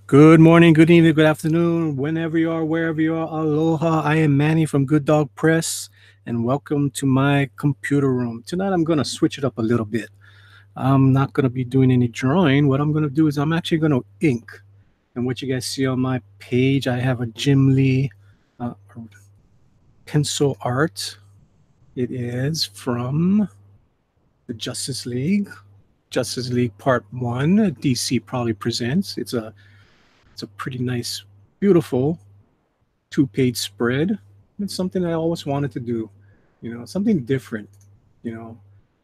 Good morning, good evening, good afternoon, whenever you are, wherever you are. Aloha. I am Manny from Good Dog Press, and welcome to my computer room. Tonight, I'm going to switch it up a little bit. I'm not going to be doing any drawing. What I'm going to do is I'm actually going to ink. And what you guys see on my page, I have a Jim Lee uh, pencil art. It is from the Justice League Part 1, DC probably presents. It's a pretty nice, beautiful two-page spread. It's something I always wanted to do, something different, you know.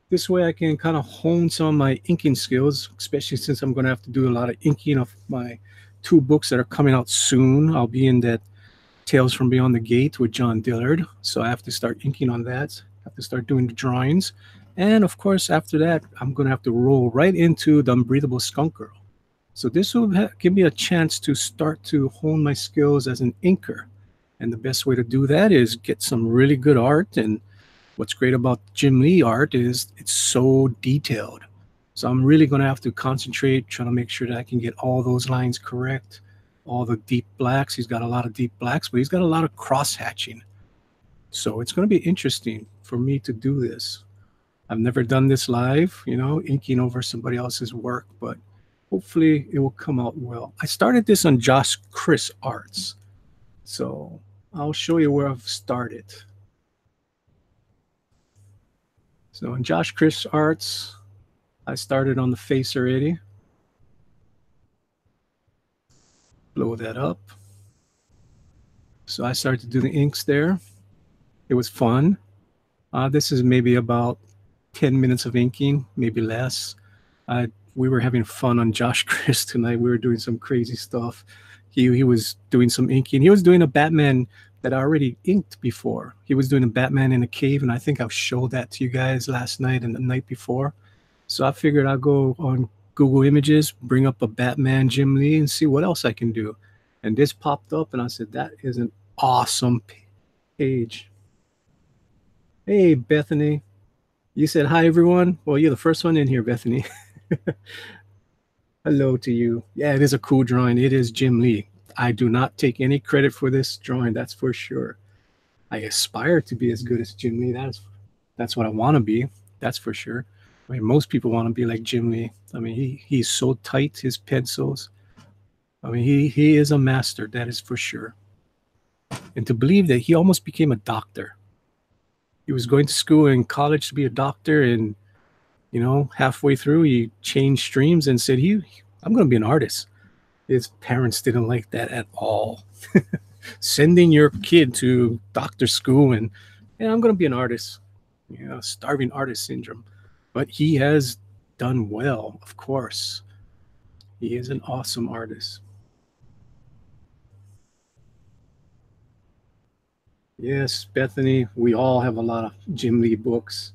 This way I can kind of hone some of my inking skills, especially since I'm going to have to do a lot of inking of my two books that are coming out soon. I'll be in that Tales from Beyond the Gate with John Dillard. So I have to start inking on that. I have to start doing the drawings. And of course, after that, I'm going to have to roll right into The Unbreathable Skunk Girl. So this will give me a chance to start to hone my skills as an inker. And the best way to do that is get some really good art. And what's great about Jim Lee art is it's so detailed. So I'm really going to have to concentrate, trying to make sure that I can get all those lines correct, all the deep blacks. He's got a lot of deep blacks, but he's got a lot of cross hatching. So it's going to be interesting for me to do this. I've never done this live, inking over somebody else's work, but hopefully it will come out well. I started this on Josh Chris Arts. So I'll show you where I've started. So in Josh Chris Arts, I started on the face already. Blow that up. So I started to do the inks there. It was fun. This is maybe about 10 minutes of inking, maybe less. We were having fun on Josh Chris tonight. We were doing some crazy stuff. He was doing some inking. He was doing a Batman that I already inked before. He was doing a Batman in a cave, and I think I've showed that to you guys last night and the night before. So I figured I'll go on Google Images, bring up a Batman Jim Lee, and see what else I can do. And this popped up, and I said, that is an awesome page. Hey, Bethany. You said hi, everyone. Well, you're the first one in here, Bethany. Hello to you. Yeah, it is a cool drawing. It is Jim Lee. I do not take any credit for this drawing, that's for sure. I aspire to be as good as Jim Lee. That's what I want to be. That's for sure. I mean, most people want to be like Jim Lee. I mean, he's so tight, his pencils. I mean, he is a master, that is for sure. And to believe that he almost became a doctor. He was going to school in college to be a doctor, and halfway through he changed streams and said, I'm going to be an artist. His parents didn't like that at all. Sending your kid to doctor school and I'm going to be an artist, starving artist syndrome. But he has done well, of course. He is an awesome artist. Yes, Bethany, we all have a lot of Jim Lee books.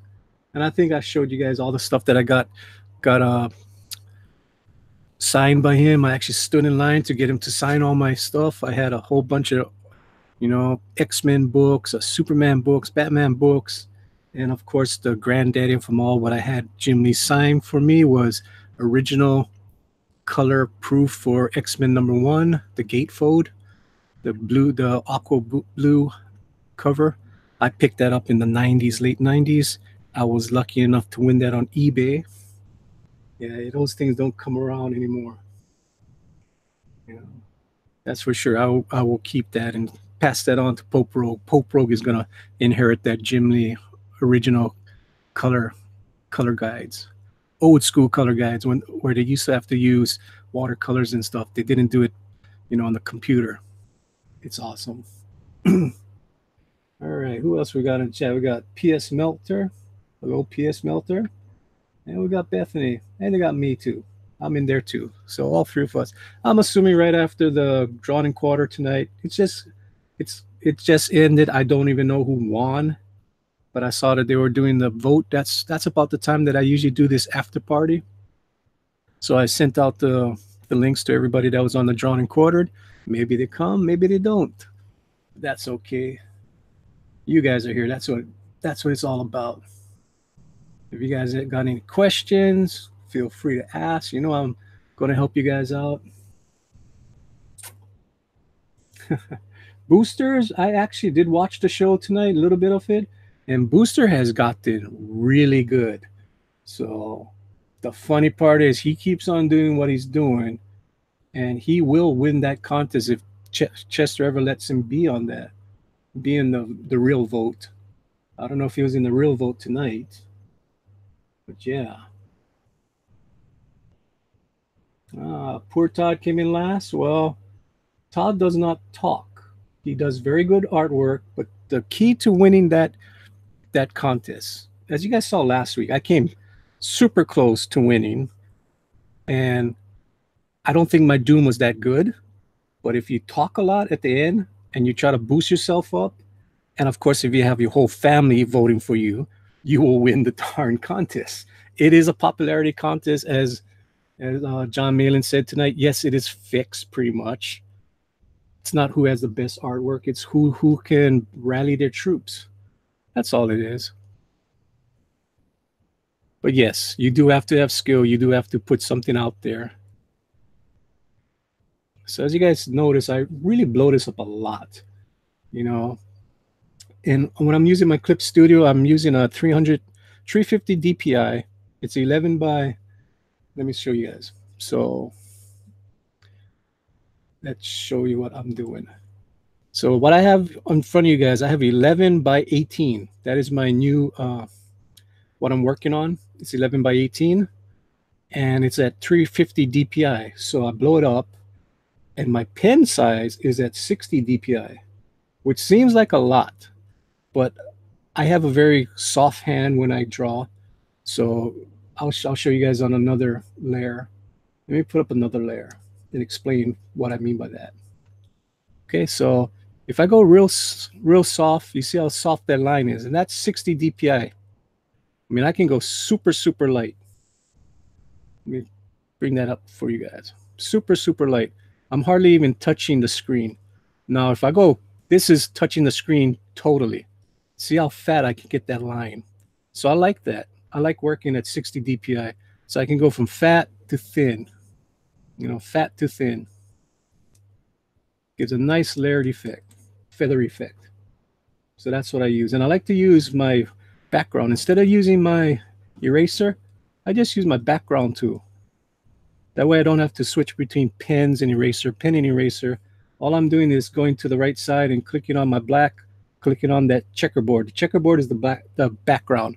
And I think I showed you guys all the stuff that I got signed by him. I actually stood in line to get him to sign all my stuff. I had a whole bunch of, X-Men books, Superman books, Batman books. And of course, the granddaddy from all what I had Jim Lee sign for me was original color proof for X-Men #1, the gatefold, the aqua blue cover. I picked that up in the 90s, late 90s. I was lucky enough to win that on eBay. Yeah, those things don't come around anymore. That's for sure. I will keep that and pass that on to Pope Rogue. Pope Rogue is gonna inherit that Jim Lee original color guides, old school color guides where they used to have to use watercolors and stuff. They didn't do it, on the computer. It's awesome. All right, who else we got in chat? We got PS Melter. Hello, PS Melter. And we got Bethany. And they got me too. I'm in there too. So all three of us. I'm assuming right after the drawn in quarter tonight, it just ended. I don't even know who won, but I saw that they were doing the vote. That's about the time that I usually do this after party. So I sent out the links to everybody that was on the drawn and quartered. Maybe they come, maybe they don't. That's okay. You guys are here. That's what it's all about. If you guys got any questions, feel free to ask. I'm going to help you guys out. Boosters, I actually did watch the show tonight, a little bit of it, and Booster has gotten really good. So the funny part is he keeps on doing what he's doing, and he will win that contest if Chester ever lets him be on that, be in the real vote. I don't know if he was in the real vote tonight, but yeah. Poor Todd came in last. Well, Todd does not talk. He does very good artwork, but the key to winning that contest, as you guys saw last week, I came super close to winning, and I don't think my Doom was that good. But if you talk a lot at the end and you try to boost yourself up, and of course, if you have your whole family voting for you, you will win the darn contest. It is a popularity contest, as John Malin said tonight. Yes, it is fixed pretty much. It's not who has the best artwork; it's who can rally their troops. That's all it is. But yes, you do have to have skill. You do have to put something out there. So as you guys notice, I really blow this up a lot, you know. And when I'm using my Clip Studio, I'm using a 350 DPI. It's 11 by, let me show you guys. So let's show you what I'm doing. So what I have in front of you guys, I have 11 by 18. That is my new, what I'm working on. It's 11 by 18 and it's at 350 DPI. So I blow it up and my pen size is at 60 DPI, which seems like a lot, but I have a very soft hand when I draw. So I'll show you guys on another layer. Let me put up another layer and explain what I mean by that. Okay, so if I go real soft, you see how soft that line is, and that's 60 DPI. I mean, I can go super light. Let me bring that up for you guys. Super light. I'm hardly even touching the screen. Now, if I go, this is touching the screen totally. See how fat I can get that line. So I like that. I like working at 60 DPI. So I can go from fat to thin, you know, fat to thin. Gives a nice layered effect, feather effect. So that's what I use. And I like to use my background. Instead of using my eraser, I just use my background tool. That way I don't have to switch between pens and eraser, pen and eraser. All I'm doing is going to the right side and clicking on my black, clicking on that checkerboard. The checkerboard is the background.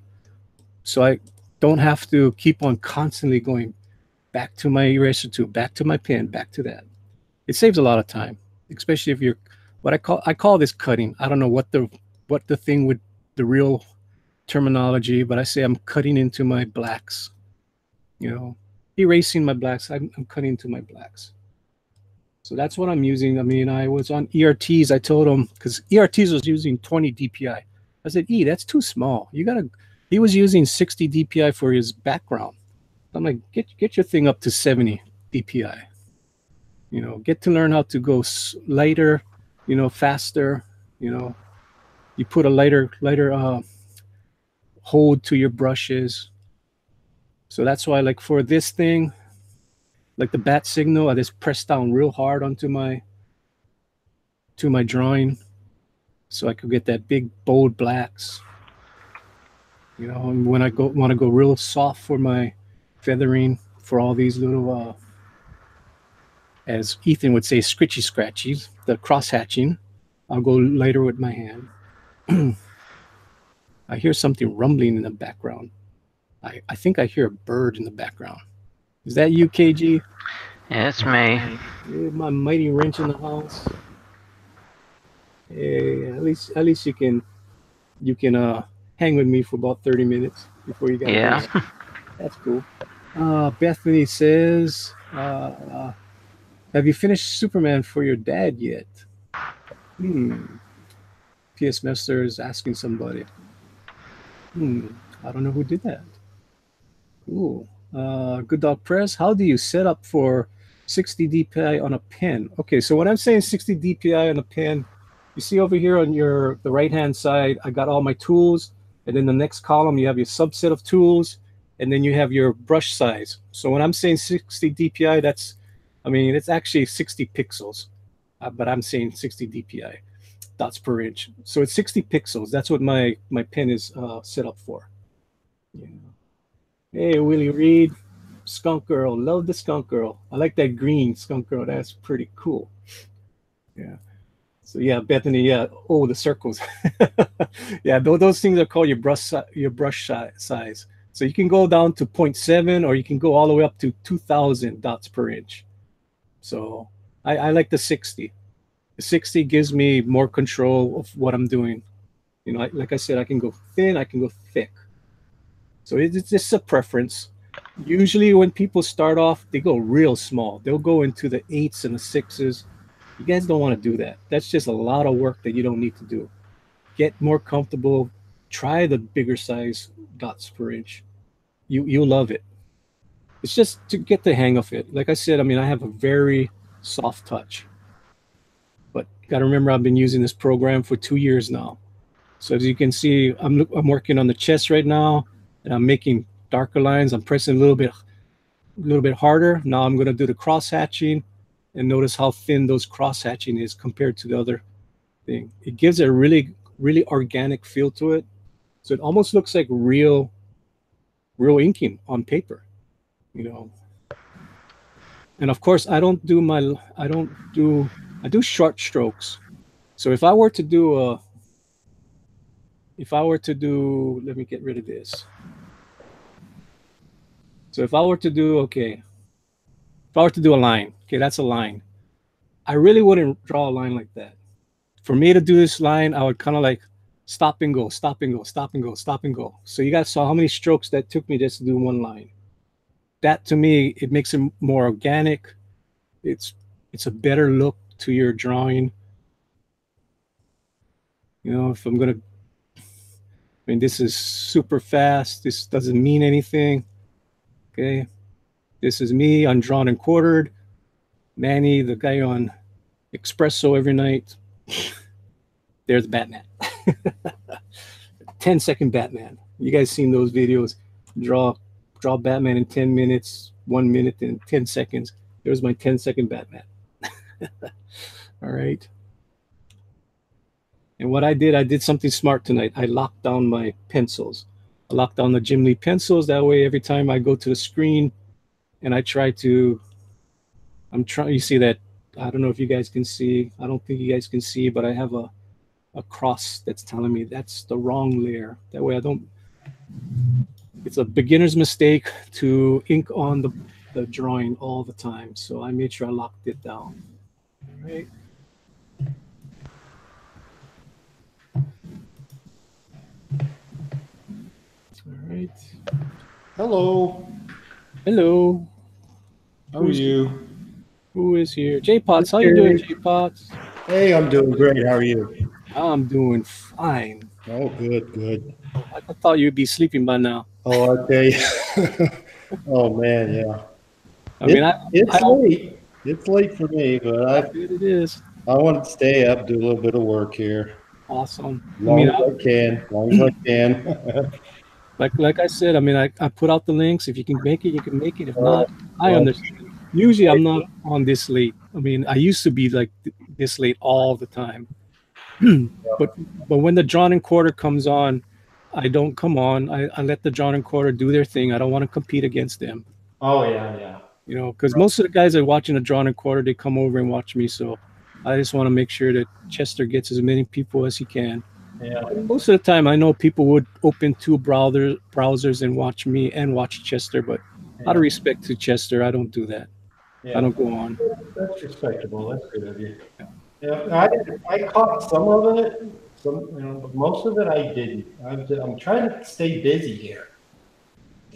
So I don't have to keep on constantly going back to my eraser tool, back to my pen, back to that. It saves a lot of time, especially if you're, what I call this cutting. I don't know what the thing with the real terminology, but I say I'm cutting into my blacks, you know, erasing my blacks. I'm cutting into my blacks. So that's what I'm using. I mean, I was on ERTs. I told him, because ERTs was using 20 DPI. I said, that's too small. He was using 60 DPI for his background. I'm like, get your thing up to 70 DPI. You know, get to learn how to go lighter, you know, faster. You know, you put a lighter hold to your brushes. So that's why, like for this thing, like the bat signal, I just press down real hard onto my drawing, so I could get that big bold blacks. You know, and when I want to go real soft for my feathering, for all these little, as Ethan would say, scritchy scratchies, the cross hatching, I'll go lighter with my hand. I hear something rumbling in the background. I think I hear a bird in the background. Is that you, KG? Yeah, it's me. My mighty wrench in the house. Hey, at least you can hang with me for about 30 minutes before you got. Yeah. That's cool. Bethany says, have you finished Superman for your dad yet? PS Master is asking somebody. I don't know who did that. Cool. Good Dog Press, how do you set up for 60 DPI on a pen? Okay, so when I'm saying 60 DPI on a pen, you see over here on the right-hand side, I got all my tools, and then the next column, you have your subset of tools, and then you have your brush size. So when I'm saying 60 DPI, it's actually 60 pixels. but I'm saying 60 DPI dots per inch. So it's 60 pixels. That's what my pen is set up for. Yeah. Hey, Willie Reed, Skunk Girl, love the Skunk Girl. I like that green Skunk Girl. That's pretty cool. Yeah. So yeah, Bethany. Yeah. Oh, the circles. Yeah, those things are called your brush size. So you can go down to zero point 0.7, or you can go all the way up to 2,000 dots per inch. So I like the 60. The 60 gives me more control of what I'm doing. You know, like I said, I can go thin, I can go thick. So it's just a preference. Usually, when people start off, they go real small. They'll go into the eights and the sixes. You guys don't want to do that. That's just a lot of work that you don't need to do. Get more comfortable. Try the bigger size dots per inch. You'll love it. It's just to get the hang of it. Like I said, I mean, I have a very soft touch, but got to remember I've been using this program for 2 years now. So as you can see, I'm working on the chest right now, and I'm making darker lines. I'm pressing a little bit harder. Now I'm going to do the cross hatching, and notice how thin those cross hatching is compared to the other thing. It gives a really organic feel to it. So it almost looks like real inking on paper, you know. And of course, I do short strokes. So if I were to do, let me get rid of this. So if I were to do, okay, if I were to do a line, okay, that's a line. I really wouldn't draw a line like that. For me to do this line, I would kind of like stop and go, stop and go, stop and go, stop and go. So you guys saw how many strokes that took me just to do one line. That to me, it makes it more organic. It's it's a better look to your drawing. You know, if I'm gonna, I mean, this is super fast. This doesn't mean anything. Okay, this is me undrawn and quartered. Manny, the guy on espresso every night. There's Batman. 10-second Batman. You guys seen those videos? Draw draw Batman in 10 minutes, 1 minute, and 10 seconds. There's my 10-second Batman. All right. And what I did something smart tonight. I locked down my pencils. I locked down the Jim Lee pencils. That way, every time I go to the screen and I try to, you see that, I don't know if you guys can see. I don't think you guys can see, but I have a cross that's telling me that's the wrong layer. That way I don't, it's a beginner's mistake to ink on the drawing all the time. So I made sure I locked it down. All right. All right. Hello. Hello. How are you? Who is here? J Pots. How you doing, J Pots? Hey, I'm doing great. How are you? I'm doing fine. Oh, good, good. I thought you'd be sleeping by now. Oh, I tell you. Oh man, yeah. I mean, It's I don't. late. It's late for me, but I bet it is I want to stay up, do a little bit of work here, awesome. as I mean, long as I can, as long as I can. like I said, I mean, I put out the links. If you can make it, you can make it. If Uh, not, I well, understand. Usually, I'm not on this late. I mean, I used to be like this late all the time. but but when the drawn and quarter comes on, I don't come on. I let the drawn and quarter do their thing. I don't want to compete against them. oh yeah, yeah. You know, because most of the guys that are watching the drawn and quarter, they come over and watch me. So I just want to make sure that Chester gets as many people as he can. Yeah, Most of the time, I know people would open two browsers and watch me and watch Chester, but out of yeah, respect to Chester, I don't do that. I yeah. don't go on. That's respectable. That's good of you. Yeah, I caught some of it, but most of it I didn't. I'm trying to stay busy here.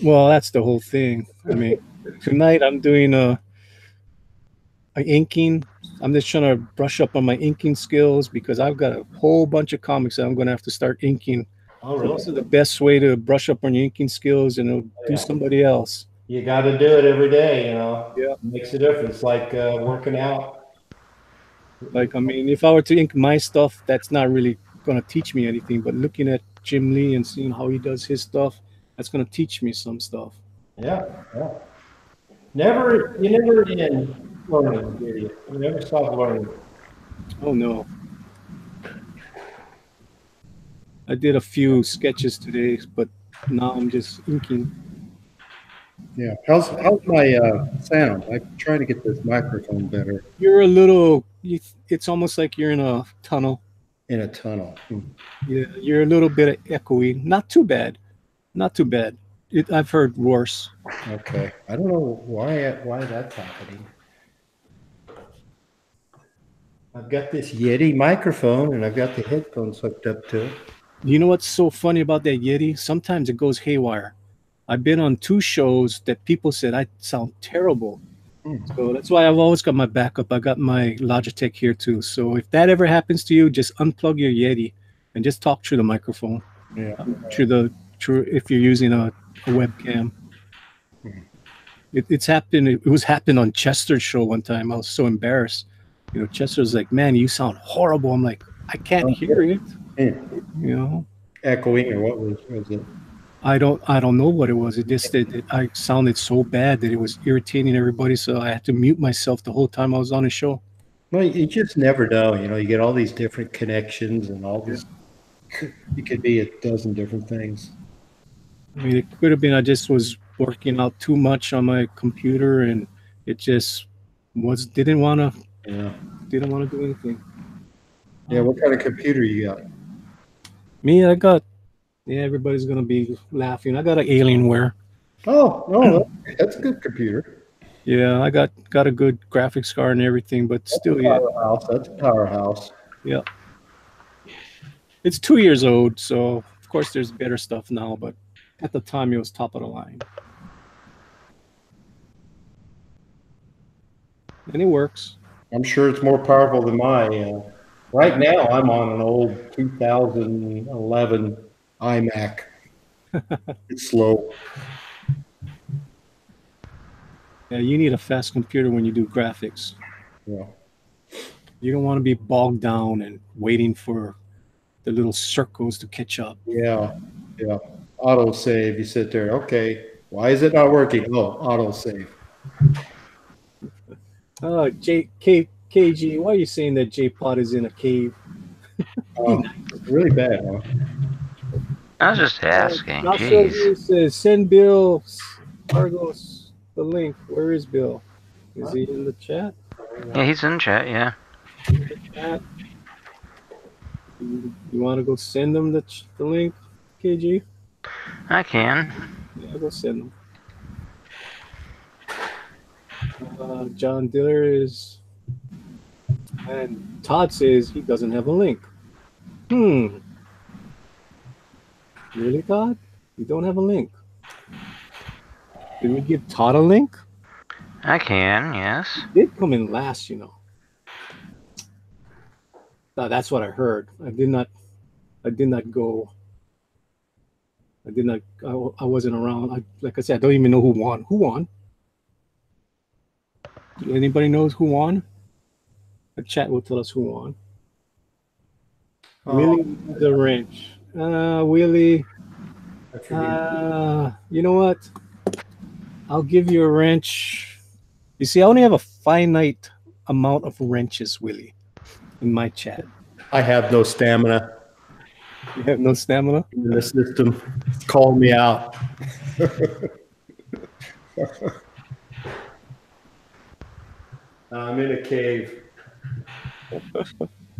Well, that's the whole thing. I mean, tonight I'm doing a inking. I'm just trying to brush up on my inking skills because I've got a whole bunch of comics that I'm going to have to start inking. Oh, So this is the really? best way to brush up on your inking skills and it'll do Yeah. somebody else. You got to do it every day, Yeah. It makes a difference, like working out. Like, I mean, if I were to ink my stuff, that's not really going to teach me anything. But looking at Jim Lee and seeing how he does his stuff, that's going to teach me some stuff. Yeah, yeah. You never end learning, do you? You never stop learning. Oh no. I did a few sketches today, but now I'm just inking. Yeah. How's my sound? I'm trying to get this microphone better You're a little. It's almost like you're in a tunnel. in a tunnel. Yeah, you're a little bit echoey. Not too bad. Not too bad. I've heard worse. Okay. I don't know why that's happening. I've got this Yeti microphone and I've got the headphones hooked up to it. You know what's so funny about that Yeti? Sometimes it goes haywire. I've been on 2 shows that people said I sound terrible. So that's why I've always got my backup. I got my Logitech here too. So if that ever happens to you, just unplug your Yeti and just talk through the microphone. Yeah. Through if you're using a webcam. It's happened. It was happened on Chester's show one time. I was so embarrassed. You know, Chester's like, "Man, you sound horrible." I'm like, "I can't hear it." Yeah. You know, Echoing or what was it? I don't know what it was. It just that I sounded so bad that it was irritating everybody. So I had to mute myself the whole time I was on the show. Well, you just never know. You know, you get all these different connections and all this. It could be a dozen different things. I mean, it could have been I just was working out too much on my computer, and it just was Yeah. didn't want to do anything. Yeah. What kind of computer you got? Me, yeah. Everybody's gonna be laughing. I got an Alienware. Oh, no, that's a good computer. Yeah, I got a good graphics card and everything, but still, yeah, Powerhouse. That's a powerhouse. yeah. It's 2 years old, so of course there's better stuff now, but at the time it was top of the line, and it works. I'm sure it's more powerful than my. Right now, I'm on an old 2011 iMac. It's slow. Yeah, you need a fast computer when you do graphics. Yeah. You don't want to be bogged down and waiting for the little circles to catch up. Yeah. Yeah. Auto save. You sit there. Okay. Why is it not working? Oh, auto save. KG, why are you saying that J Pod is in a cave? Really bad, huh? I was just asking. Now Jeez. says send Bill Argos the link. Where is Bill? Is he in the chat? Yeah, he's in chat. Yeah. Chat? You want to go send them the link, KG? I can. Yeah, go send them. John Diller is, and Todd says he doesn't have a link. Really, Todd? You don't have a link? Did we give Todd a link? I can. Yes. He did come in last, you know. That's what I heard. I did not go. I wasn't around. Like I said, I don't even know who won. Who won? Anybody knows who won? The chat will tell us who won. Willie the wrench. Willie. You know what? I'll give you a wrench. You see, I only have a finite amount of wrenches, Willie, in my chat. I have no stamina. You have no stamina? The system called me out. I'm in a cave.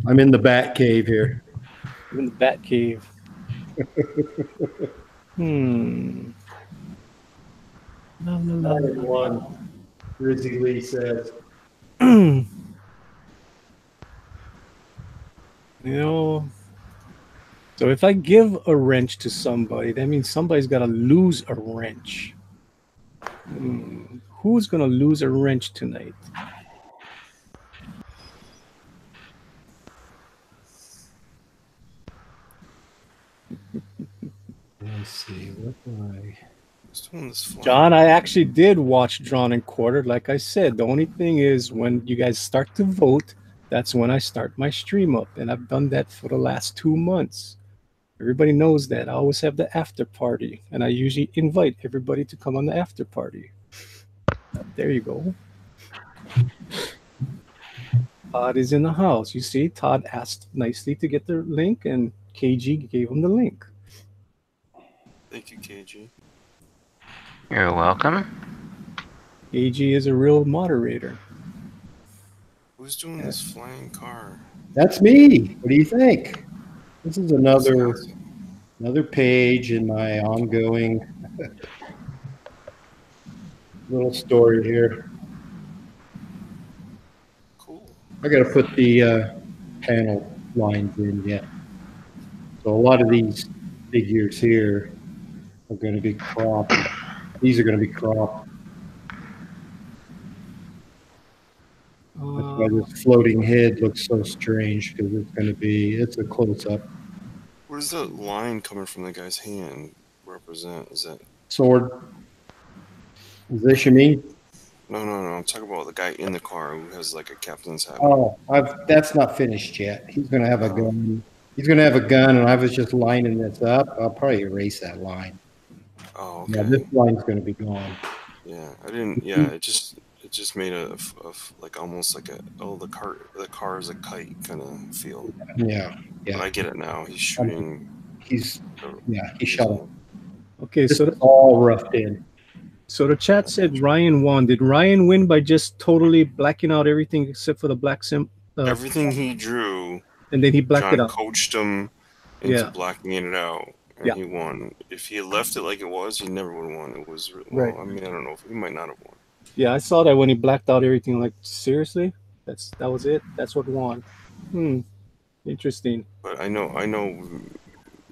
I'm in the bat cave here. I'm in the bat cave. One. Rizzy Lee says. You know, so if I give a wrench to somebody, that means somebody's got to lose a wrench. Who's going to lose a wrench tonight? Let's see. What do I... John, I actually did watch Drawn and Quartered. Like I said, the only thing is when you guys start to vote, that's when I start my stream up. And I've done that for the last 2 months. Everybody knows that. I always have the after party. And I usually invite everybody to come on the after party. There you go. Todd is in the house. You see, Todd asked nicely to get the link, and KG gave him the link. Thank you, KG. You're welcome. KG is a real moderator. Who's doing this flying car? That's me. What do you think? This is That's another awesome. page in my ongoing little story here. Cool. I got to put the panel lines in yet. So a lot of these figures here are going to be cropped. These are going to be cropped. That's why this floating head looks so strange, because it's a close-up. What is that line coming from the guy's hand represent? Is that Sword. Is this you mean? no? I'm talking about the guy in the car who has like a captain's hat. Oh, that's not finished yet. He's going to have a gun. He's going to have a gun, and I was just lining this up. I'll probably erase that line. Oh, okay. Yeah, this line's going to be gone. Yeah, I didn't. Yeah, it just made a like almost like the car is a kite kind of feel. Yeah. But I get it now. He's shooting. He shot him. Okay, This so is all roughed in. so the chat said Ryan won. Did Ryan win by just totally blacking out everything except for the black Everything he drew, and then he blacked John it out? coached him into Yeah. blacking it out, and Yeah. he won. If he had left it like it was, he never would have won. It was Right. I mean, I don't know if he might not have won. Yeah, I saw that when he blacked out everything. Like, seriously? That was it? That's what won. Interesting. But I know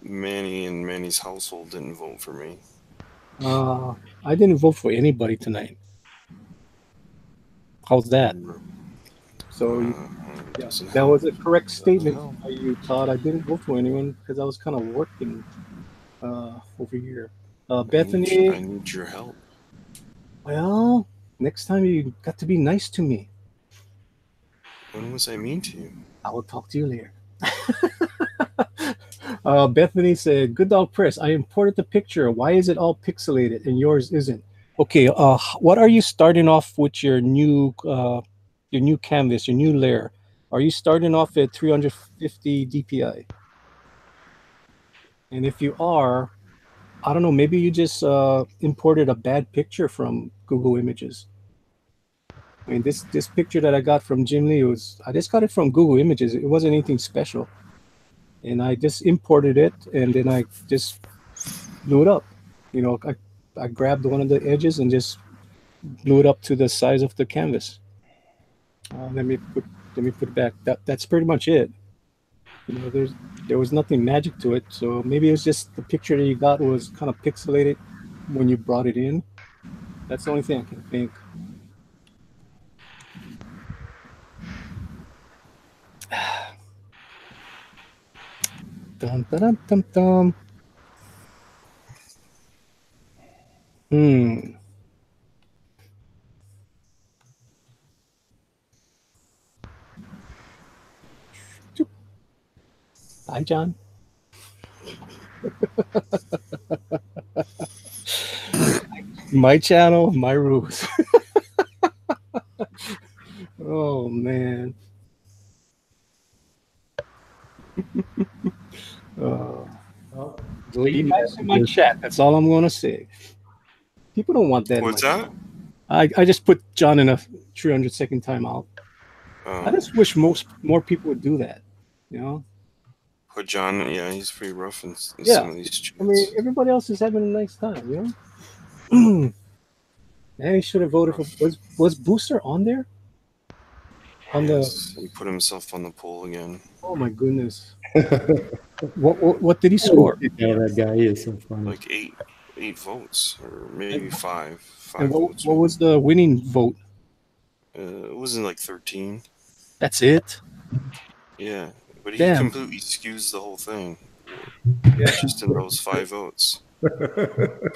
Manny and Manny's household didn't vote for me. I didn't vote for anybody tonight. How's that? So that was a correct statement by you, Todd. I didn't vote for anyone because I was kind of working over here. Bethany. I need your help. Well, next time you got to be nice to me. When was I mean to you? I will talk to you later. Bethany said, "Good dog press. I imported the picture. Why is it all pixelated and yours isn't?" Okay. What are you starting off with your new canvas, your new layer? Are you starting off at 350 DPI? And if you are, I don't know. Maybe you just imported a bad picture from Google Images. I mean, this picture that I got from Jim Lee I just got it from Google Images. It wasn't anything special. And I just imported it, and then I just blew it up. You know, I grabbed one of the edges and just blew it up to the size of the canvas. Let me put it back. That's pretty much it. You know, there was nothing magic to it. So maybe it was just the picture that you got was kind of pixelated when you brought it in. That's the only thing I can think. Dun, dun, dun, dun, dun. Hi, John. My channel, my rules. Oh, man. Be nice in my chat. That's all I'm going to say. People don't want that. What's that? I just put John in a 300-second timeout. I just wish more people would do that. You know. Put John. Yeah, he's pretty rough in some of these chats. I mean, everybody else is having a nice time. You know. Man, he should have voted for. Was Booster on there? He put himself on the poll again. Oh my goodness. What did he score? Yeah, that guy is so funny. Like eight votes, or maybe five and votes. What was the winning vote? It wasn't like 13. That's it? Yeah, but he completely skews the whole thing. Yeah, just in those 5 votes.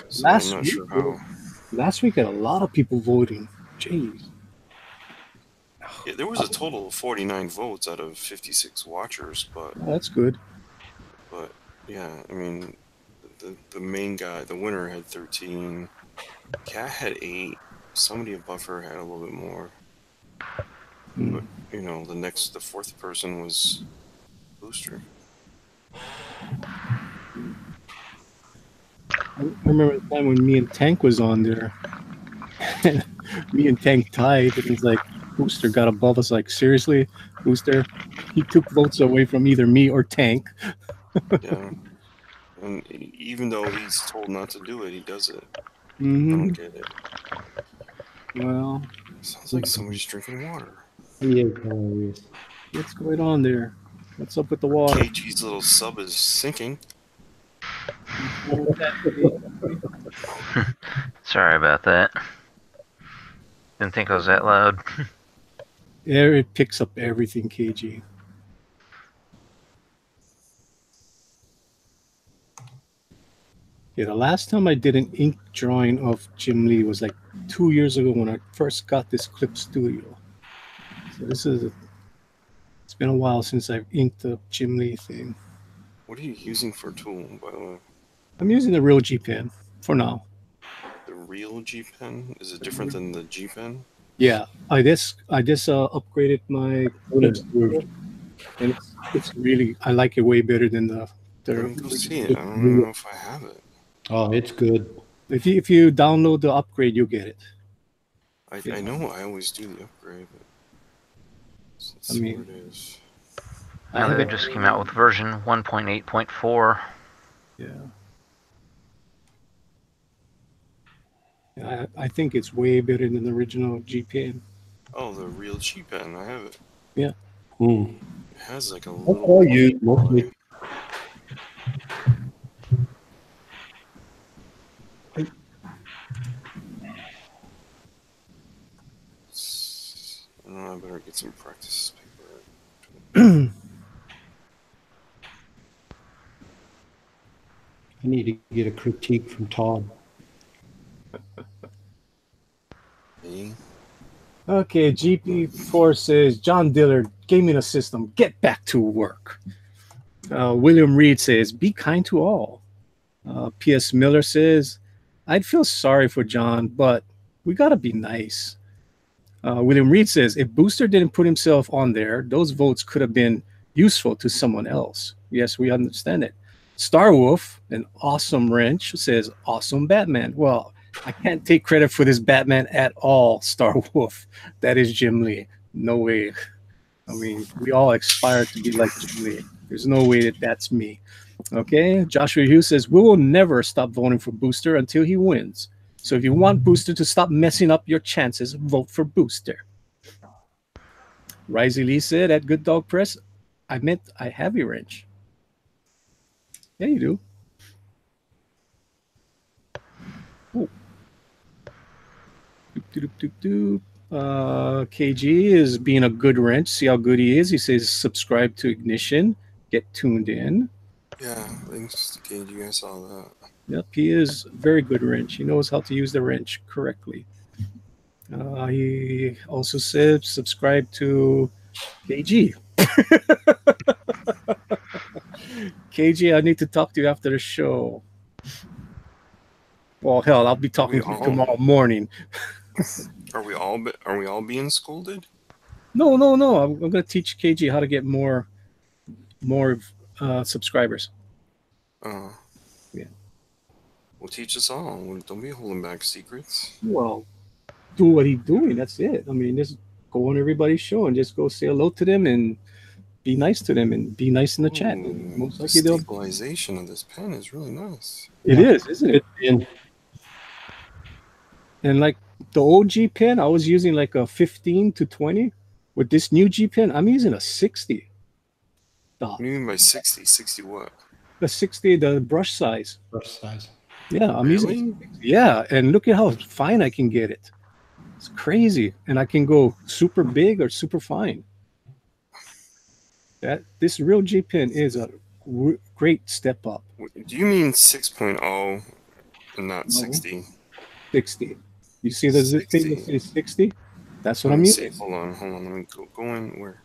So I'm not sure how. Last week had a lot of people voting. Jeez. Yeah, there was a total of 49 votes out of 56 watchers, but that's good. But yeah, I mean, the main guy, the winner, had 13. Cat had 8. Somebody above her had a little bit more. But, you know, the fourth person was Booster. I remember the time when me and Tank was on there. And me and Tank tied, and it's like Booster got above us. Like, seriously, Booster? He took votes away from either me or Tank. Yeah. And even though he's told not to do it, he does it. I Mm-hmm. don't get it. Well, Sounds like somebody's drinking water. He is hilarious. what's going on there? What's up with the water? KG's little sub is sinking. Sorry about that. Didn't think I was that loud. Yeah, it picks up everything, KG. Yeah, the last time I did an ink drawing of Jim Lee was like 2 years ago when I first got this Clip Studio. So it's been a while since I've inked the Jim Lee thing. What are you using for a tool, by the way? I'm using the real G Pen for now. The real G Pen? Is it different than the G Pen? Yeah, I just upgraded my Clip Studio, and it's really, I like it way better than the. Let me go see it. I don't know if I have it. Oh, it's good. If you download the upgrade, you'll get it. I know I always do the upgrade, but let's I see mean, where it is. Now they just came out with version 1.8.4. Yeah. I think it's way better than the original G Pen. Oh, the real G Pen. I have it. Yeah. It has like a That's little. all I use mostly. I better get some practice paper. I need to get a critique from Todd. Me? Okay, GP4 says, John Dillard, gaming a system, get back to work. William Reed says, be kind to all. P.S. Miller says, I'd feel sorry for John, but we got to be nice. William Reed says, if Booster didn't put himself on there, those votes could have been useful to someone else. Yes, we understand it. Star Wolf, an awesome wrench, says, awesome Batman. Well, I can't take credit for this Batman at all, Star Wolf. That is Jim Lee. No way. I mean, we all aspire to be like Jim Lee. There's no way that that's me. Okay, Joshua Hughes says, we will never stop voting for Booster until he wins. So if you want Booster to stop messing up your chances, vote for Booster. Risey Lee said at Good Dog Press, I meant I have a wrench. Yeah, you do. Oh. KG is being a good wrench. See how good he is. He says, subscribe to Ignition. Get tuned in. Yeah, thanks to KG. I saw that. Yep, he is a very good wrench. He knows how to use the wrench correctly. He also said, subscribe to KG. KG, I need to talk to you after the show. Well, hell, I'll be talking to you tomorrow morning. Are we all being scolded? No. I'm going to teach KG how to get more subscribers. Yeah. Well, teach us all. Don't be holding back secrets. Well, do what he's doing. That's it. I mean, just go on everybody's show and just go say hello to them and be nice to them and be nice in the chat. Most likely the stabilization of this pen is really nice. It is, isn't it? And like the old G Pen, I was using like a 15 to 20. With this new G Pen, I'm using a 60. What do you mean by 60? 60 what? The 60, the brush size. Brush size. Yeah, I'm using. Yeah, and look at how fine I can get it. It's crazy, and I can go super big or super fine. This real G Pen is a great step up. Do you mean 6.0 and not 60? 60. You see the thing that says 60? That's what I'm using. Hold on. Let me go in where?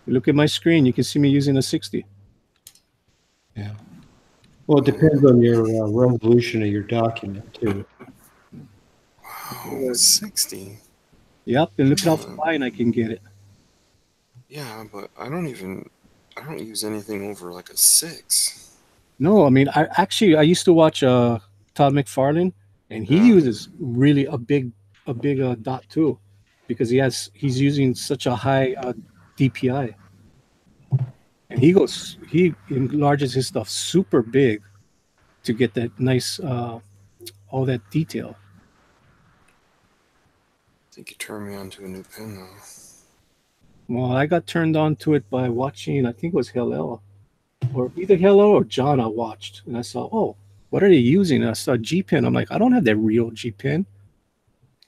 You look at my screen. You can see me using a 60. Yeah. Well, it depends on your resolution of your document too. Wow, 60. Yep, and look how fine I can get it. Yeah, but I don't use anything over like a 6. No, I mean, I used to watch Todd McFarlane, and he Yeah. uses really a big dot too, because he's using such a high DPI, and he enlarges his stuff super big to get that nice all that detail. I think you turned me on to a new pen though. Well, I got turned on to it by watching, I think it was Hillel, or either Hillel or John. I watched, and I saw, oh, what are they using? And I saw G Pen. I'm like, I don't have that real G Pen.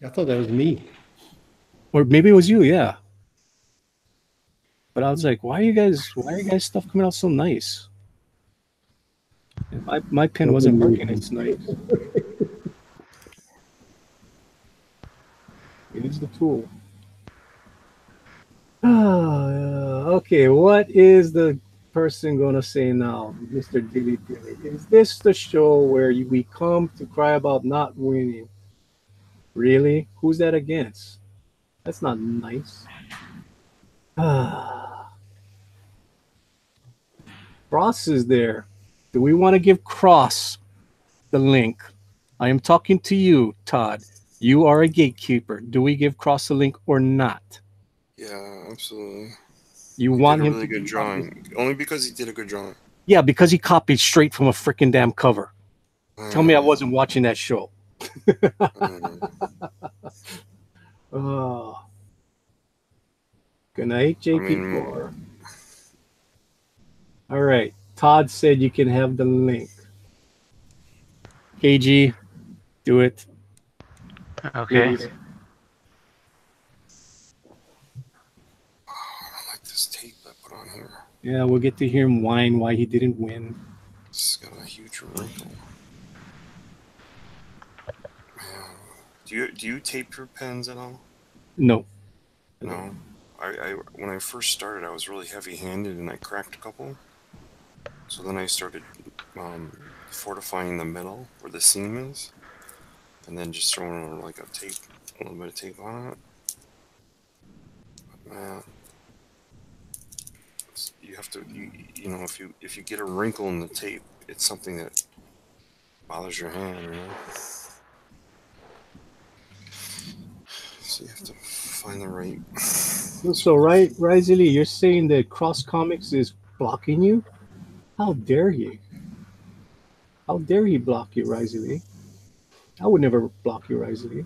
I thought that was me. Or maybe it was you, yeah. But I was like, why are you guys stuff coming out so nice? And my pen wasn't working. It's nice. It is the tool. Okay, what is the person gonna say now, Mr. Dilly Dilly? Is this the show where we come to cry about not winning? Really? Who's that against? That's not nice. Cross is there. Do we want to give Cross the link? I am talking to you, Todd. You are a gatekeeper. Do we give Cross the link or not? Yeah, absolutely. You He want did a him really to good drawing. Only because he did a good drawing. Yeah, because he copied straight from a freaking damn cover. Tell me I wasn't watching that show. Oh. Good night, JP4. All right. Todd said you can have the link. KG, do it. Okay. Please. Oh, I don't like this tape I put on here. Yeah, we'll get to hear him whine why he didn't win. It's got a huge wrinkle. Man. Do you tape your pens at all? No. No. I when I first started, I was really heavy-handed and I cracked a couple. So then I started fortifying the middle where the seam is, and then just throwing like a little bit of tape on it. But man, you have to, you know, if you get a wrinkle in the tape, it's something that bothers your hand, you know. So you have to find the right. So right, Rizely, you're saying that Cross Comics is blocking you? How dare he? How dare he block you, Rizely? I would never block you, Rizely.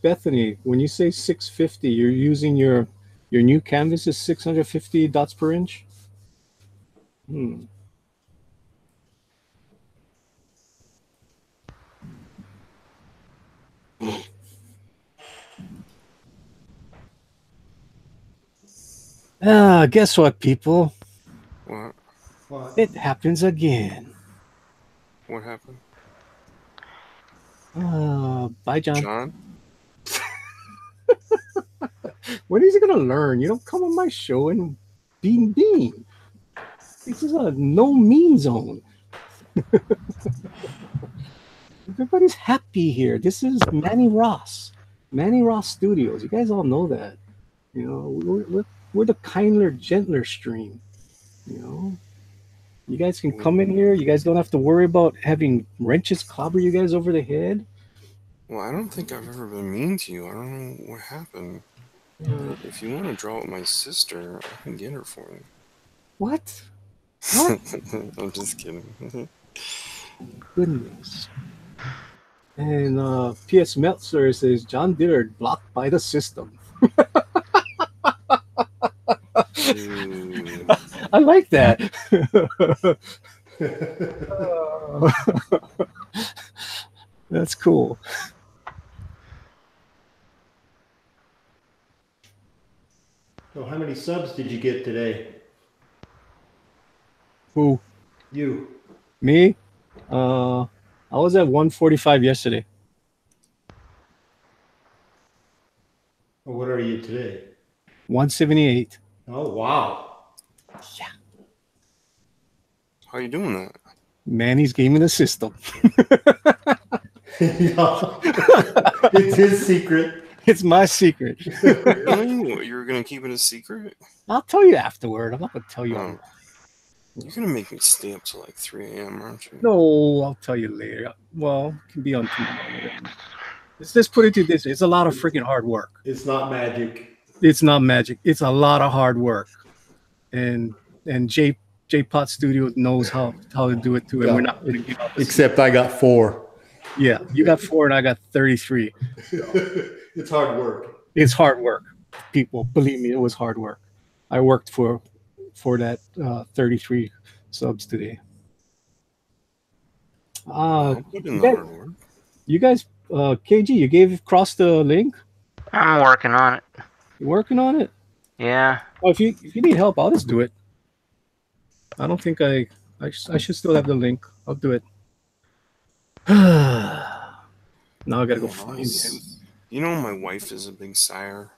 Bethany, when you say 650, you're using your new canvas is 650 dots per inch? Guess what, people? What? It happens again. What happened? Bye, John. John? When is he gonna learn? You don't come on my show and bean. This is a no mean zone. Everybody's happy here. This is Manny Ross Studios. You guys all know that. You know, we're the kinder, gentler stream. You know, you guys can come in here. You guys don't have to worry about having wrenches clobber you guys over the head. Well, I don't think I've ever been mean to you. I don't know what happened. If you want to draw with my sister, I can get her for you. What? I'm just kidding. Goodness. And P.S. Meltzer says John Dillard blocked by the system. I like that. That's cool. So how many subs did you get today? Who? You. Me? I was at 145 yesterday. Well, what are you today? 178. Oh, wow. Yeah. How are you doing that? Manny's gaming the system. It's his secret. It's my secret. Really? You're gonna keep it a secret? I'll tell you afterward. I'm not gonna tell you. Oh. You're gonna make me stay up till like 3 a.m., aren't you? No, I'll tell you later. Well, it can be on tomorrow. Let's put it to this. It's a lot of freaking hard work. It's not magic. It's not magic. It's a lot of hard work. And J Pot Studio knows how to do it too. And Yeah. we're not gonna give up. Except I got 4. Yeah, you got 4 and I got 33. It's hard work. It's hard work, people. Believe me, it was hard work. I worked for that 33 subs today. I'll put in the hard work. You guys, KG, you gave Cross the link. I'm working on it. You working on it? Yeah. Well, if you need help, I'll just do it. I don't think I should still have the link. I'll do it. Now I gotta go find him. You know, my wife is a big sire.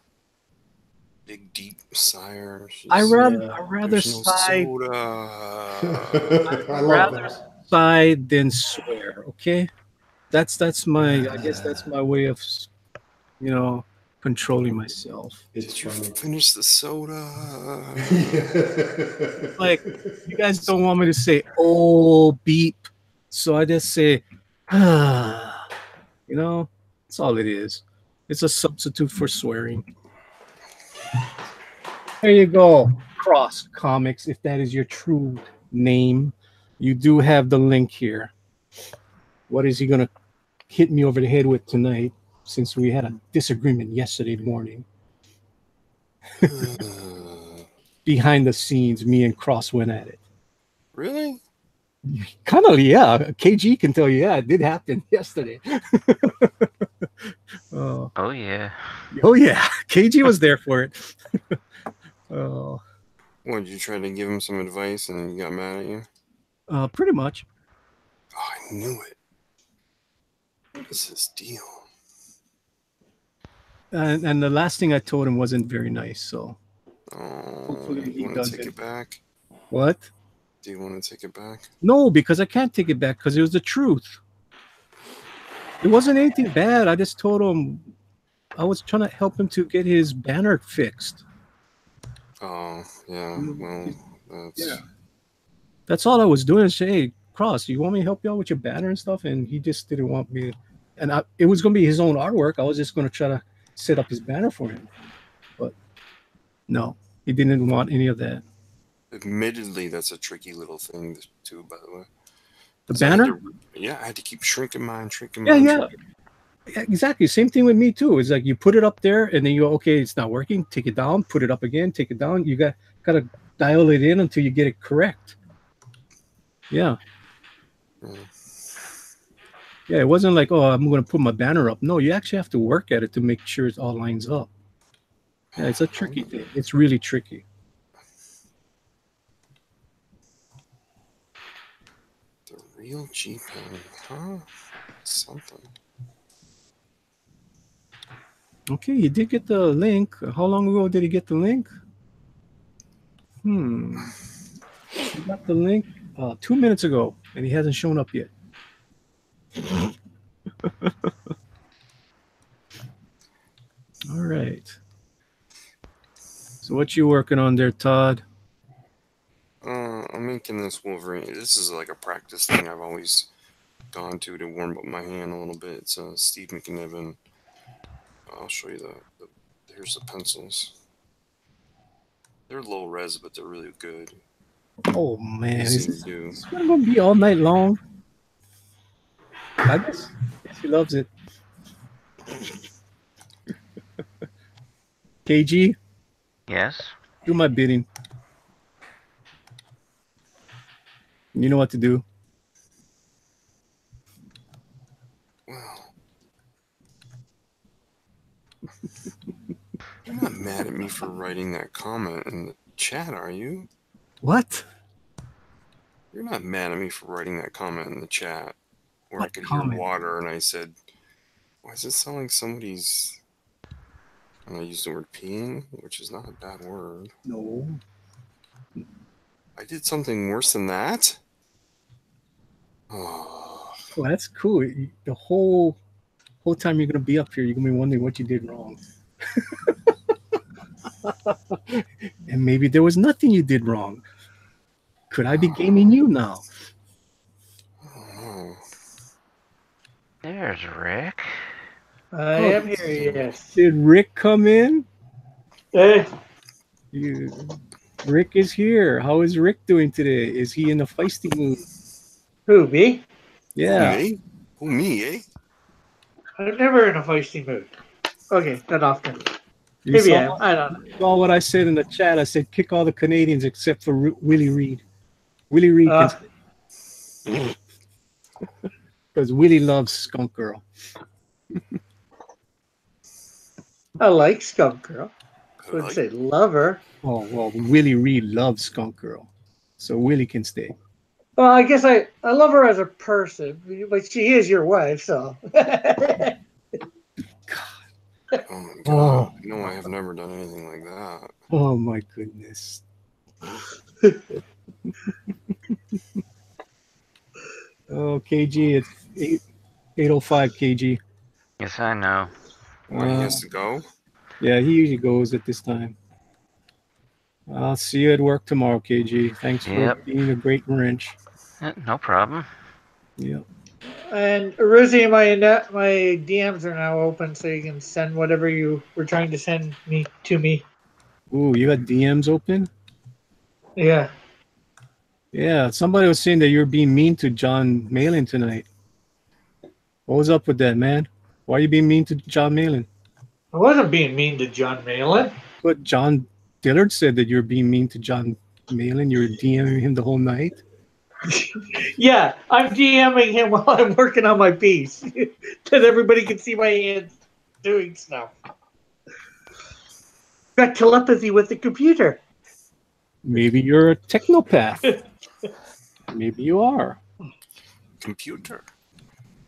Big, deep sire. I'd rather There's no sigh. soda. I love rather that. sigh than swear. Okay, that's my. I guess that's my way of, controlling myself. It's Did you funny. finish the soda? Like, you guys don't want me to say "oh beep," so I just say "ah." That's all it is. It's a substitute for swearing. There you go, Cross Comics. If that is your true name, you do have the link here. What is he gonna hit me over the head with tonight? Since we had a disagreement yesterday morning. Behind the scenes, me and Cross went at it. Really? Kind of, yeah. KG can tell you, yeah, it did happen yesterday. Oh yeah. Oh, yeah. KG was there for it. Oh, What, did you try to give him some advice and he got mad at you? pretty much. Oh, I knew it. What is this deal? And the last thing I told him wasn't very nice. So, Oh, Hopefully he you want to does take it. it back? what? Do you want to take it back? No, because I can't take it back because it was the truth. It wasn't anything bad. I just told him I was trying to help him to get his banner fixed. Oh, yeah. Well, that's... Yeah. That's all I was doing. Is say, hey, Cross, you want me to help you out with your banner and stuff? And he just didn't want me. And it was going to be his own artwork. I was just going to try to set up his banner for him. But no, he didn't want any of that. Admittedly, that's a tricky little thing, too, by the way. The So I had banner? to- yeah, I had to keep shrinking mine. Yeah, yeah. shrinking. Yeah, exactly. Same thing with me too. It's like you put it up there and then you go, okay, it's not working. Take it down, put it up again, take it down. You gotta dial it in until you get it correct. Yeah. Yeah. Yeah, it wasn't like, oh, I'm gonna put my banner up. No, you actually have to work at it to make sure it all lines up. Yeah, it's a tricky thing. It's really tricky. The real G-Pen, huh? Something. Okay, you did get the link. How long ago did he get the link? He got the link 2 minutes ago, and he hasn't shown up yet. All right. So what you working on there, Todd? I'm making this Wolverine. This is like a practice thing I've always gone to warm up my hand a little bit. It's Steve McNiven. I'll show you here's the pencils. They're low res, but they're really good. Oh man, Easy is to do. this gonna be all night long? I guess he loves it. KG, Yes. do my bidding. You know what to do. Wow. You're not mad at me for writing that comment in the chat, are you? What? You're not mad at me for writing that comment in the chat where I What could comment? hear water and I said, why does it sound like somebody's... And I used the word peeing, which is not a bad word. No. I did something worse than that? Oh, Well, that's cool. The whole time you're gonna be up here, you're gonna be wondering what you did wrong. And maybe there was nothing you did wrong. Could I be gaming you now? oh, There's Rick. I am here, yes. Did Rick come in? Eh, Rick is here. How is Rick doing today? Is he in a feisty mood? who, me? Yeah. Who, me? Who, me, eh? I'm never in a feisty mood. Okay, not often. You Maybe I saw, am. I don't know. saw what I said in the chat. I said kick all the Canadians except for Willie Reed. Willie Reed because Willie loves Skunk Girl. I like Skunk Girl. I Wouldn't like- say lover. Oh well, Willie Reed loves Skunk Girl, so Willie can stay. Well, I guess I love her as a person, but she is your wife, so. Oh my god. No, I have never done anything like that. Oh my goodness. Oh, KG, it's 8:05 KG. Yes, I know. Why he has to go? Yeah, he usually goes at this time. I'll see you at work tomorrow, KG. Thanks for Yep. being a great wrench. No problem. Yeah. And Ruzi, my DMs are now open, so you can send whatever you were trying to send me to me. Ooh, you got DMs open? Yeah. Yeah, somebody was saying that you're being mean to John Malin tonight. What was up with that, man? Why are you being mean to John Malin? I wasn't being mean to John Malin. But John Dillard said that you're being mean to John Malin. You were DMing him the whole night. Yeah, I'm DMing him while I'm working on my piece, that everybody can see my hands doing stuff. Got telepathy with the computer. Maybe you're a technopath. Maybe you are. Computer.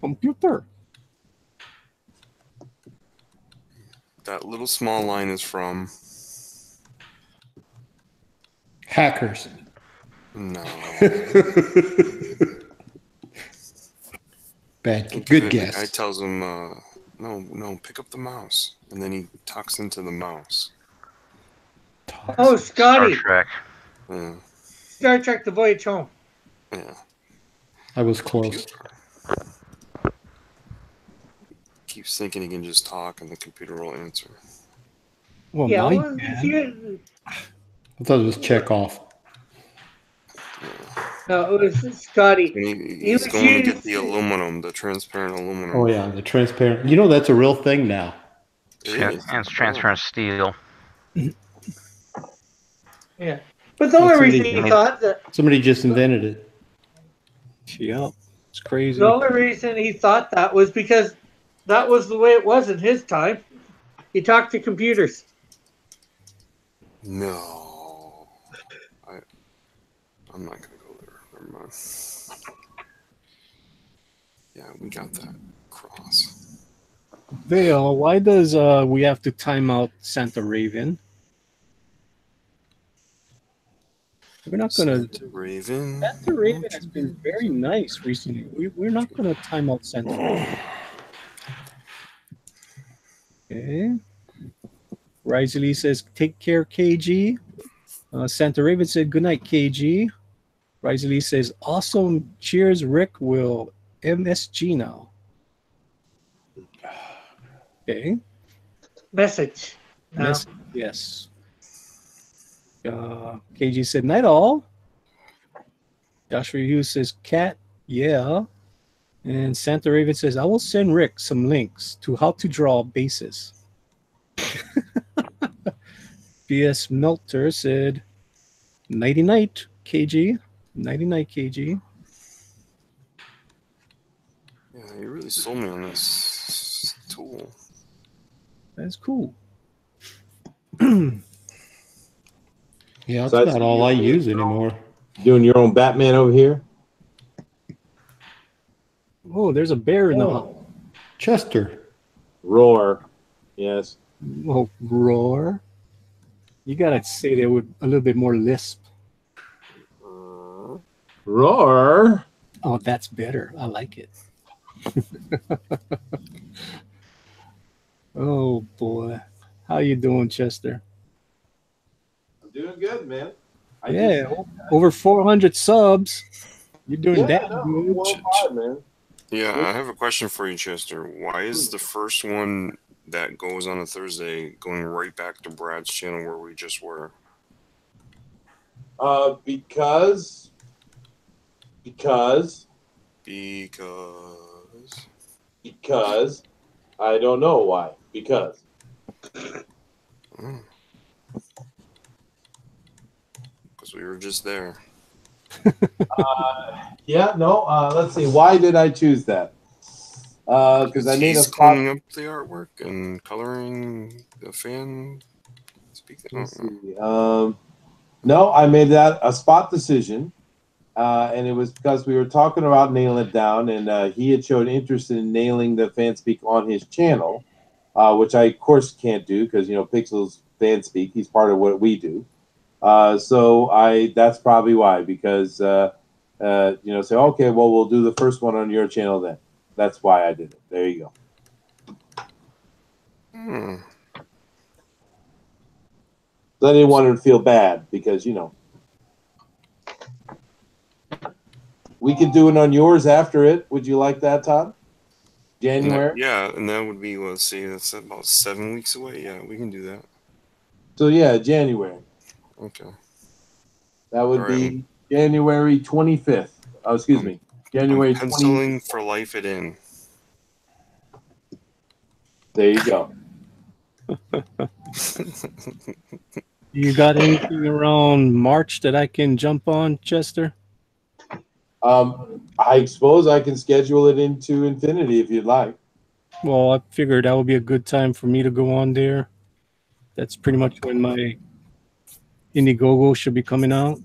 Computer. That little small line is from. Hackers. No. Good The guy guess. tells him, no, pick up the mouse. And then he talks into the mouse. Oh, Scotty. Star Trek. Yeah. Star Trek The Voyage Home. Yeah. I was close. Computer. Keeps thinking he can just talk and the computer will answer. Well, Yeah, now you well, can. I thought it was Chekhov. no, it was Scotty. And He he's was going to used- get the aluminum, the transparent aluminum. Oh yeah, the transparent. You know that's a real thing now. It And is. it's transparent steel. Yeah. But the only That's reason amazing. he thought that Somebody just invented it. Yep. It's crazy. the only reason he thought that was because that was the way it was in his time. He talked to computers. No. I'm not going to go there. Never mind. Yeah, we got that cross. Vale, why does we have to time out Santa Raven? We're not gonna. Santa Raven. Santa Raven has been very nice recently. We're not gonna time out Santa Raven. Okay. Risley says, "Take care, KG." Santa Raven said, "Good night, KG." Risley says, "Awesome. Cheers, Rick. Will MSG now." Okay. Message. No. Yes. Yes. KG said, "Night all." Joshua Hughes says, "Cat, yeah." And Santa Raven says, "I will send Rick some links to how to draw bases." BS Melter said, "Nighty night, KG. Nighty night, KG." Yeah, you really sold me on this tool. That's cool. Yeah, that's So that's- not all I use anymore. Doing your own Batman over here? Oh, there's a bear in the house. Oh, Chester. Roar. Yes. Oh, roar. You gotta say that with a little bit more lisp. Roar. Oh, that's better. I like it. Oh boy, how you doing, Chester? I'm doing good, man. Yeah, over 400 subs. You're doing Yeah, that no, good. well, fine, man. Yeah, I have a question for you, Chester. Why is the first one that goes on a Thursday going right back to Brad's channel where we just were? Because Because. I don't know why. Because Because we were just there. yeah, no. Let's see. Why did I choose that? Because I made a He's spot. cleaning up the artwork and coloring the fan. Let's see. No, I made that a spot decision, and it was because we were talking about nailing it down, and he had showed interest in nailing the fan speak on his channel, which I of course can't do because Pixel's fan speak. He's part of what we do. So that's probably why, because say, okay, well, we'll do the first one on your channel then. That's why I did it. There you go. So I didn't want him to feel bad because we could do it on yours after it. Would you like that, Todd? January? Yeah, and that would be, let's see, that's about 7 weeks away. Yeah, we can do that. So yeah, January. Okay. That would be January 25th. Oh, excuse me. January 20th. Penciling for life it in. There you go. You got anything around March that I can jump on, Chester? I suppose I can schedule it into Infinity if you'd like. Well, I figured that would be a good time for me to go on there. That's pretty much when my Indiegogo should be coming out.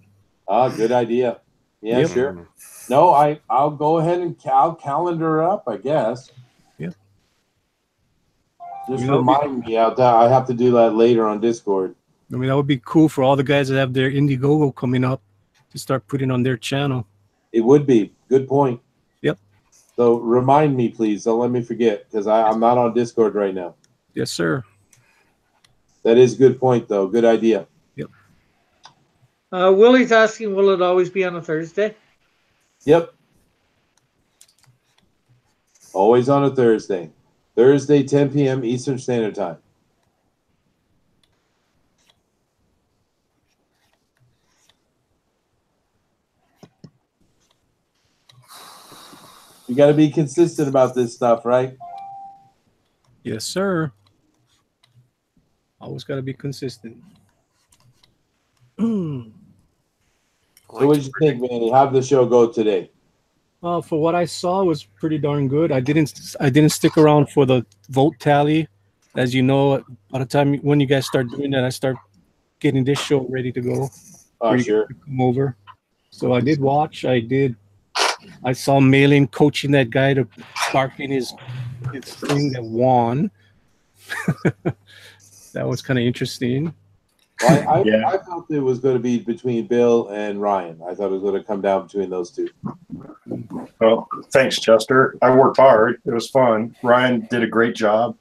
Ah, good idea. Yeah, Yep. sure. No, I'll go ahead and I'll calendar up, I guess. Yep. Just remind me. I have to do that later on Discord. I mean, that would be cool for all the guys that have their Indiegogo coming up to start putting on their channel. It would be. Good point. Yep. So remind me, please. Don't let me forget, because I'm not on Discord right now. Yes, sir. That is a good point, though. Good idea. Yep. Willie's asking, will it always be on a Thursday? Yep. Always on a Thursday. Thursday, 10 p.m. Eastern Standard Time. You got to be consistent about this stuff, right? Yes, sir. Always got to be consistent. So what did you think, Manny? How did the show go today? For what I saw, it was pretty darn good. I didn't stick around for the vote tally. As you know, by the time when you guys start doing that, I start getting this show ready to go. Oh, sure. Come over. So I did watch. I saw Malin coaching that guy to bark in his thing that won. That was kind of interesting. Well, I thought it was going to be between Bill and Ryan. I thought it was going to come down between those two. Well, thanks, Chester. I worked hard. It was fun. Ryan did a great job.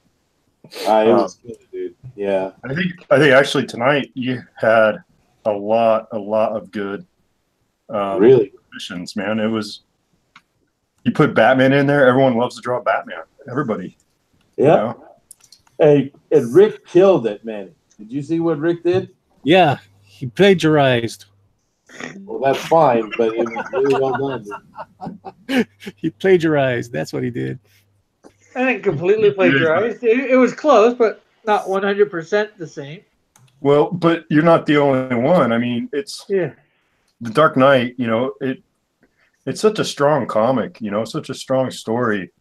It was good, dude. Yeah. I think actually tonight you had a lot of good really missions, man. It was, you put Batman in there. Everyone loves to draw Batman. Everybody. Yeah. You know? Hey, and Rick killed it, man. Did you see what Rick did? Yeah, he plagiarized. Well, that's fine, but it was really well done. He plagiarized. That's what he did. I didn't completely plagiarize. It was close, but not 100% the same. Well, but you're not the only one. I mean, it's The Dark Knight. You know, it's such a strong comic. You know, such a strong story.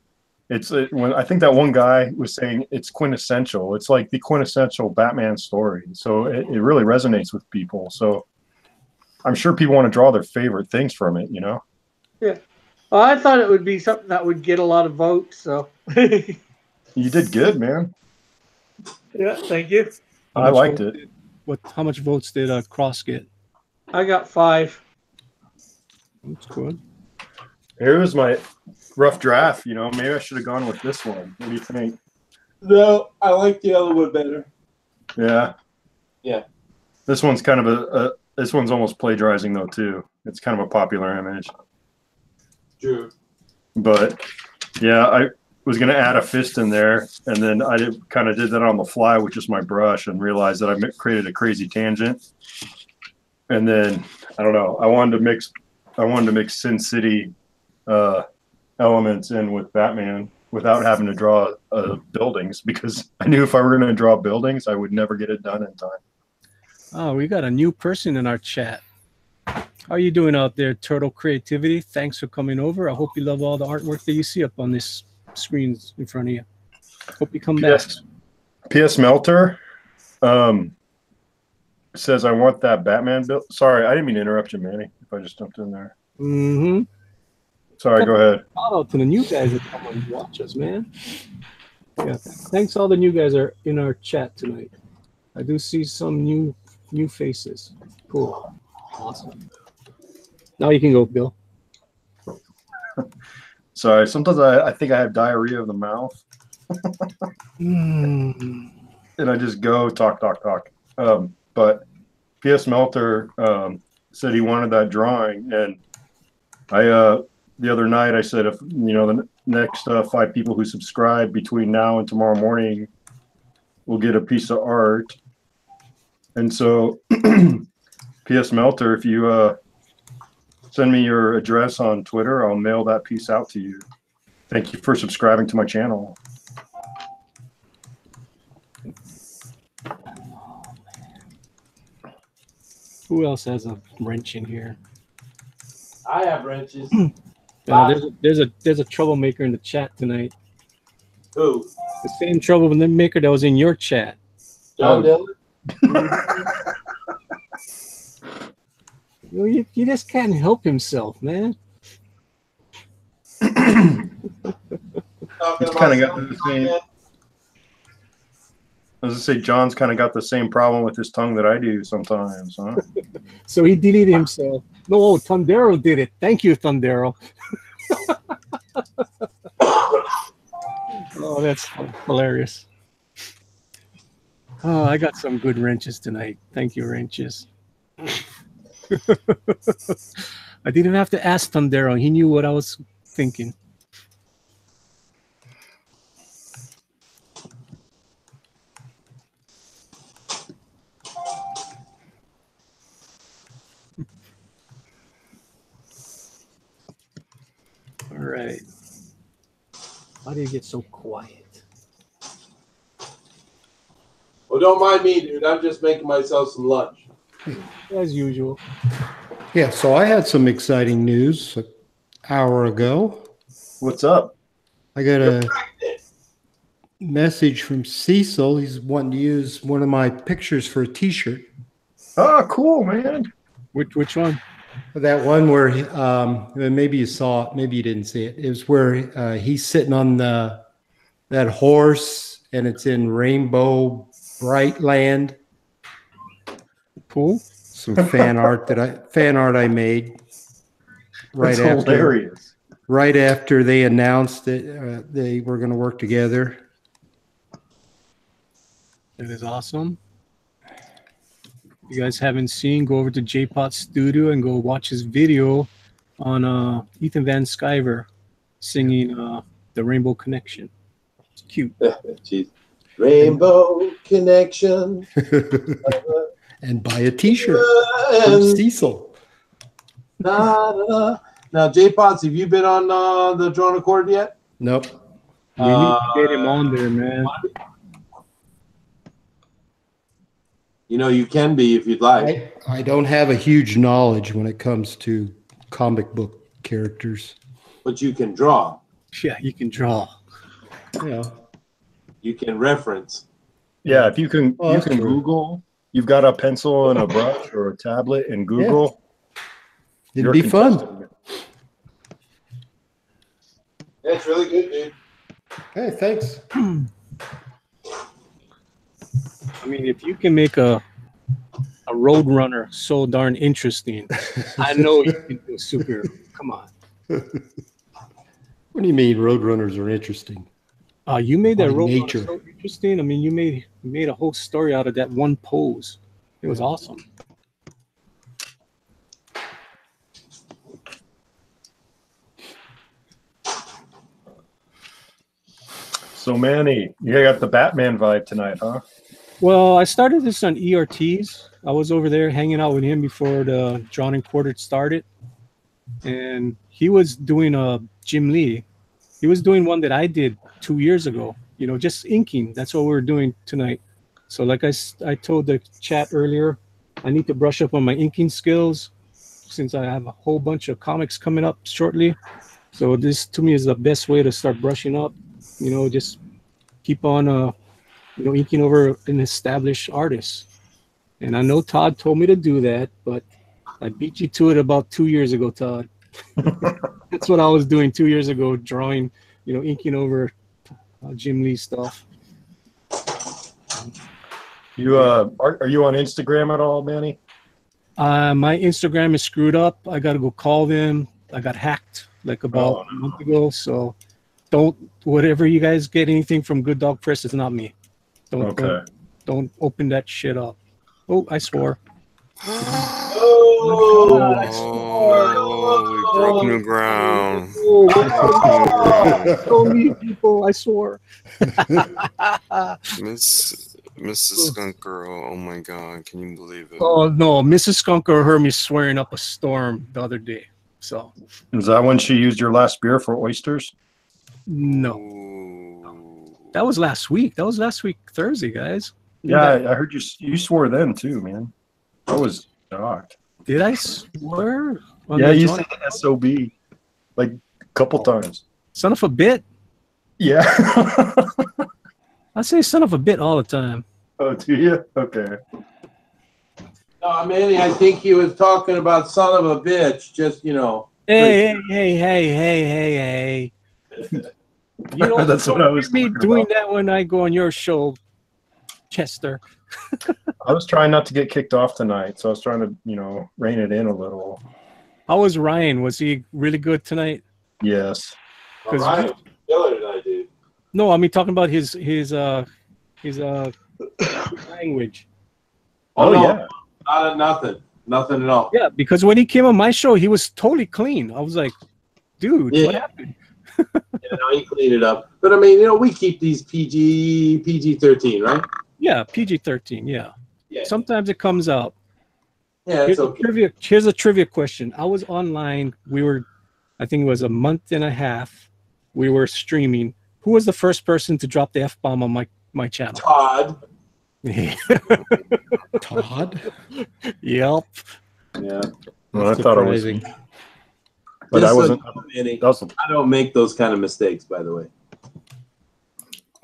When I think that one guy was saying it's quintessential. It's like the quintessential Batman story. So it really resonates with people. So I'm sure people want to draw their favorite things from it, you know? Yeah. Well, I thought it would be something that would get a lot of votes. So you did good, man. Yeah, thank you. I liked it. How much votes did Cross get? I got 5. That's good. Here was my rough draft. You know, maybe I should have gone with this one. What do you think? No, I like the other one better. Yeah. Yeah. This one's kind of this one's almost plagiarizing though too. It's kind of a popular image. True. But yeah, I was gonna add a fist in there, and then I kind of did that on the fly with just my brush, and realized that I created a crazy tangent. And then I don't know. I wanted to mix Sin City elements in with Batman without having to draw buildings, because I knew if I were going to draw buildings, I would never get it done in time. Oh, we got a new person in our chat. How are you doing out there, Turtle Creativity? Thanks for coming over. I hope you love all the artwork that you see up on this screens in front of you. Hope you come back. PS Melter says, I want that Batman build. Sorry, I didn't mean to interrupt you, Manny, if I just jumped in there. Mm-hmm. Sorry, go ahead. Shout out to the new guys that come and watch us, man. Yeah, thanks all the new guys are in our chat tonight. I do see some new faces. Cool. Awesome. Now you can go, Bill. Sorry, sometimes I think I have diarrhea of the mouth. And I just go talk. But PS Melter said he wanted that drawing, and I the other night I said, if the next 5 people who subscribe between now and tomorrow morning will get a piece of art. And so PS Melter, if you send me your address on Twitter, I'll mail that piece out to you. Thank you for subscribing to my channel. Who else has a wrench in here? I have wrenches. There's a troublemaker in the chat tonight. Who? The same troublemaker that was in your chat. John Dillon? He just can't help himself, man. Talking It's about kind of got the same. I was gonna say, John's kind of got the same problem with his tongue that I do sometimes, huh? So he deleted himself. No, Thundero did it. Thank you, Thundero. Oh, that's hilarious. Oh, I got some good wrenches tonight. Thank you, wrenches. I didn't have to ask Thundero. He knew what I was thinking. All right. Why do you get so quiet? Well, don't mind me, dude. I'm just making myself some lunch. As usual. Yeah, so I had some exciting news an hour ago. What's up? I got a message from Cecil. He's wanting to use one of my pictures for a T-shirt. Oh, cool, man. Which one? That one where maybe you saw it, maybe you didn't see it. It was where he's sitting on that horse, and it's in Rainbow Bright Land. Cool. Some fan art I made That's hilarious. Right after they announced that they were going to work together. That is awesome. If you guys haven't seen, go over to JPOT Studio and go watch his video on Ethan Van Sciver singing the Rainbow Connection. It's cute. Jeez. Rainbow Connection. And buy a T-shirt from Cecil. Now, J-Pots, have you been on the Drone Accord yet? Nope. We need to get him on there, man. You can be if you'd like. I don't have a huge knowledge when it comes to comic book characters. But you can draw. Yeah, you can draw. Yeah. You can reference. Yeah, if you can, Oh, you can true. Google. You've got a pencil and a brush or a tablet and Google. It'd you're be fun. contestant. Yeah, it's really good, dude. Hey, thanks. I mean, if you can make a Roadrunner so darn interesting, I know you can do a superhero. Come on. What do you mean Roadrunners are interesting? You made that Like role nature. so interesting. I mean, you made a whole story out of that one pose. It was awesome. So Manny, you got the Batman vibe tonight, huh? Well, I started this on ERTs. I was over there hanging out with him before the Drawn and Quartered started, and he was doing a Jim Lee. He was doing one that I did 2 years ago. You know, just inking. That's what we were doing tonight. So, like I told the chat earlier, I need to brush up on my inking skills since I have a whole bunch of comics coming up shortly. So this to me is the best way to start brushing up. You know, just keep on inking over an established artist. And I know Todd told me to do that, but I beat you to it about 2 years ago, Todd. That's what I was doing 2 years ago, drawing, inking over Jim Lee stuff. You are you on Instagram at all, Manny? My Instagram is screwed up. I got to go call them. I got hacked like about a month ago. So whatever you guys get anything from Good Dog Press, it's not me. Don't open that shit up. Oh, I swore. We broke new ground. So many people, I swore. Mrs. Skunk Girl, oh my God, can you believe it? Oh no, Mrs. Skunker heard me swearing up a storm the other day. So is that when she used your last beer for oysters? No. Ooh. That was last week. That was last week Thursday, guys. Yeah, I heard you swore then too, man. I was shocked. Did I swear? Yeah, you said SOB like a couple times. Son of a bit? Yeah. I say son of a bit all the time. Oh, do you? Okay. No, Manny, I think he was talking about son of a bitch. Just Hey. You know, that's what I was me doing that when I go on your show, Chester. I was trying not to get kicked off tonight, so I was trying to, rein it in a little. How was Ryan? Was he really good tonight? Yes. Ryan was killer tonight, dude. No, I mean talking about his language. Oh no, yeah. Nothing at all. Yeah, because when he came on my show, he was totally clean. I was like, dude, what happened? He cleaned it up. But I mean, we keep these PG-13, right? Yeah, PG-13. Yeah. Sometimes it comes out. Yeah, it's okay. Here's a trivia question. I was online. I think it was a month and a half. We were streaming. Who was the first person to drop the F-bomb on my channel? Todd. Todd? Yep. Yeah. Well, I thought it was. But I wasn't. I don't make those kind of mistakes, by the way.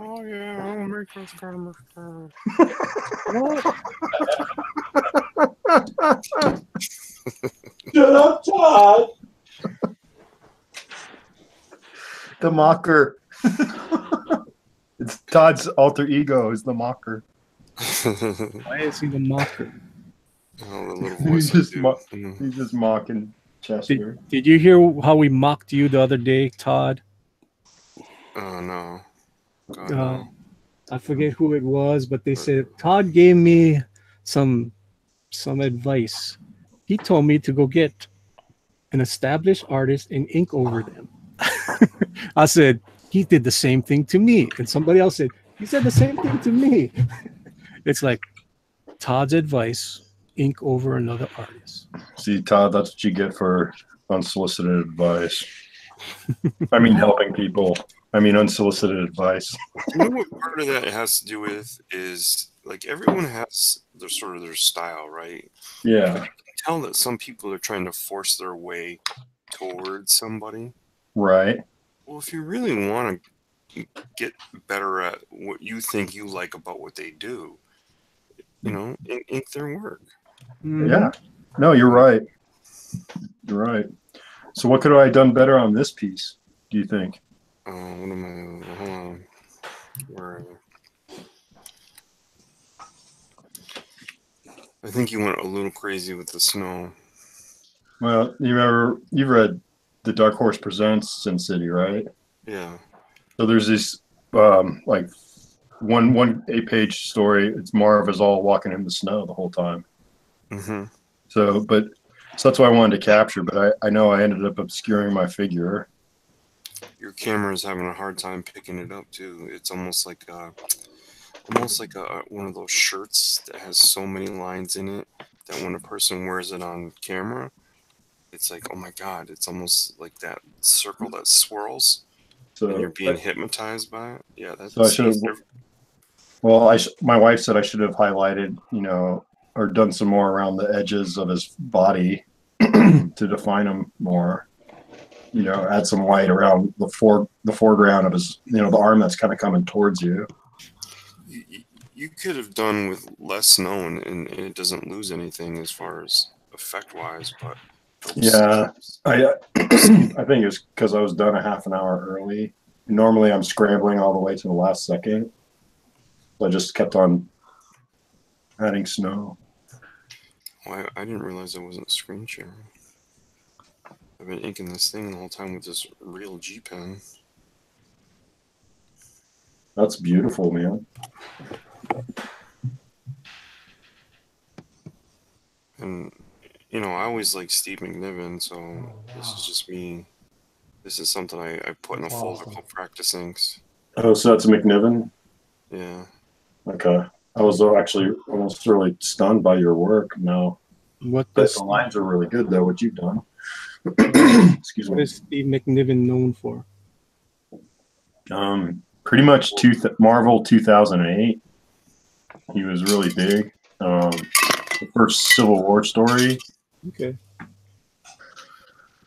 Oh yeah, I don't make those kind of mistakes. Shut up, Todd. The mocker. It's Todd's alter ego is the mocker. Why is he the mocker? Oh, the little voice. He's just mocking Chester. Did you hear how we mocked you the other day, Todd? Oh no. God, no. I forget who it was, but they said Todd gave me some advice. He told me to go get an established artist and ink over them. I said, he did the same thing to me. And somebody else said, he said the same thing to me. It's like Todd's advice, ink over another artist. See, Todd, that's what you get for unsolicited advice. I mean, helping people. I mean, unsolicited advice. You know what part of that has to do with is, like, everyone has their style, right? Yeah. You can tell that some people are trying to force their way towards somebody. Right. Well, if you really want to get better at what you think you like about what they do, ink their work. Yeah. No, you're right. You're right. So what could I have done better on this piece, do you think? What am I? Hold on. Where are you? I think you went a little crazy with the snow. Well, you've read the Dark Horse Presents Sin City, right? Yeah. So there's this like one 8-page story. It's Marv is all walking in the snow the whole time. Mm-hmm. So that's what I wanted to capture, but I know I ended up obscuring my figure. Your camera's having a hard time picking it up too. It's almost like one of those shirts that has so many lines in it that when a person wears it on camera, it's like, oh my god, it's almost like that circle that swirls, So and you're being hypnotized by it. Yeah, that's. So I should have. Well, my wife said I should have highlighted, or done some more around the edges of his body to define him more. Add some white around the foreground of his, the arm that's kind of coming towards you. You could have done with less snow, and it doesn't lose anything as far as effect wise, but. Yeah, I think it's because I was done a half an hour early. Normally, I'm scrambling all the way to the last second. So I just kept on adding snow. Well, I didn't realize I wasn't screen sharing. I've been inking this thing the whole time with this real G pen. That's beautiful, man. And, I always like Steve McNiven, so this is just me. This is something I put in a folder called Practice Inks. Oh, so that's McNiven? Yeah. Okay. I was actually almost really stunned by your work. No. The lines are really good, though, what you've done. Excuse me. What is Steve McNiven known for? Pretty much Marvel 2008. He was really big. The first Civil War story. Okay.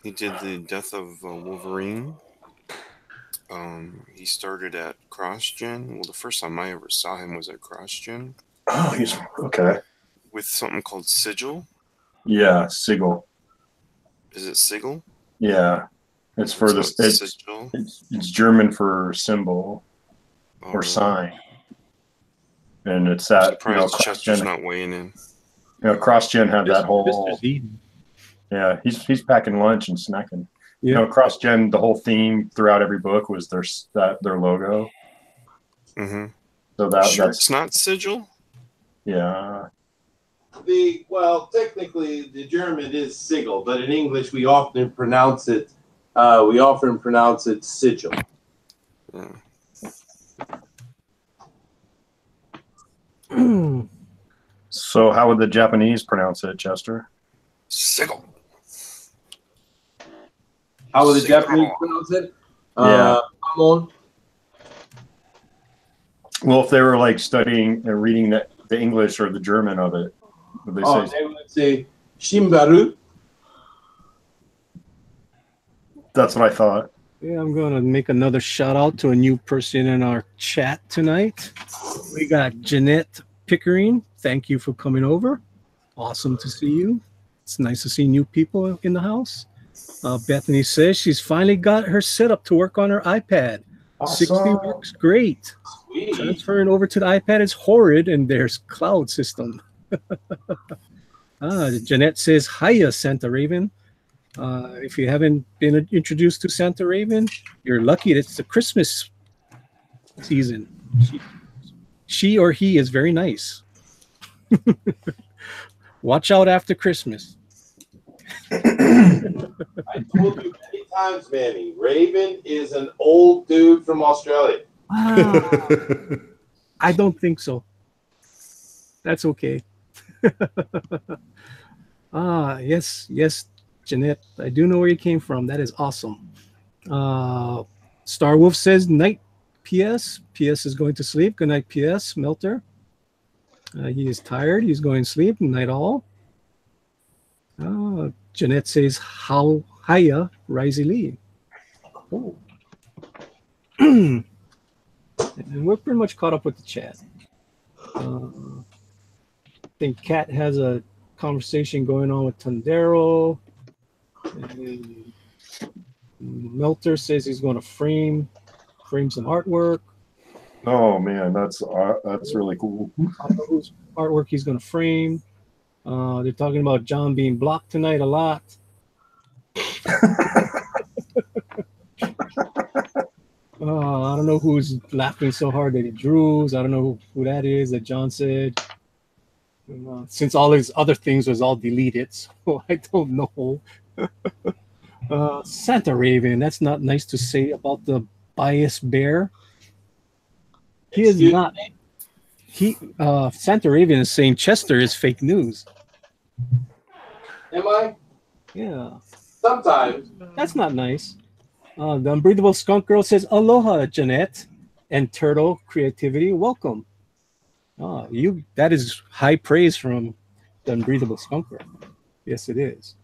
He did the Death of Wolverine. He started at CrossGen. Well, the first time I ever saw him was at CrossGen. Oh, he's okay. With something called Sigil. Yeah, Sigil. Is it Sigil? Yeah, it's for this. It's German for symbol or sign, and it's that. Chester's not weighing in. CrossGen had that whole. Yeah, he's packing lunch and snacking. Yeah. CrossGen, the whole theme throughout every book was their logo. Mm-hmm. So that's not Sigil. Yeah. Technically, the German is Sigil, but in English we often pronounce it. Sigil. Yeah. So how would the Japanese pronounce it, Chester? Sigil. How would the Japanese pronounce it? Yeah. Come on. Well, if they were like studying and reading the English or the German of it, would they say? They would say Shimbaru. That's what I thought. Yeah, I'm going to make another shout out to a new person in our chat tonight. We got Jeanette Pickering. Thank you for coming over. Awesome to see you. It's nice to see new people in the house. Bethany says she's finally got her setup to work on her iPad. Awesome. 60 works great. Sweet. Transferring over to the iPad is horrid, and there's cloud system. Jeanette says, hiya, Santa Raven. If you haven't been introduced to Santa Raven, you're lucky. It's the Christmas season. She or he is very nice. Watch out after Christmas. I told you many times, Manny. Raven is an old dude from Australia. I don't think so. That's okay. Yes, Jeanette. I do know where you came from. That is awesome. Star Wolf says, night, PS. PS is going to sleep. Good night, PS. Melter. He is tired. He's going to sleep. Night all. Jeanette says, hiya, Risey Lee. Oh. And we're pretty much caught up with the chat. I think Kat has a conversation going on with Tondero. And Melter says he's going to frame some artwork. Oh man, that's really cool. I don't know whose artwork he's going to frame. They're talking about John being blocked tonight a lot. I don't know who's laughing so hard that he drews. I don't know who that is that John said. Since all his other things was all deleted, so I don't know. Santa Raven, that's not nice to say about the biased bear. He is Excuse not. Santa Raven is saying Chester is fake news. Am I? Yeah, Sometimes. that's not nice. The Unbreathable Skunk Girl says, "Aloha, Jeanette and Turtle Creativity. Welcome." That is high praise from the Unbreathable Skunk Girl. Yes, it is.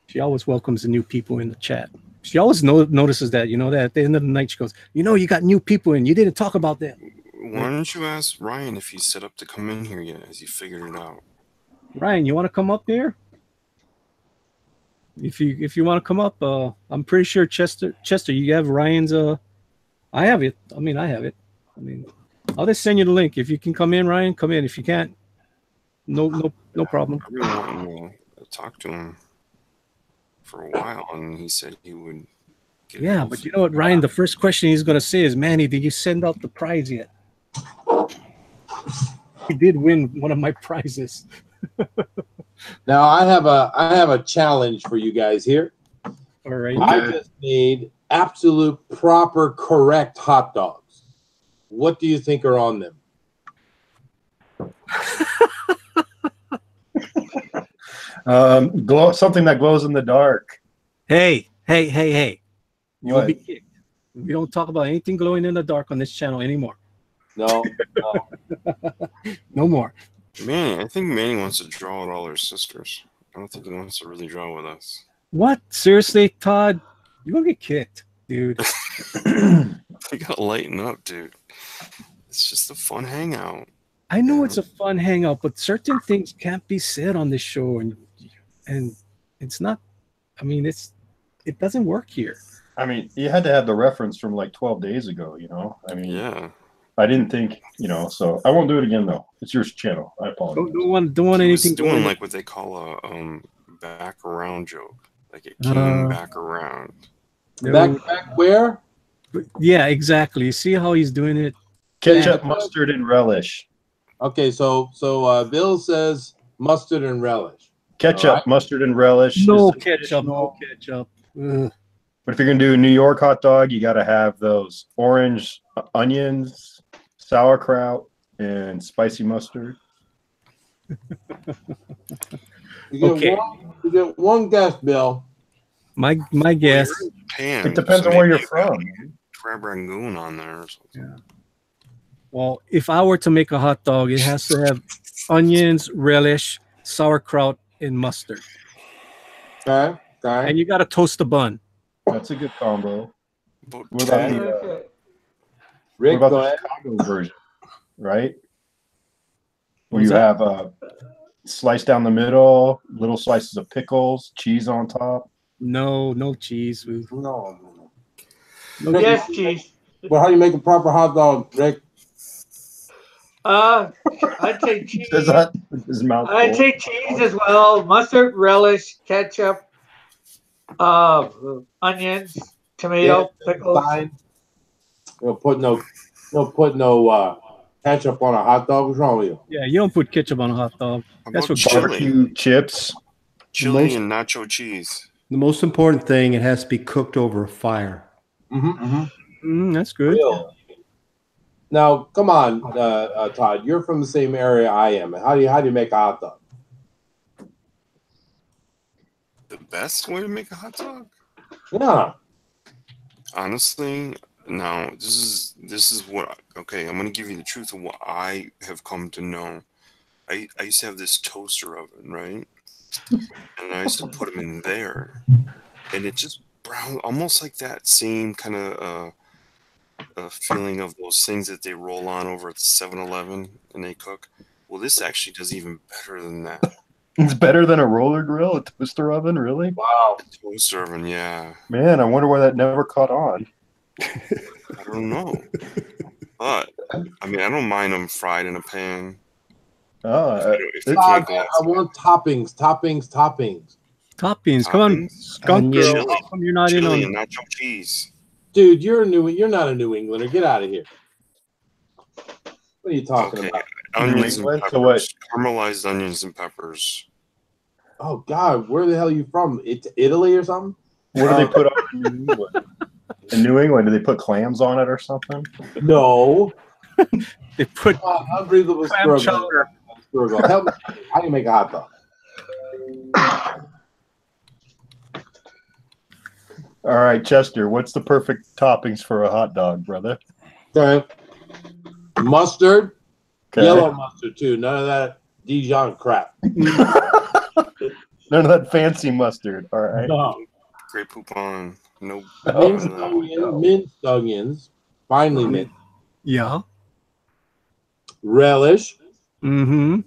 She always welcomes the new people in the chat. She always notices that, that at the end of the night, she goes, you got new people in. You didn't talk about that. Why don't you ask Ryan if he's set up to come in here yet? Has he figured it out? Ryan, you want to come up here? If you want to come up, I'm pretty sure Chester, you have Ryan's. I have it. I have it. I'll just send you the link. If you can come in, Ryan, come in. If you can't, no problem. I've been wanting to talk to him for a while, and he said he would. Yeah, but you know what, Ryan? The first question he's going to say is, Manny, did you send out the prize yet? He did win one of my prizes. Now I have a challenge for you guys here. All right. I just need absolute proper correct hot dogs. What do you think are on them? Something that glows in the dark. Hey. You'll What? be kicked. We don't talk about anything glowing in the dark on this channel anymore. No. No more. Manny, I think Manny wants to draw with all her sisters. I don't think he wants to really draw with us. What? Seriously, Todd? You're going to get kicked, dude. You gotta lighten up, dude. It's just a fun hangout. I know it's a fun hangout, but certain things can't be said on this show, and it's not. It doesn't work here. You had to have the reference from like 12 days ago, Yeah. I didn't think, so I won't do it again though. It's your channel. I apologize. Don't want He was anything doing like what they call a back around joke. Like it came back around. Back where? Yeah, exactly. You see how he's doing it? Ketchup, mustard, and relish. Okay, so Bill says mustard and relish. Ketchup, All right. mustard, and relish. No is the ketchup. traditional- No ketchup. Ugh. But if you're gonna do a New York hot dog, you got to have those orange onions, sauerkraut, and spicy mustard. You get one guess, Bill. My guess. Pan, It depends so on where maybe you're from. Crab rangoon on there or something. Yeah. Well, if I were to make a hot dog, it has to have onions, relish, sauerkraut, and mustard. Okay. And you got to toast the bun. That's a good combo. But What about ten- the, Rick, what go about ahead. the Chicago version, right? Where What's you have slice down the middle, little slices of pickles, cheese on top. No cheese. No. No Yes, cheese. Well, how do you make a proper hot dog, Rick? I'd take cheese. Is that his mouth? I'd full? take cheese as well. Mustard, relish, ketchup, onions, tomato, pickles. Fine. We'll put no ketchup on a hot dog. What's wrong with you? Yeah, you don't put ketchup on a hot dog. How That's about what Barbecue chips. chili Most- and nacho cheese. The most important thing, it has to be cooked over a fire. That's good. Now, come on, Todd. You're from the same area I am. How do you make a hot dog? The best way to make a hot dog? Yeah. Honestly, now this is what. Okay, I'm gonna give you the truth of what I have come to know. I used to have this toaster oven, right? And I used to put them in there, and it just brown, almost like that same kind of feeling of those things that they roll on over at 7-Eleven and they cook. Well, this actually does even better than that. It's better than a roller grill, a toaster oven, really? Wow. Toaster oven, yeah. Man, I wonder why that never caught on. I don't know, but I don't mind them fried in a pan. Oh, If they Todd, can't go I want toppings. Toppings. Come on, skunk Onion. girl. How come you're not in Chili on? and nacho cheese. Dude, you're not a New Englander. Get out of here. What are you talking Okay, about? onions and England, so what? peppers. Caramelized onions and peppers. Oh God, where the hell are you from? Italy or something? What do they put on in New England? In New England, do they put clams on it or something? No. They put Unbreathable clam struggle. chowder. Struggle. Help me. How do you make a hot dog? All right, Chester, what's the perfect toppings for a hot dog, brother? Okay. Mustard, Okay. yellow mustard too. None of that Dijon crap. None of that fancy mustard. All right. No. Grey poupon. No. Minced no. onions, minced onions, finely minced. Yeah. Relish, Mm-hmm.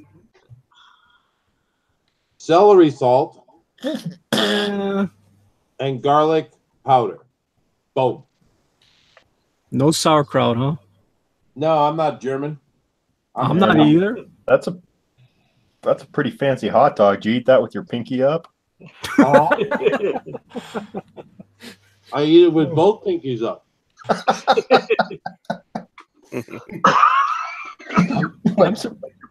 celery salt, Uh, and garlic powder. Boom. no sauerkraut, huh? No, I'm not German. I'm not either. That's a pretty fancy hot dog. Do you eat that with your pinky up? I eat it with both pinkies up. You're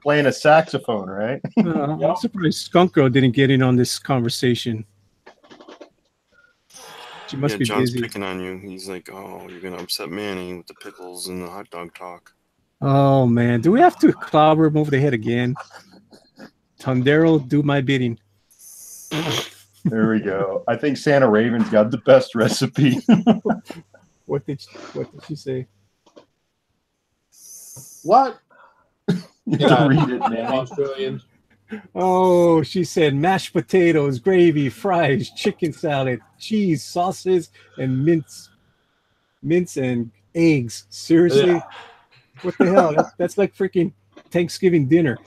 playing a saxophone, right? I'm surprised Skunk Girl didn't get in on this conversation. She must Yeah, be John's busy. picking on you. He's like, "Oh, you're gonna upset Manny with the pickles and the hot dog talk." Oh man, do we have to clobber him over the head again? Tondero, do my bidding. There we go. I think Santa Raven's got the best recipe. What did she say? What? You can read it, man. Australians. Oh, she said mashed potatoes, gravy, fries, chicken salad, cheese, sauces, and mince and eggs. Seriously? Yeah. What the hell? That's like freaking Thanksgiving dinner.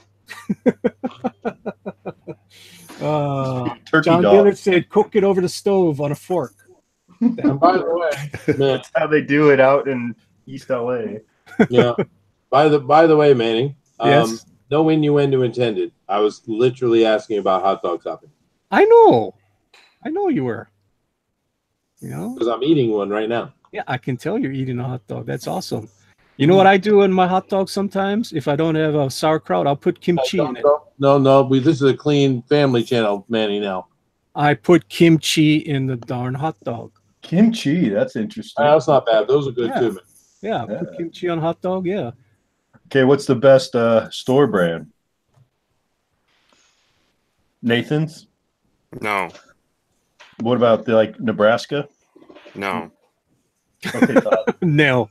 Turkey John dog. Dillard said, cook it over the stove on a fork. And by the way, man, That's how they do it out in East LA. yeah. By the way, Manning. Yes. No innuendo intended. I was literally asking about hot dog topping I know you were. You know? because I'm eating one right now. Yeah, I can tell you're eating a hot dog. That's awesome. You know what I do in my hot dog sometimes? If I don't have a sauerkraut, I'll put kimchi in it. No. This is a clean family channel, Manny. Now I put kimchi in the darn hot dog. Kimchi, that's interesting. that's not bad. Those are good Yeah. too, man. Yeah, put kimchi on hot dog. Yeah. Okay, what's the best store brand? Nathan's? No, What about Nebraska? no. Okay, Todd. No.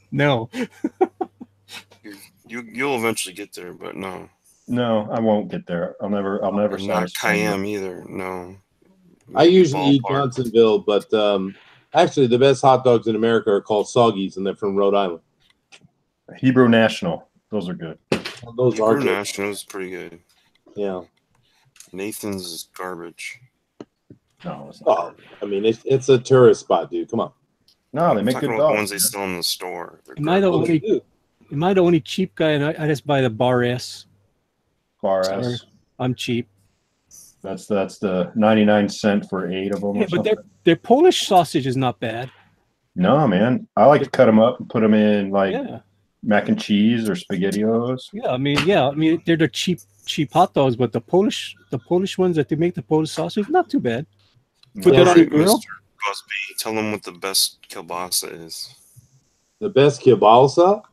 You'll eventually get there, but no. No, I won't get there. I'll never Not satisfy you. Cayenne either. No. I usually eat Ballpark. Johnsonville, but actually the best hot dogs in America are called Soggies, and they're from Rhode Island. Hebrew National. Those are good. Those are good. International is pretty good. Yeah. Nathan's is garbage. No, it's not. Oh, I mean, it's a tourist spot, dude. Come on. No, they I'm make talking good about the dogs. ones they sell in the store. They're Am I the garbage. only cheap guy? And I just buy the Bar S. Bar Sorry. S. I'm cheap. That's the 99 cent for 8 of them. Yeah, or but something. their Polish sausage is not bad. No, man. I like to cut them up and put them in Yeah. mac and cheese or SpaghettiOs. Yeah. I mean, they're the cheap hot dogs, but the Polish ones that they make, the Polish sausage, not too bad. Put Yeah, that on see, your grill. Mr. Busby, tell them what the best kielbasa is. The best kielbasa?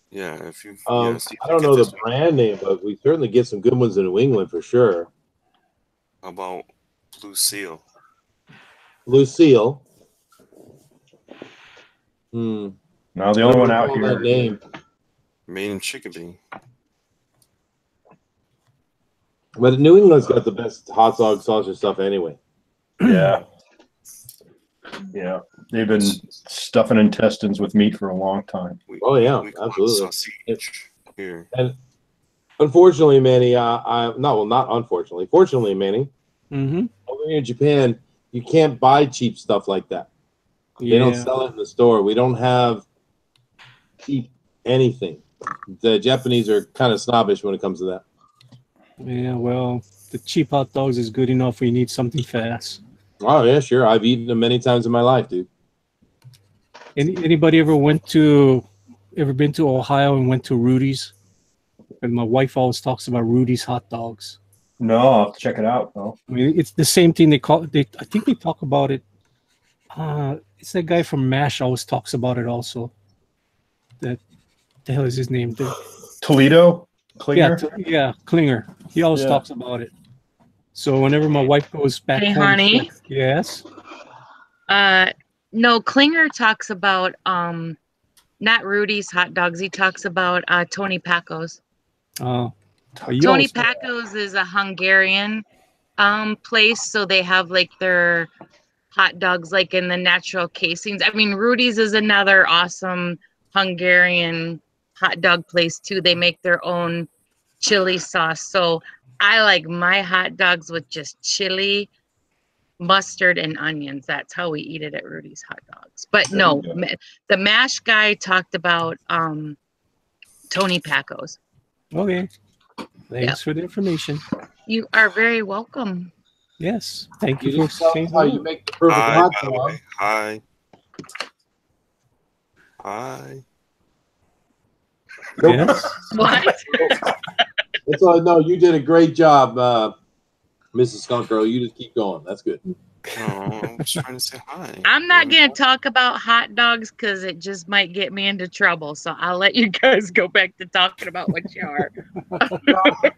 Yeah, if you. I don't know the brand name, but we certainly get some good ones in New England for sure. How about Blue Seal? Lucille. Hmm. No, the only one out Recall here. that name. Made in Chicopee. But New England's got the best hot dog sausage stuff anyway. Yeah. Yeah. They've been stuffing intestines with meat for a long time. Oh yeah, We call it absolutely. sausage here. Unfortunately, Manny, not unfortunately. Fortunately, Manny, Mm-hmm. over here in Japan, you can't buy cheap stuff like that. They don't sell it in the store. We don't have cheap anything. The Japanese are kind of snobbish when it comes to that. Yeah, well, the cheap hot dogs is good enough when you need something fast. Oh yeah, sure. I've eaten them many times in my life, dude. Anybody ever been to Ohio and went to Rudy's? And my wife always talks about Rudy's hot dogs. No, I'll have to check it out though. I mean, it's the same thing I think they talk about it. It's that guy from MASH always talks about it also. That the hell is his name? Toledo? Klinger? Yeah, Klinger. He always talks about it. So whenever my wife goes back Hey, home, honey. yes. No, Klinger talks about not Rudy's hot dogs. He talks about Tony Paco's. Tony Paco's is a Hungarian place, so they have like their hot dogs like in the natural casings. I mean, Rudy's is another awesome Hungarian hot dog place too. They make their own chili sauce. So I like my hot dogs with just chili, mustard, and onions. That's how we eat it at Rudy's Hot Dogs. But no, the MASH guy talked about Tony Paco's. Okay. Thanks for the information. You are very welcome. Yes. Thank you You for tell saying us how you make the perfect hot dog. Hi. Hi. Yes. What? That's all I know. You did a great job, Mrs. Skunk Girl. You just keep going. That's good. Oh, I was trying to say hi. I'm not going to talk about hot dogs because it just might get me into trouble. So I'll let you guys go back to talking about what you are. I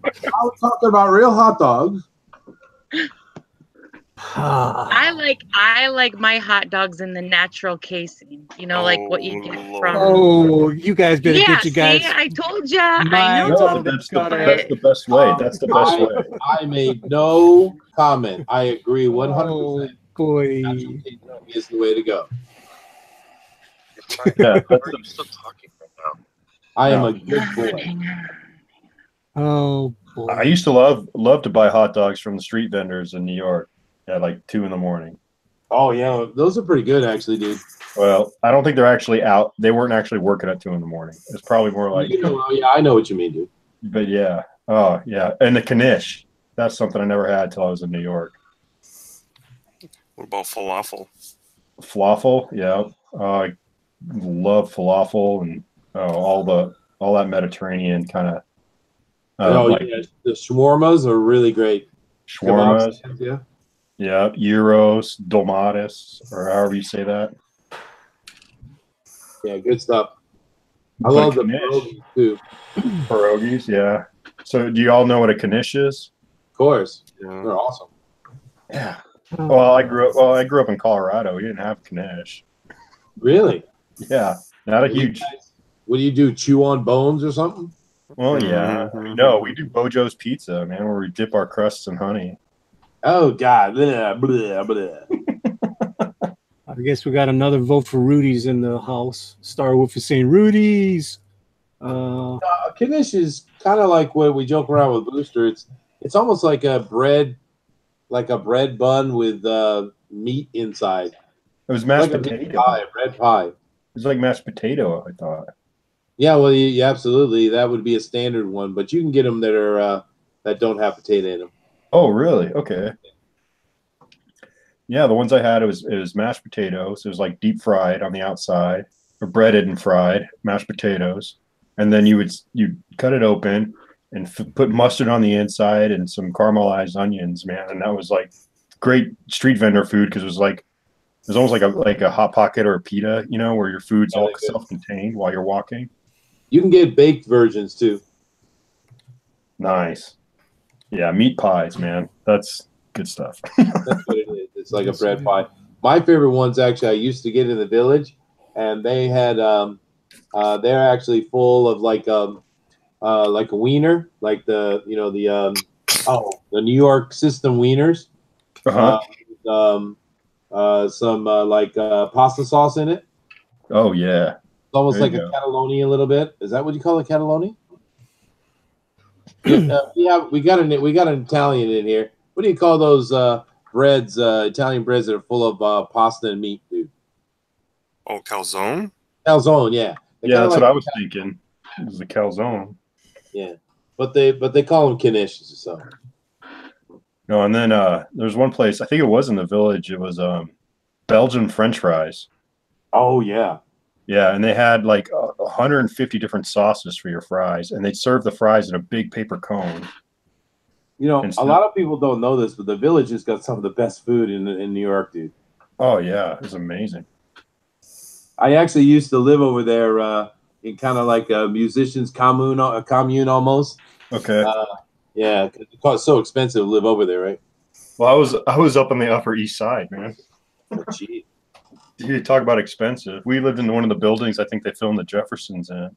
was talking about real hot dogs. I like my hot dogs in the natural casing. You know, like what you get from. Oh, you guys better get you guys. See, I told you. I know. No, that's the best way. That's the best way. I made no comment. I agree 100%. Boy, is the way to go. Yeah, I'm still talking right now. I am a good boy. Oh boy. I used to love to buy hot dogs from the street vendors in New York at like 2 a.m. Oh yeah, those are pretty good actually, dude. Well, I don't think they're actually out. They weren't actually working at 2 a.m. It's probably more like. Yeah, I know what you mean, dude. But yeah, oh yeah, and the knish. That's something I never had till I was in New York. What about falafel? Falafel, yeah. I love falafel and all that Mediterranean kind of. Yeah, the shawarmas are really great. Shawarmas, yeah. Yeah, gyros, dolmatis, or however you say that. Yeah, good stuff. I But love a the knish. pierogies too. Pierogies, yeah. So do you all know what a knish is? Of course, Yeah. they're awesome. Yeah. Well, I grew up in Colorado. We didn't have knish. Really? Yeah, not a huge. What do you do? Chew on bones or something? Well, yeah. No, we do Bojo's Pizza, man, where we dip our crusts in honey. Oh God! Blah, blah, blah. I guess we got another vote for Rudy's in the house. Star Wolf is saying Rudy's. Knish is kind of like what we joke around with Booster. It's almost like a bread bun with meat inside. It was mashed like potato. a bread pie. It was like mashed potato, I thought. Yeah, well, yeah, absolutely. That would be a standard one, but you can get them that are that don't have potato in them. Oh, really? Okay. Yeah, the ones I had, it was mashed potatoes. It was like deep fried on the outside, or breaded and fried mashed potatoes, and then you'd cut it open and put mustard on the inside and some caramelized onions, man. And that was like great street vendor food because it was almost like a hot pocket or a pita, you know, where your food's all self-contained while you're walking. You can get baked versions too. Nice. Yeah, meat pies, man. That's good stuff. That's what it is. It's like a bread pie. My favorite ones actually I used to get in the Village, and they had they're actually full of like a wiener, like the New York system wieners. Uh-huh. Some pasta sauce in it. Oh yeah. It's almost There like you a go. cannelloni a little bit. Is that what you call a cannelloni? We got an Italian in here. What do you call those breads? Italian breads that are full of pasta and meat, dude. Oh, calzone? Calzone, yeah. Yeah, that's what I was thinking. It was the calzone. Yeah, but they call them knish. So No, and then there's one place, I think it was in the Village. It was Belgian French fries. Oh yeah. Yeah, and they had like 150 different sauces for your fries, and they'd serve the fries in a big paper cone. You know, a lot of people don't know this, but the Village has got some of the best food in New York, dude. Oh yeah, it's amazing. I actually used to live over there in kind of like a musician's commune almost. Okay. Yeah, it costs so expensive to live over there, right? Well, I was up on the Upper East Side, man. Oh, gee. You talk about expensive. We lived in one of the buildings I think they filmed the Jeffersons in.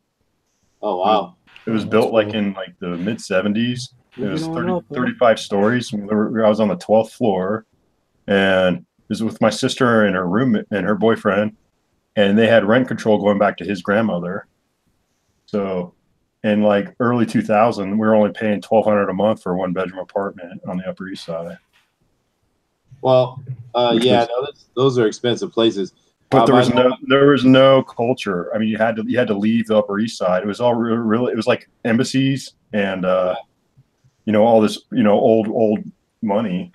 Oh wow. It was built like in like the mid 70s. It was 35 stories. I was on the 12th floor, and it was with my sister and her roommate and her boyfriend, and they had rent control going back to his grandmother. So in like early 2000, we were only paying $1,200 a month for a 1-bedroom apartment on the Upper East Side. Well, yeah, no, those are expensive places. But there was no culture. I mean, you had to leave the Upper East Side. It was all really it was like embassies and you know, all this, you know, old money.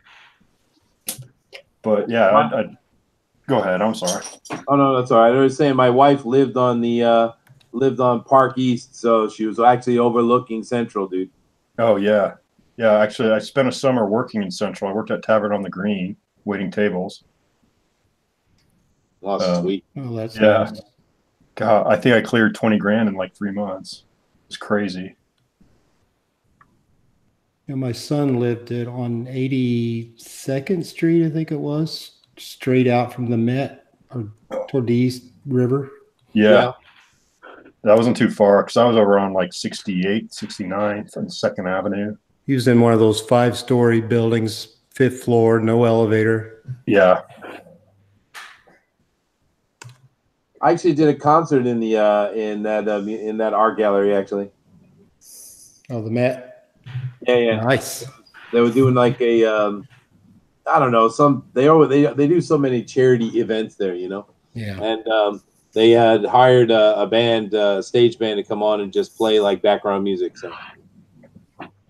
But yeah, I go ahead. I'm sorry. Oh no, that's all right. I was saying my wife lived on Park East, so she was actually overlooking Central, dude. Oh yeah. Yeah, actually, I spent a summer working in Central. I worked at Tavern on the Green, waiting tables. Oh, sweet. Oh, that's yeah. nice. God, I think I cleared 20 grand in like 3 months. It's crazy. Yeah, my son lived on 82nd Street, I think it was, straight out from the Met or toward the East River. Yeah. That wasn't too far because I was over on like 68, 69 from 2nd Avenue. He was in one of those 5-story buildings, 5th floor, no elevator. Yeah. I actually did a concert in the in that art gallery actually. Oh, the Met. Yeah. Nice. They were doing like a I don't know, they do so many charity events there, you know. Yeah. And they had hired a stage band to come on and just play like background music. So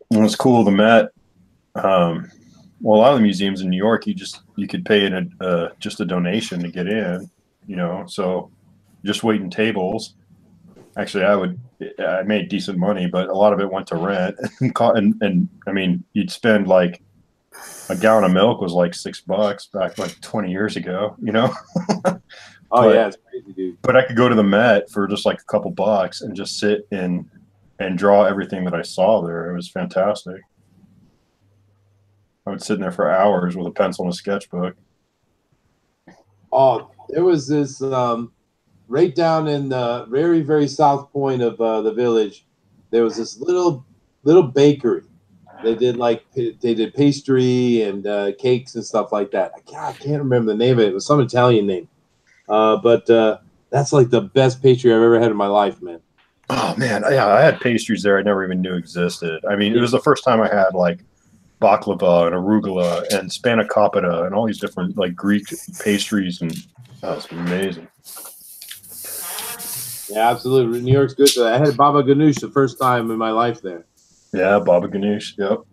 It was cool. The Met. Well, a lot of the museums in New York, you could pay just a donation to get in, you know. So just waiting tables. Actually, I made decent money, but a lot of it went to rent. and I mean, you'd spend like a gallon of milk was like $6 back like 20 years ago, you know. Yeah, it's crazy, dude. But I could go to the Met for just like a couple bucks and just sit and draw everything that I saw there. It was fantastic. I would sit in there for hours with a pencil and a sketchbook. Oh, there was this right down in the very, very south point of the Village. There was this little bakery. They did pastry and cakes and stuff like that. I can't remember the name of it. It was some Italian name. But that's like the best pastry I've ever had in my life, man. Oh man, yeah, I had pastries there I never even knew existed. I mean, it was the first time I had like baklava and arugula and spanakopita and all these different like Greek pastries, and that was amazing. Yeah, absolutely. New York's good for that. I had baba ganoush the first time in my life there. Yeah, baba ganoush. Yep.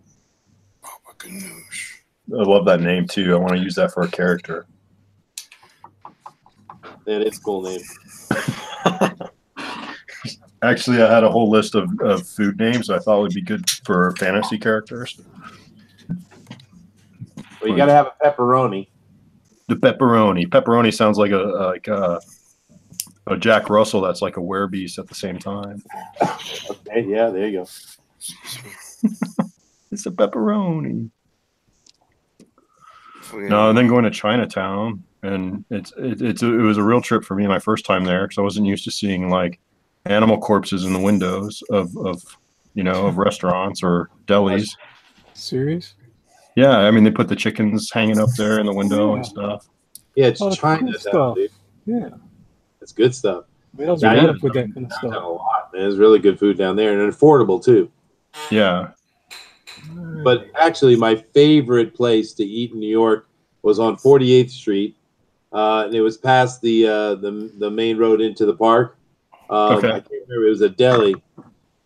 Baba ganoush. I love that name too. I want to use that for a character. Yeah, it's a cool name. Actually, I had a whole list of food names I thought would be good for fantasy characters. Well, you got to have a pepperoni. The pepperoni. Pepperoni sounds like a Jack Russell that's like a werebeast at the same time. Okay, yeah, there you go. It's a pepperoni. No, and then going to Chinatown, and it was a real trip for me my first time there because I wasn't used to seeing like animal corpses in the windows of restaurants or delis. Serious? Yeah, I mean they put the chickens hanging up there in the window and stuff. Yeah, it's Chinatown, cool dude. Yeah, it's good stuff. We don't get up with that kind of stuff. A lot, man. There's really good food down there and affordable too. Yeah. But actually, my favorite place to eat in New York was on 48th Street, and it was past the main road into the park. Okay. I can't remember. It was a deli,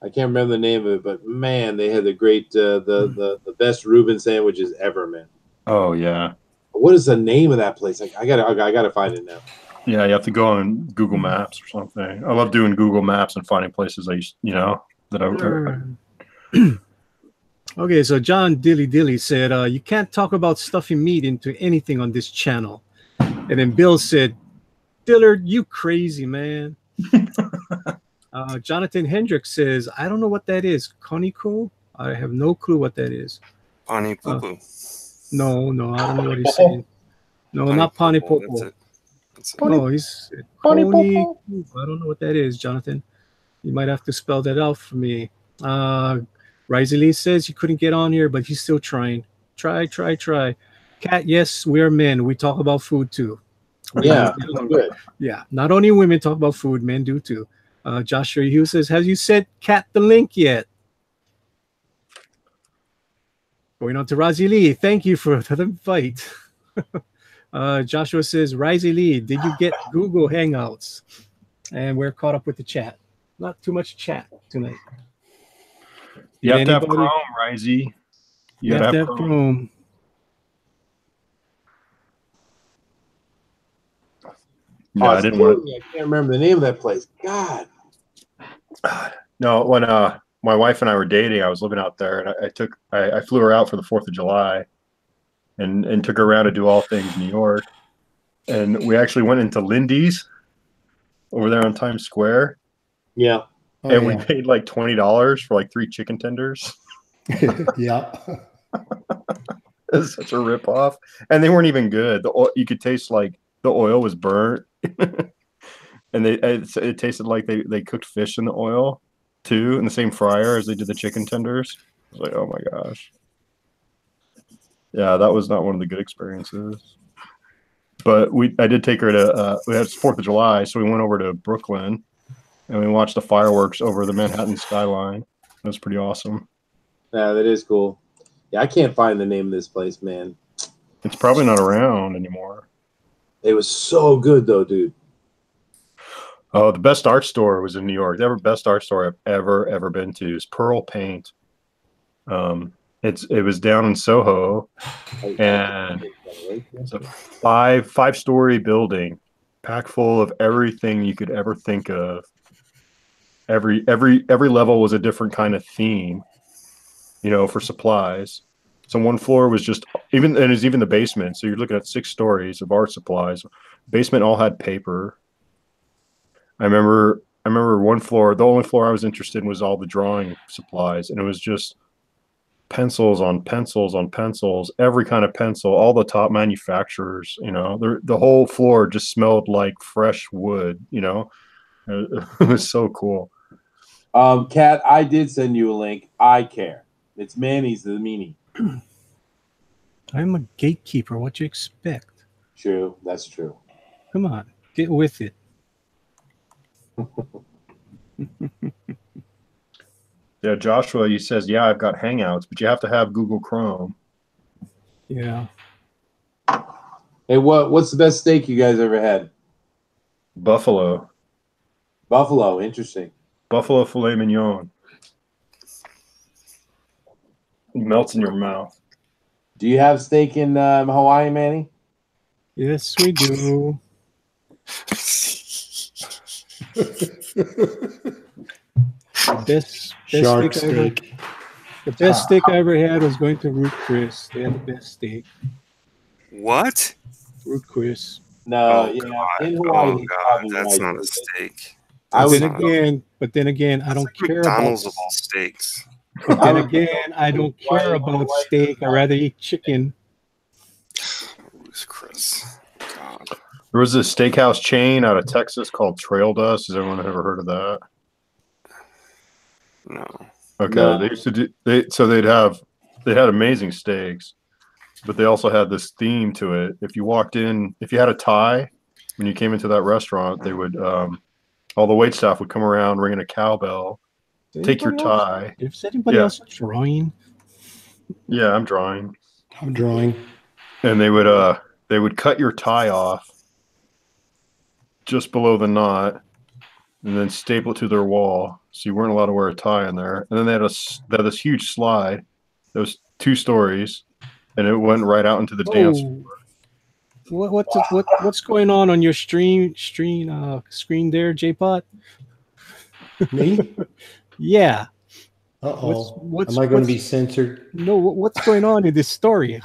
I can't remember the name of it, but man, they had the great the best Reuben sandwiches ever, man. Oh yeah. What is the name of that place? I gotta find it now. Yeah, you have to go on Google Maps or something. I love doing Google Maps and finding places that I. Okay, so John Dilly said, you can't talk about stuffing meat into anything on this channel. And then Bill said, Dillard, you crazy, man. Jonathan Hendricks says, I don't know what that is. Koniko? I have no clue what that is. Pani Popo. No, I don't know what he's saying. No, Pani not Pani Popo. No, he's Pani Popo. I don't know what that is, Jonathan. You might have to spell that out for me. Lee says he couldn't get on here, but he's still trying. Try. Kat, yes, we're men. We talk about food too. Yeah, good. Yeah, not only women talk about food, men do too. Joshua Hughes says, have you sent Kat the link yet? Going on to Razi Lee. Thank you for the invite. Joshua says, Razi Lee, did you get Google Hangouts? And we're caught up with the chat. Not too much chat tonight. You have to have Chrome, Razi. You have to have Chrome. No, I didn't want to. I can't remember the name of that place. God. No, when my wife and I were dating, I was living out there, and I flew her out for the 4th of July, and took her around to do all things New York, and we actually went into Lindy's over there on Times Square. Yeah. And we paid like $20 for like 3 chicken tenders. Yeah. It was such a ripoff. And they weren't even good. You could taste like the oil was burnt. And it tasted like they cooked fish in the oil too, in the same fryer as they did the chicken tenders. I was like, oh my gosh. Yeah, that was not one of the good experiences. But I did take her to we had 4th of July, so we went over to Brooklyn. And we watched the fireworks over the Manhattan skyline. It was pretty awesome. Yeah, that is cool. Yeah, I can't find the name of this place, man. It's probably not around anymore. It was so good, though, dude. Oh, the best art store was in New York. The best art store I've ever been to is Pearl Paint. It was down in Soho, and it's a five-story building, packed full of everything you could ever think of. Every level was a different kind of theme, for supplies. So one floor was just even the basement. So you're looking at 6 stories of art supplies. Basement all had paper. I remember one floor. The only floor I was interested in was all the drawing supplies, and it was just pencils on pencils on pencils, every kind of pencil, all the top manufacturers. The whole floor just smelled like fresh wood. It was so cool. Kat, I did send you a link. I care. It's Manny's the meanie. I'm a gatekeeper. What you expect? True. That's true. Come on. Get with it. Yeah, Joshua, he says, yeah, I've got Hangouts, but you have to have Google Chrome. Yeah. Hey, what's the best steak you guys ever had? Buffalo. Buffalo, interesting. Buffalo filet mignon. It melts in your mouth. Do you have steak in Hawaii, Manny? Yes, we do. The best steak. The best steak I ever had was going to Root Chris. They had the best steak. What? Root Chris. No, in Hawaii, that's not a steak. But then again, I don't care McDonald's about of all steaks. But then again, I don't care about steak. I'd rather eat chicken. Chris. God. There was a steakhouse chain out of Texas called Trail Dust. Has everyone ever heard of that? No. Okay. No. They used to do they had amazing steaks, but they also had this theme to it. If you walked in, if you had a tie when you came into that restaurant, they would all the waitstaff would come around ringing a cowbell, take your tie. Is anybody else drawing? Yeah, I'm drawing. And they would cut your tie off just below the knot and then staple it to their wall. so you weren't allowed to wear a tie in there. And then they had this huge slide. It was 2 stories, and it went right out into the dance floor. What's going on your screen there, J-Pot? Me? Yeah. Uh-oh. Am I going to be censored? No, what's going on in this story?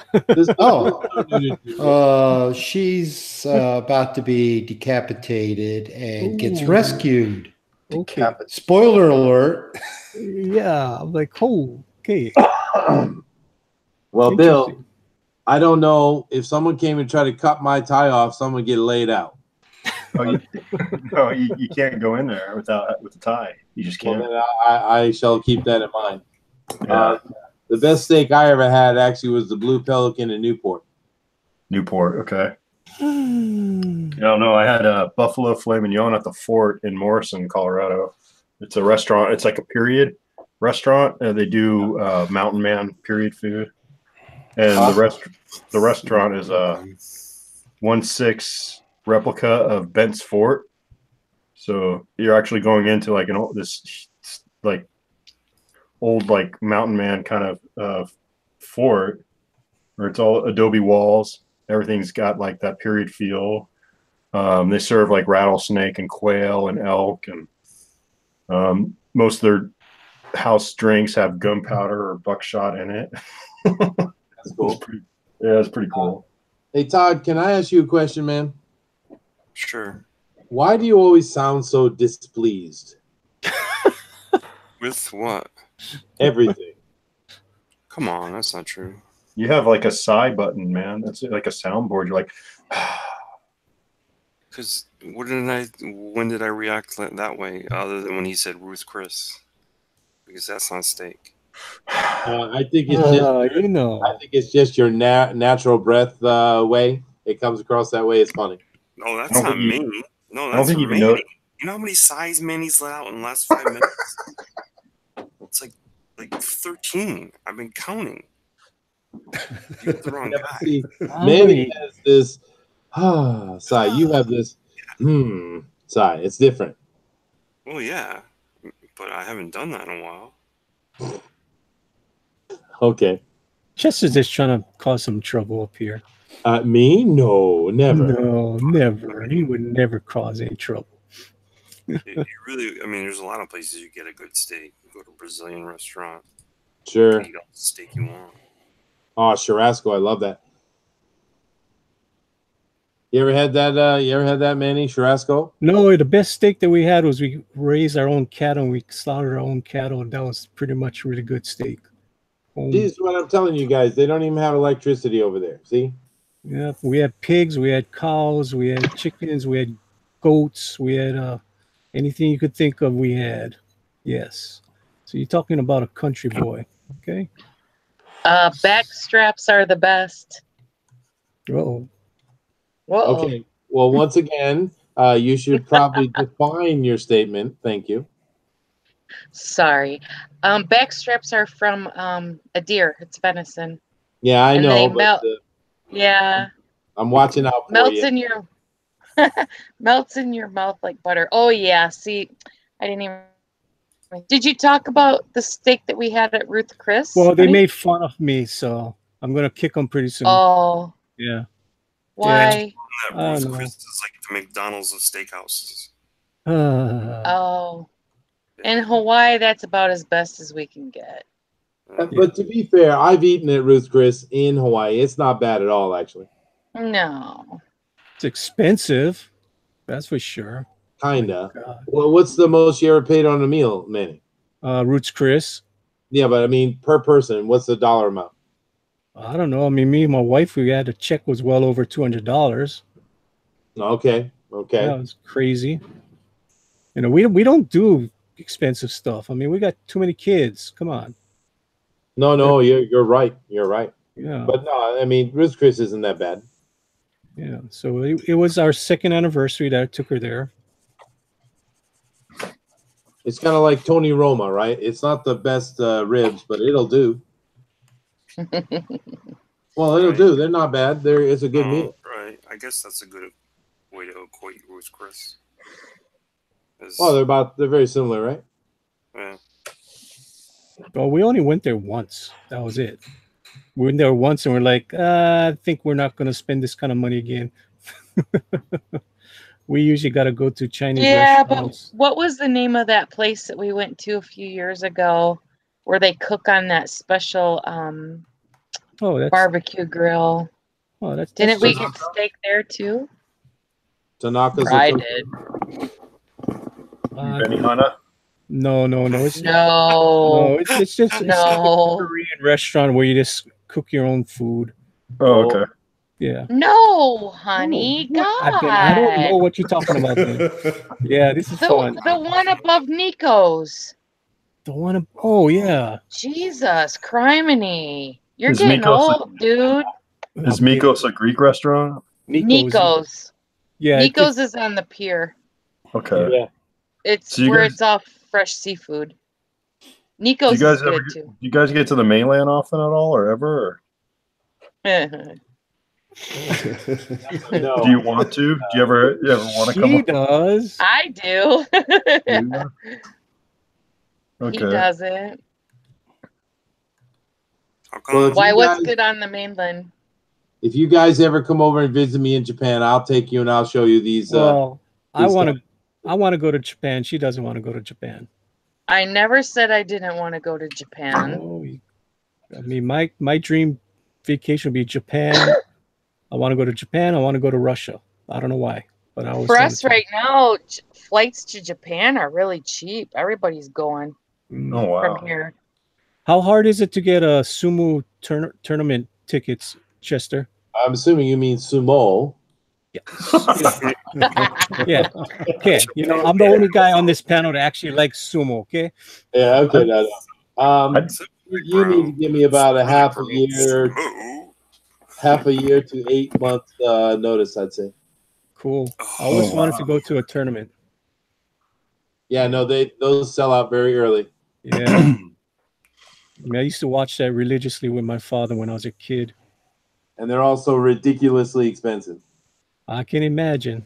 She's about to be decapitated and gets rescued. Okay. Spoiler alert. Yeah, I'm like, oh, okay. Well, Bill, I don't know if someone came and tried to cut my tie off, someone would get laid out. No, you can't go in there with the tie. You just can't. Well, then I shall keep that in mind. Yeah. The best steak I ever had actually was the Blue Pelican in Newport. Newport, okay. No, I had a Buffalo Filet Mignon at the Fort in Morrison, Colorado. It's a restaurant. It's like a period restaurant. They do Mountain Man period food, and the restaurant is a 1/6 replica of Bent's Fort. So you're actually going into like this old like Mountain Man kind of fort, where it's all adobe walls. Everything's got like that period feel. They serve like rattlesnake and quail and elk, and most of their house drinks have gunpowder or buckshot in it. That's cool. It's pretty cool. Hey Todd, can I ask you a question, man? Sure. Why do you always sound so displeased? With what? Everything. Come on, that's not true. You have like a sigh button, man. That's like a soundboard. You're like, because when did I react that way other than when he said Ruth Chris? Because that's not steak. I think it's just I think it's just your natural breath way. It comes across that way. It's funny. No, that's not me. No, that's not me. You know how many sighs Manny's let out in the last 5 minutes? It's like 13. I've been counting. You got the wrong guy. See, Manny has this sigh. You have this sigh. It's different. Well, yeah, but I haven't done that in a while. Okay. Chester's just trying to cause some trouble up here. Me? No, never. No, never. He would never cause any trouble. You really, I mean, there's a lot of places you get a good steak. You go to a Brazilian restaurant. Sure. You eat all the steak you want. Oh, churrasco. I love that. You ever had that, Manny? Churrasco? No, the best steak that we had was we raised our own cattle and we slaughtered our own cattle, and that was pretty much really good steak. This is what I'm telling you guys. They don't even have electricity over there. See? Yeah, we had pigs, we had cows, we had chickens, we had goats, we had anything you could think of. We had, yes. So you're talking about a country boy, okay? Back straps are the best. Whoa. Whoa. Okay. Well, once again, you should probably define your statement. Thank you. Sorry. Back straps are from a deer. It's venison. Yeah, I know. But yeah. I'm watching out for melts you. In your melts in your mouth like butter. Oh yeah. See, I didn't even. Did you talk about the steak that we had at Ruth Chris? Well, they made fun of me, so I'm gonna kick them pretty soon. Oh. Yeah. Why? Yeah, Ruth Chris is like the McDonald's of steakhouses. Oh. In Hawaii, that's about as best as we can get. But to be fair, I've eaten at Ruth Chris in Hawaii. It's not bad at all, actually. No. It's expensive. That's for sure. Kinda. Well, what's the most you ever paid on a meal, Manny? Ruth's Chris. Yeah, but I mean, per person, what's the dollar amount? I don't know. I mean, me and my wife, we had a check was well over $200. Okay. Okay. That was crazy. You know, we don't do expensive stuff. I mean, we got too many kids. Come on. No, you're right. You're right. Yeah. But no, I mean, Ruth's Chris isn't that bad. Yeah. So it was our 2nd anniversary that I took her there. It's kind of like Tony Roma, right? It's not the best ribs, but it'll do. Well, it'll do. They're not bad. It's a good meal. Right. I guess that's a good way to equate Ruth's Chris. Oh, they're very similar, right? Yeah. Well, we only went there once. That was it. We went there once and we're like, I think we're not going to spend this kind of money again. We usually got to go to Chinese restaurants. But what was the name of that place that we went to a few years ago where they cook on that special barbecue grill? Oh, Didn't we get steak there too? Tanaka's. I did. Benihana? No. It's just it's a Korean restaurant where you just cook your own food. Oh, okay. Yeah. No, honey. God. I don't know what you're talking about. Then. Yeah, this is fun. The one above Nico's. The one. Oh yeah. Jesus, criminy! You're getting old, dude. Is Mikos a Greek restaurant? Nico's. Yeah. Nico's is on the pier. Okay. Yeah. It's where it's all fresh seafood. Nico's is good too. Do you guys get to the mainland often at all, or ever? Or? No. Do you want to? Do you ever want to come? He does. I do. Okay. He doesn't. Well, Why? What's good on the mainland? If you guys ever come over and visit me in Japan, I'll take you and I'll show you these. Well, I want to go to Japan. She doesn't want to go to Japan. I never said I didn't want to go to Japan. Oh, I mean, my dream vacation would be Japan. I want to go to Japan. I want to go to Russia. I don't know why, but I always for us right now, flights to Japan are really cheap. Everybody's going from here. How hard is it to get a sumo tournament tickets, Chester? I'm assuming you mean sumo. Yeah. Okay. You know, I'm the only guy on this panel that actually likes sumo. Okay. Yeah. Okay. No. You need to give me about a half a year to 8 months notice, I'd say. Cool. I always wanted to go to a tournament. Yeah. No, those sell out very early. Yeah. I mean, I used to watch that religiously with my father when I was a kid. And they're also ridiculously expensive. I can imagine.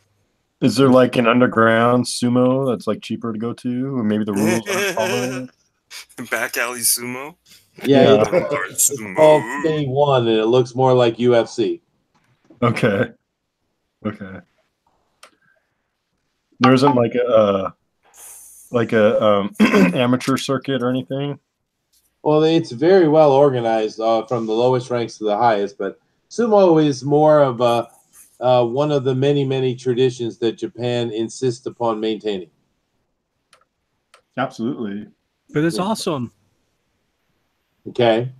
Is there like an underground sumo that's like cheaper to go to, or maybe the rules aren't followed? Back alley sumo. Yeah, it's called K1, and it looks more like UFC. Okay. There isn't like a amateur circuit or anything. Well, it's very well organized from the lowest ranks to the highest, but sumo is more of one of the many traditions that Japan insists upon maintaining. Absolutely. But it's awesome. Okay.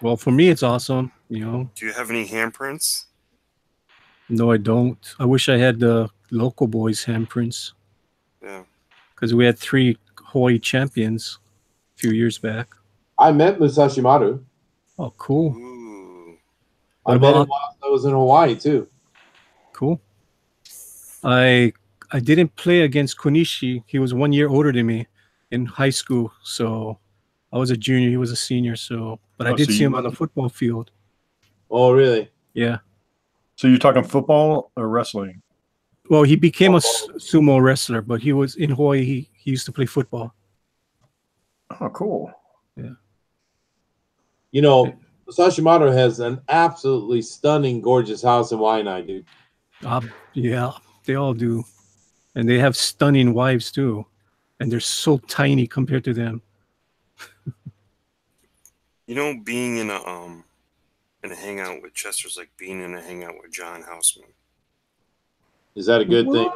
Well, for me, it's awesome. You know. Do you have any handprints? No, I don't. I wish I had the local boys handprints. Yeah. Because we had 3 Hawaii champions a few years back. I met Musashi Maru. Oh, cool. Ooh. I met him while I was in Hawaii too. Cool. I didn't play against Konishi. He was 1 year older than me in high school, so I was a junior. He was a senior. But I did see him on the football field. Oh, really? Yeah. So you're talking football or wrestling? Well, he became a sumo wrestler, but he was in Hawaii. He used to play football. Oh, cool. Yeah. You know, Sashimaru has an absolutely stunning, gorgeous house in Waianae, dude. Yeah, they all do. And they have stunning wives, too. And they're so tiny compared to them. You know, being in a hangout with Chester's like being in a hangout with John Houseman. Is that a good thing?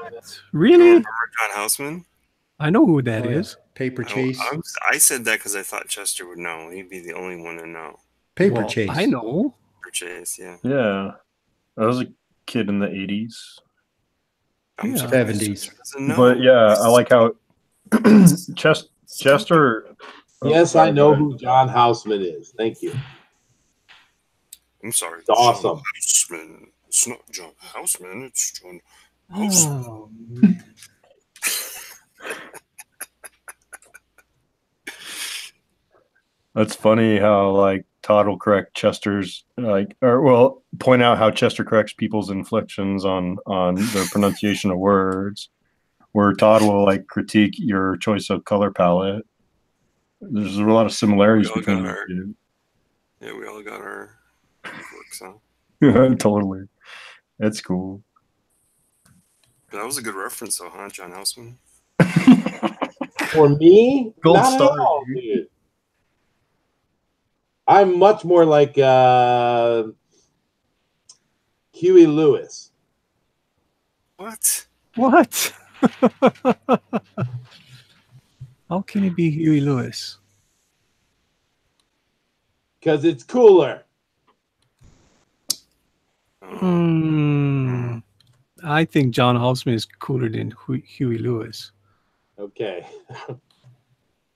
Really? You remember John Houseman? I know who that is. Paper Chase. I said that because I thought Chester would know. He'd be the only one to know. Paper Chase. I know. Paper Chase, yeah. Yeah. I was a kid in the 80s. 70s. But yeah, I like how Chester. Yes, I know who John Houseman is. Thank you. I'm sorry. It's awesome. Houseman. It's not John Houseman. It's John Houseman. Oh. That's funny how like Todd will correct Chester's point out how Chester corrects people's inflections on their pronunciation of words, where Todd will like critique your choice of color palette. There's a lot of similarities We all between got the our- two. Yeah, we all got our books, huh? Totally. That's cool. But that was a good reference, though, huh, John Houseman? For me, Gold not star, at all, dude. I'm much more like Huey Lewis. What? What? How can he be Huey Lewis? Because it's cooler. I think John Houseman is cooler than Huey Lewis. Okay.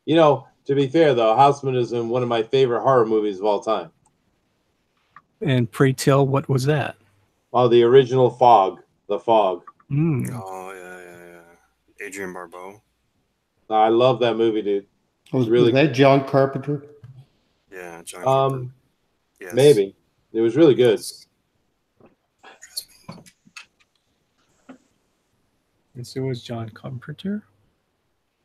You know, to be fair, though, Houseman is in one of my favorite horror movies of all time. And pray tell, what was that? Oh, the original Fog. The Fog. Oh, yeah. Adrian Barbeau. I love that movie, dude. Was really that John Carpenter? Yeah, John Carpenter. Yes. Maybe. It was really good. And so was John Carpenter.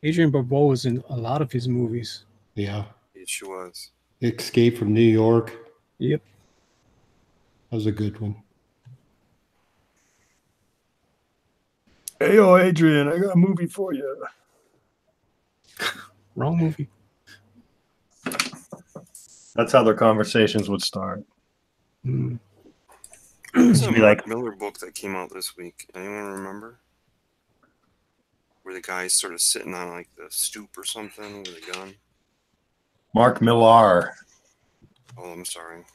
Adrian Barbeau was in a lot of his movies. Yeah. Yes, she was. Escape from New York. Yep. That was a good one. Hey, yo, Adrian, I got a movie for you. Wrong movie. That's how their conversations would start. There's a Be Mark like- Miller book that came out this week. Anyone remember? Where the guy's sort of sitting on like the stoop or something with a gun. Mark Millar. Oh, I'm sorry.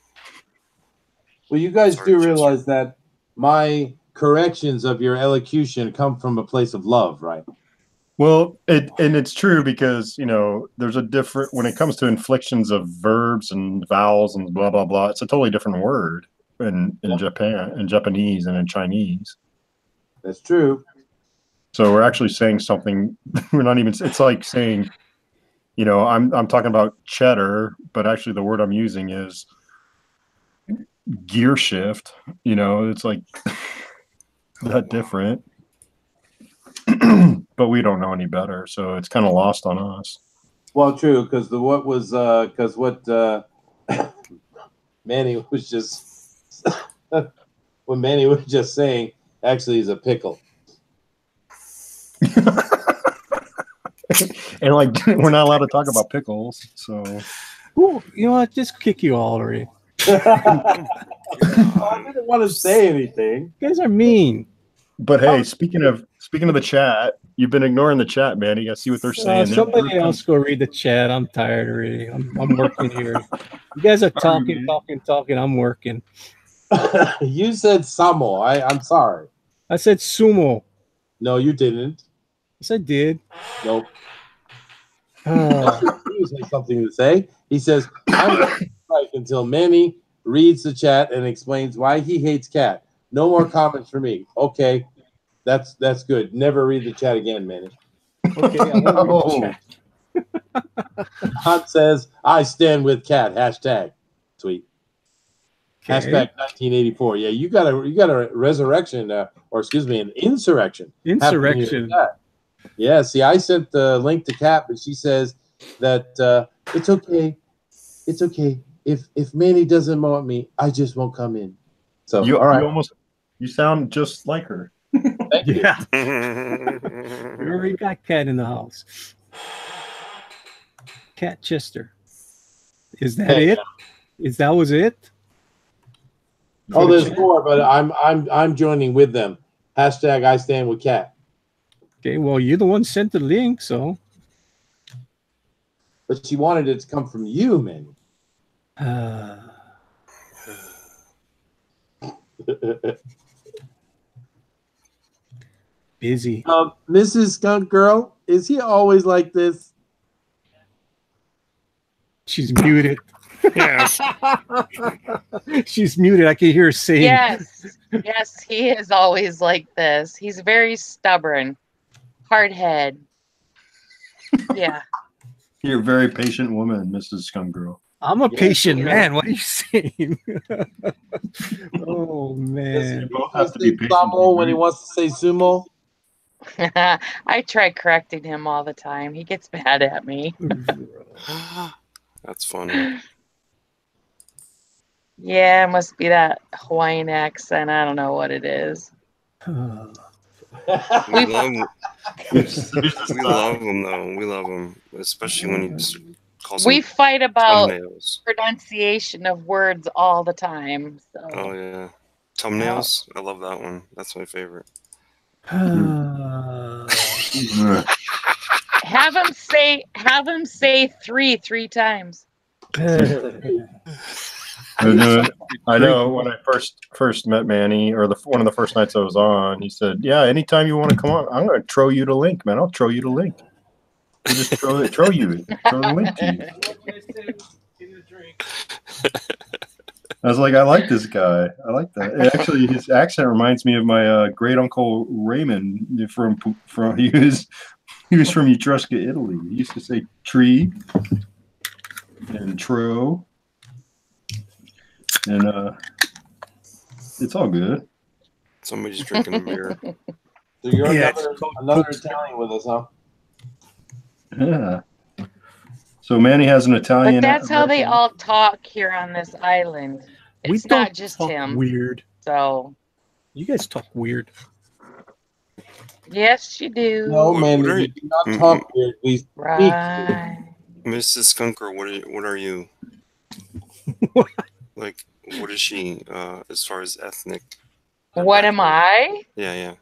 Well, you guys Sorry, do Chester. realize that my corrections of your elocution come from a place of love, right? Well, it's true because, you know, there's a different, when it comes to inflections of verbs and vowels and blah, blah, blah, it's a totally different word in Japanese and in Chinese. That's true. So we're actually saying something, we're not even, it's like saying, you know, I'm talking about cheddar, but actually the word I'm using is gear shift, you know, it's like that different. But we don't know any better, so it's kind of lost on us. Well, true, because what Manny was just what Manny was just saying actually is a pickle. And like we're not allowed to talk about pickles, so Ooh, you know what? Just kick you all already. I didn't want to say anything. You guys are mean. but hey, speaking of the chat, you've been ignoring the chat, man. You gotta see what they're saying. Somebody else go read the chat. I'm tired already. I'm working here. You guys are talking. I'm working. You said Samo. I'm sorry. I said sumo. No, you didn't. Yes, I did. Nope. He has something to say. He says, I'm going to strike until Manny reads the chat and explains why he hates cat. No more comments for me. Okay. That's good. Never read the chat again, Manny. Okay. I won't read the chat. Hunt says, I stand with cat. Hashtag. Sweet. Okay. Hashtag 1984. Yeah, you got a resurrection, or excuse me, an insurrection. Insurrection. Yeah, see, I sent the link to Kat, but she says that it's okay. It's okay. If Manny doesn't want me, I just won't come in. So, all right. You sound just like her. Thank you. Yeah. We already got Cat in the house. Cat Chester. Is that Hey, it? That was it? Oh, there's more, but I'm joining with them. Hashtag I stand with Kat. Okay, well, you're the one sent the link, so. But she wanted it to come from you, man. Busy. Mrs. Skunk Girl, is he always like this? She's muted. Yes. She's muted. I can hear her saying. Yes, he is always like this. He's very stubborn, hard head. Yeah. You're a very patient woman, Mrs. Scum Girl. I'm a patient man. What are you saying? Oh man. You both have to be patient. Sumo when he wants to say sumo. I try correcting him all the time. He gets mad at me. That's funny. Yeah, it must be that Hawaiian accent. I don't know what it is. We love him though. We love him, especially when he calls. We fight about thumbnails. Pronunciation of words all the time. So. Oh yeah, thumbnails. I love that one. That's my favorite. Have him say three times. I know when I first met Manny, or one of the first nights I was on, he said, "Yeah, anytime you want to come on, I'm going to throw you the link, man. I'll throw you the link. We'll just throw the link to you." I was like, I like this guy. I like that. And actually, his accent reminds me of my great uncle Raymond from he was from Etrusca, Italy. He used to say tree and tro. And it's all good. Somebody's drinking a beer. So you're another Italian with us, huh? Yeah. So Manny has an Italian. But that's how they all talk here on this island. It's not just him. Weird. So. You guys talk weird. Yes, you do. No, man, we do not talk weird. We speak right. Mrs. Skunker, what are you? Like, what is she as far as ethnic? What am I? Yeah.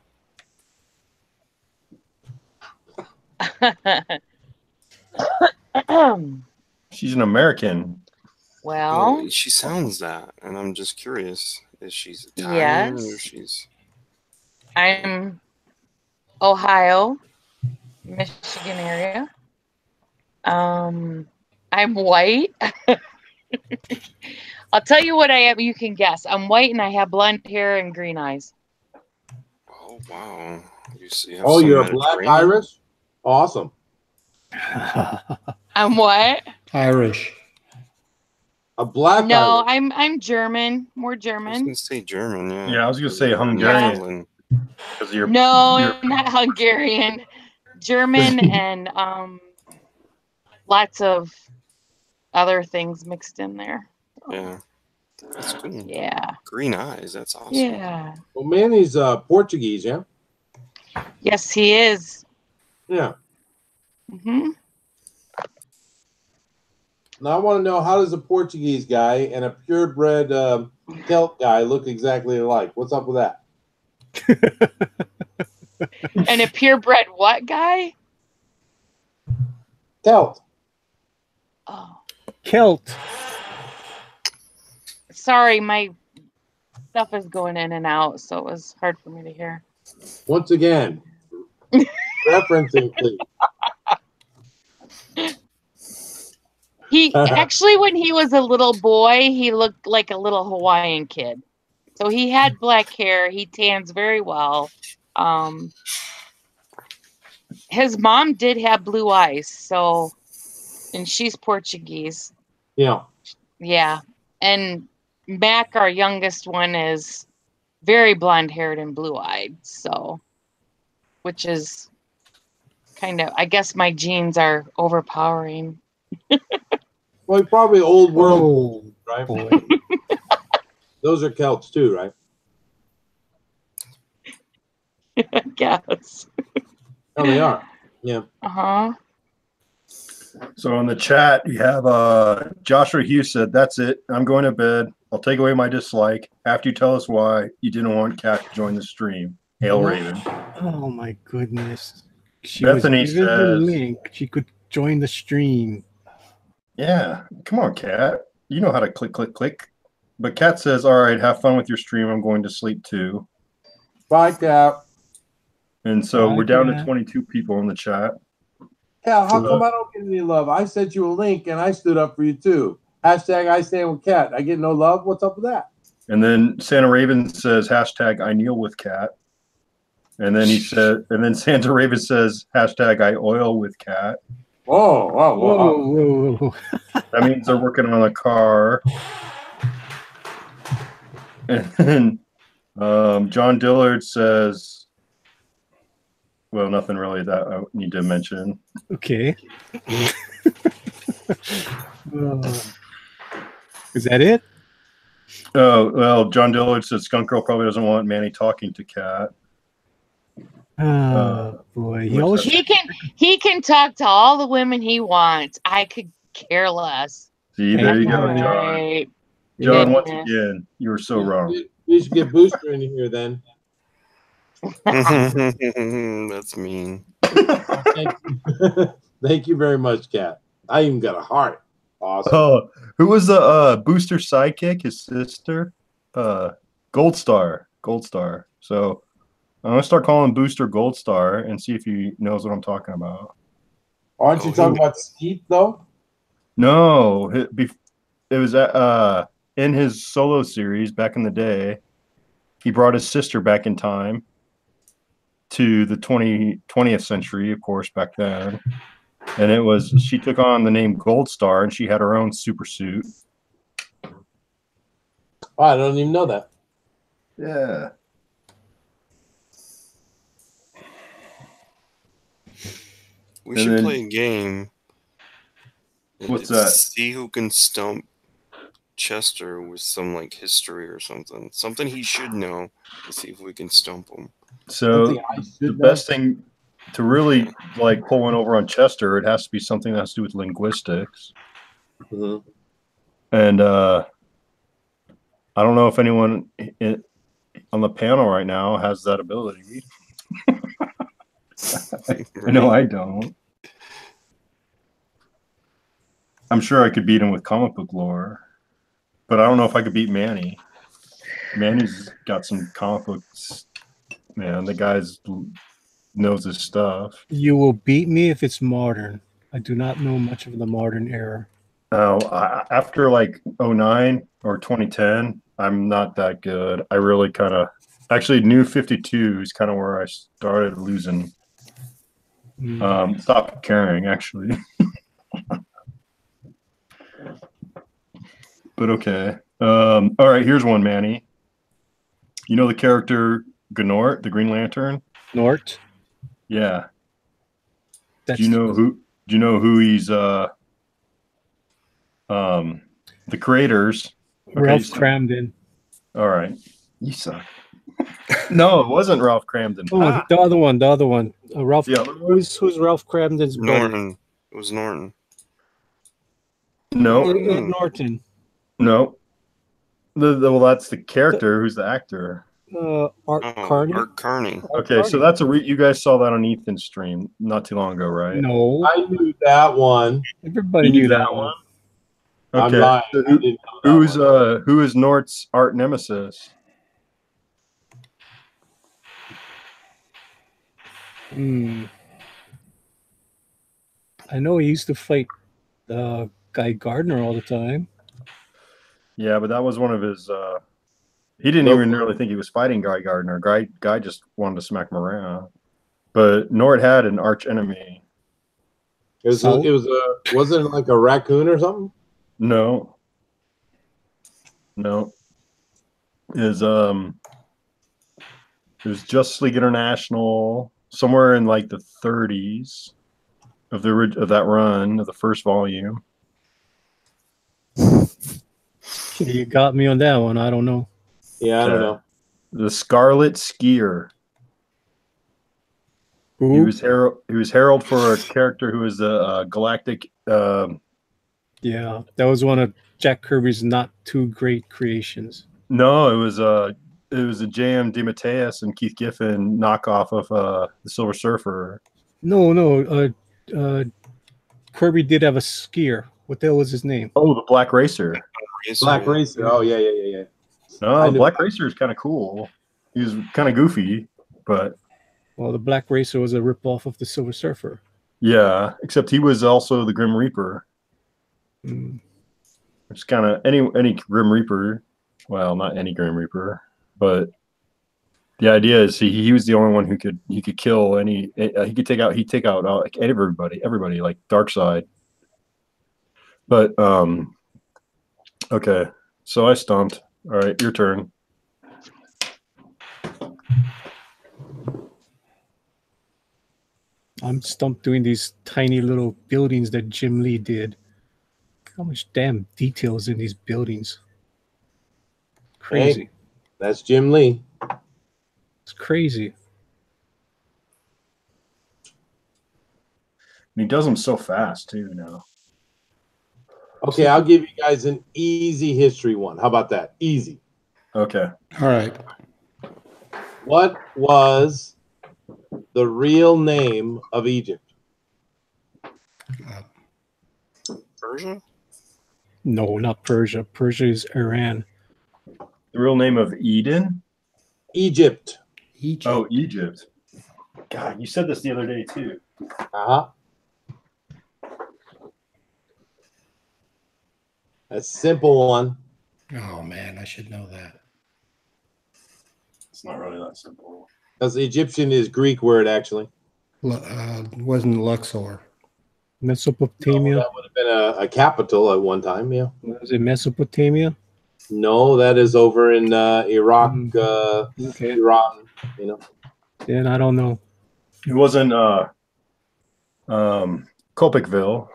She's an American. Well, she sounds that, and I'm just curious. Is she Italian or she's? I'm Ohio, Michigan area. I'm white. I'll tell you what I am. You can guess. I'm white and I have blonde hair and green eyes. Oh wow! You're a black Irish? Awesome. I'm what? Irish. A black. No, Irish. I'm German. More German. I was gonna say German. Yeah. Yeah, I was gonna say Hungarian. Yeah. You're not Hungarian. German and lots of other things mixed in there. Yeah. That's cool. Yeah. Green eyes. That's awesome. Yeah. Well, Manny's Portuguese, yeah? Yes, he is. Yeah. Mm-hmm. Now I want to know, how does a Portuguese guy and a purebred Celt guy look exactly alike? What's up with that? And a purebred what guy? Celt. Oh. Celt. Sorry, my stuff is going in and out, so it was hard for me to hear. Once again, referencing, please. He actually, when he was a little boy, he looked like a little Hawaiian kid. So he had black hair. He tans very well. His mom did have blue eyes, so, and she's Portuguese. Yeah. Yeah. And Mac, our youngest one, is very blonde haired and blue eyed. So, which is kind of, I guess my genes are overpowering. Well, probably old world, right? Boy. Those are Celts too, right? I guess. Oh, they are. Yeah. Uh-huh. So in the chat, you have Joshua Hughes said, "That's it. I'm going to bed. I'll take away my dislike after you tell us why you didn't want Kat to join the stream." Hail Raven. Oh my goodness. She Bethany was given the says, link. She could join the stream. Yeah, come on, Kat. You know how to click, click, click. But Kat says, "All right, have fun with your stream. I'm going to sleep too." Bye, Kat. And so Bye, we're down Kat. to 22 people in the chat. Kat, how come I don't get any love? I sent you a link and I stood up for you too. Hashtag I stand with Kat. I get no love. What's up with that? And then Santa Raven says, hashtag I kneel with Kat. And then he said, and then Santa Raven says, hashtag I oil with Kat. Whoa, whoa, whoa. Whoa, whoa. That means they're working on a car. And then John Dillard says, Well, nothing really that I need to mention. Okay. Is that it? Oh, well, John Dillard says Skunk Girl probably doesn't want Manny talking to Cat. Oh boy, he can talk to all the women he wants. I could care less. See, there you go, John. Right. John, once again, you were so wrong. We should get Booster in here then. That's mean. Thank you very much, Kat. I even got a heart. Awesome. Oh, who was the Booster sidekick? His sister, Gold Star. So I'm gonna start calling Booster Gold Star and see if he knows what I'm talking about. Aren't you talking about Skeet though? No, it was in his solo series back in the day. He brought his sister back in time to the 20th century, of course, back then. And she took on the name Gold Star, and she had her own super suit. Oh, I don't even know that. Yeah. We should play a game. What's that? See who can stump Chester with some like history or something. Something he should know to see if we can stump him. So the best thing to really like pull one over on Chester, it has to be something that has to do with linguistics. Mm-hmm. And I don't know if anyone on the panel right now has that ability. I know I don't. I'm sure I could beat him with comic book lore, but I don't know if I could beat Manny. Manny's got some comic books. Man, the guy's knows his stuff. You will beat me if it's modern. I do not know much of the modern era. Oh, after like 2009 or 2010, I'm not that good. I really kind of actually New 52 is kind of where I started losing. Stopped caring actually. But okay. All right, here's one, Manny. You know the character Gnort, the Green Lantern? Gnort? Yeah. Do you know who he's the creators? Okay, Ralph Kramden. All right. You suck. No, it wasn't Ralph Kramden. Oh, the other one. Ralph. Yeah. Who's Ralph Kramden's brother? Norton. It was Norton. No. Norton. No. Well, that's the character. Who's the actor? Art Carney. Art Carney. Okay, so that's you guys saw that on Ethan's stream not too long ago, right? No. I knew that one. Everybody knew that one. Okay. I'm lying. So who is Nort's art nemesis? I know he used to fight Guy Gardner all the time. Yeah, but that was one of his. He didn't even really think he was fighting Guy Gardner. Guy just wanted to smack him around. But Nort had an arch enemy. Wasn't it like a raccoon or something? No. It was Justice League International somewhere in like the 30s of that run of the first volume. You got me on that one. I don't know. Yeah, I don't know. The Scarlet Skier. Ooh. He was herald for a character who was the Galactic. Yeah, that was one of Jack Kirby's not too great creations. No, it was a J.M. DeMatteis and Keith Giffen knockoff of the Silver Surfer. No. Kirby did have a skier. What the hell was his name? Oh, the Black Racer. Black Racer. Oh, yeah. No, Black Racer is kind of cool. He was kind of goofy, but... Well, the Black Racer was a ripoff of the Silver Surfer. Yeah, except he was also the Grim Reaper. It's kind of any Grim Reaper. Well, not any Grim Reaper, but the idea is he was the only one who could kill any. He could take out like everybody like Darkseid. But okay, so I stumped. All right, your turn. I'm stumped doing these tiny little buildings that Jim Lee did. How much damn details in these buildings. Crazy. Hey, that's Jim Lee. It's crazy. And he does them so fast too now. Okay, I'll give you guys an easy history one. How about that? Easy. Okay. All right. What was the real name of Egypt? Persia? No, not Persia. Persia is Iran. The real name of Eden? Egypt. Egypt. Oh, Egypt. God, you said this the other day too. Uh-huh. A simple one. Oh man, I should know that. It's not really that simple. Because Egyptian is Greek word, actually. Wasn't Luxor. Mesopotamia. That would have been a capital at one time, yeah. Was it Mesopotamia? No, that is over in Iraq, Okay. Iran, you know. Then I don't know. It wasn't Colpicville.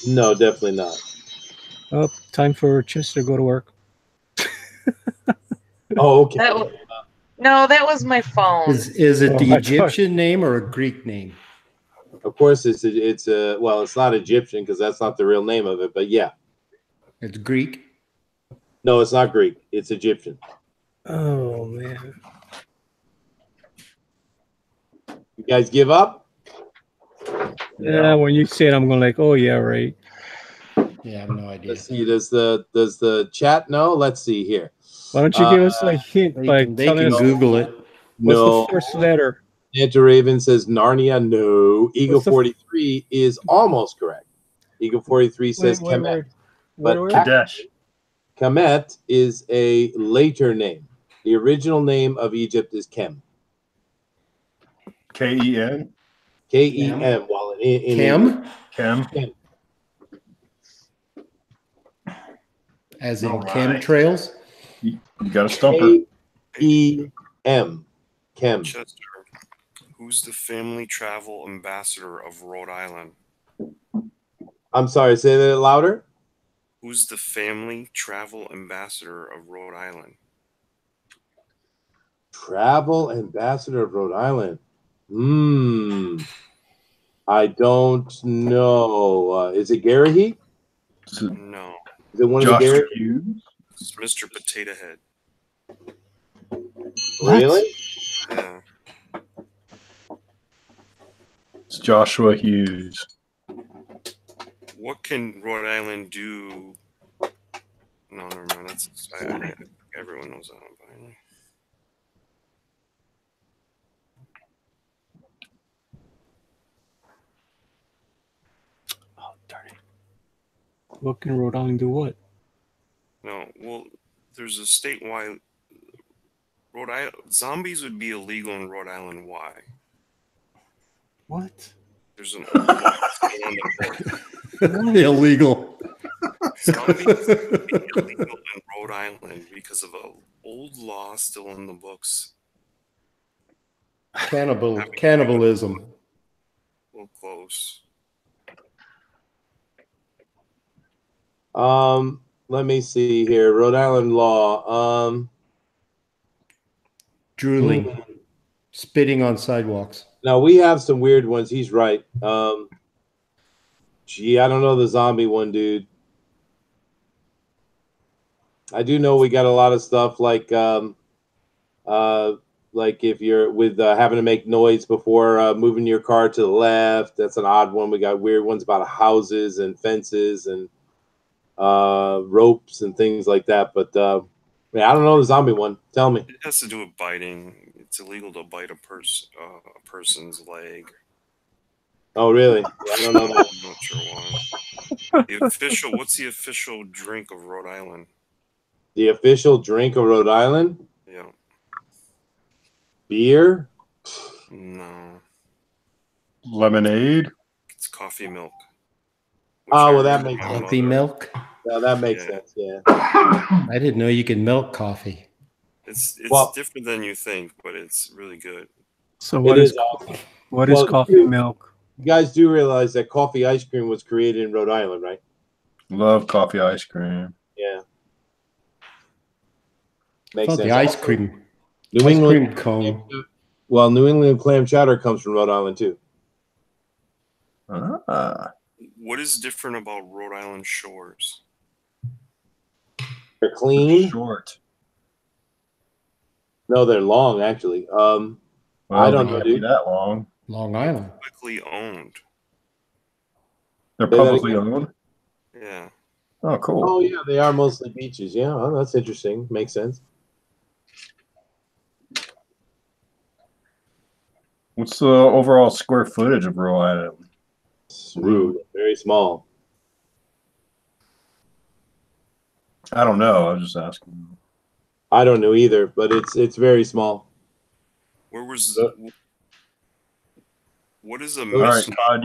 No, definitely not. Oh, time for Chester to go to work. Oh, okay. No, that was my phone. Is it the Egyptian name or a Greek name? Of course, it's well, it's not Egyptian because that's not the real name of it, but yeah. It's Greek. No, it's not Greek. It's Egyptian. Oh man. You guys give up? Yeah, when you say it, I'm going like, oh yeah, right. Yeah, I have no idea. Let's see. Does the chat know? Let's see here. Why don't you give us a hint by They telling can us Google it. what's No. the first letter? Santa Raven says Narnia. No. Eagle What's the- 43 is almost correct. Eagle 43 says Kemet. But Kadesh. Kemet is a later name. The original name of Egypt is Kem. K-E-N? K-E-M. While in Chem? Chem? As in All right. chemtrails? You got a stumper. K-E-M. Kem. Chester, who's the family travel ambassador of Rhode Island? I'm sorry, say that louder. Who's the family travel ambassador of Rhode Island? Travel ambassador of Rhode Island. I don't know. Is it Gary Heat? No. Is it one Josh of the Gary? Hughes? It's Mr. Potato Head. Really? Yeah. It's Joshua Hughes. What can Rhode Island do? No, never mind. That's everyone knows that one. By the way. Oh, darn it. What can Rhode Island do what? No, well, there's a statewide Rhode Island zombies would be illegal in Rhode Island. Why? What? There's an old law still on the book. Illegal. Zombies would be illegal in Rhode Island because of an old law still in the books. Cannibalism. Well, close. Let me see here. Rhode Island law. Drooling. Spitting on sidewalks. Now we have some weird ones. He's right. Gee, I don't know the zombie one, dude. I do know we got a lot of stuff like if you're with having to make noise before moving your car to the left. That's an odd one. We got weird ones about houses and fences and ropes and things like that. But I don't know the zombie one. Tell me. It has to do with biting. It's illegal to bite a person's leg. Oh, really? I don't know that. I'm not sure why. What's the official drink of Rhode Island? The official drink of Rhode Island? Yeah. Beer? No. Lemonade? It's coffee milk. Oh, well, that makes sense. Coffee milk? Yeah, that makes sense, yeah. I didn't know you could milk It's coffee. Well, different than you think, but it's really good. So what it is is awesome. What is coffee milk? You guys do realize that coffee ice cream was created in Rhode Island, right? Love coffee ice cream. Yeah. Makes Oh, sense. the ice cream. New Ice England cream cone. Well, New England clam chowder comes from Rhode Island too. What is different about Rhode Island shores? They're clean. Short. No, they're long actually. Well, I don't they know, can't be dude. that long. Long Island. Publicly owned. They're Say that publicly again? owned. Yeah. Oh, cool. Oh yeah, they are mostly beaches. Yeah, oh, that's interesting. Makes sense. What's the overall square footage of Rhode Island? It's rude. Very small. I don't know. I was just asking. I don't know either, but it's very small. Where was? What is a? All right, Todd.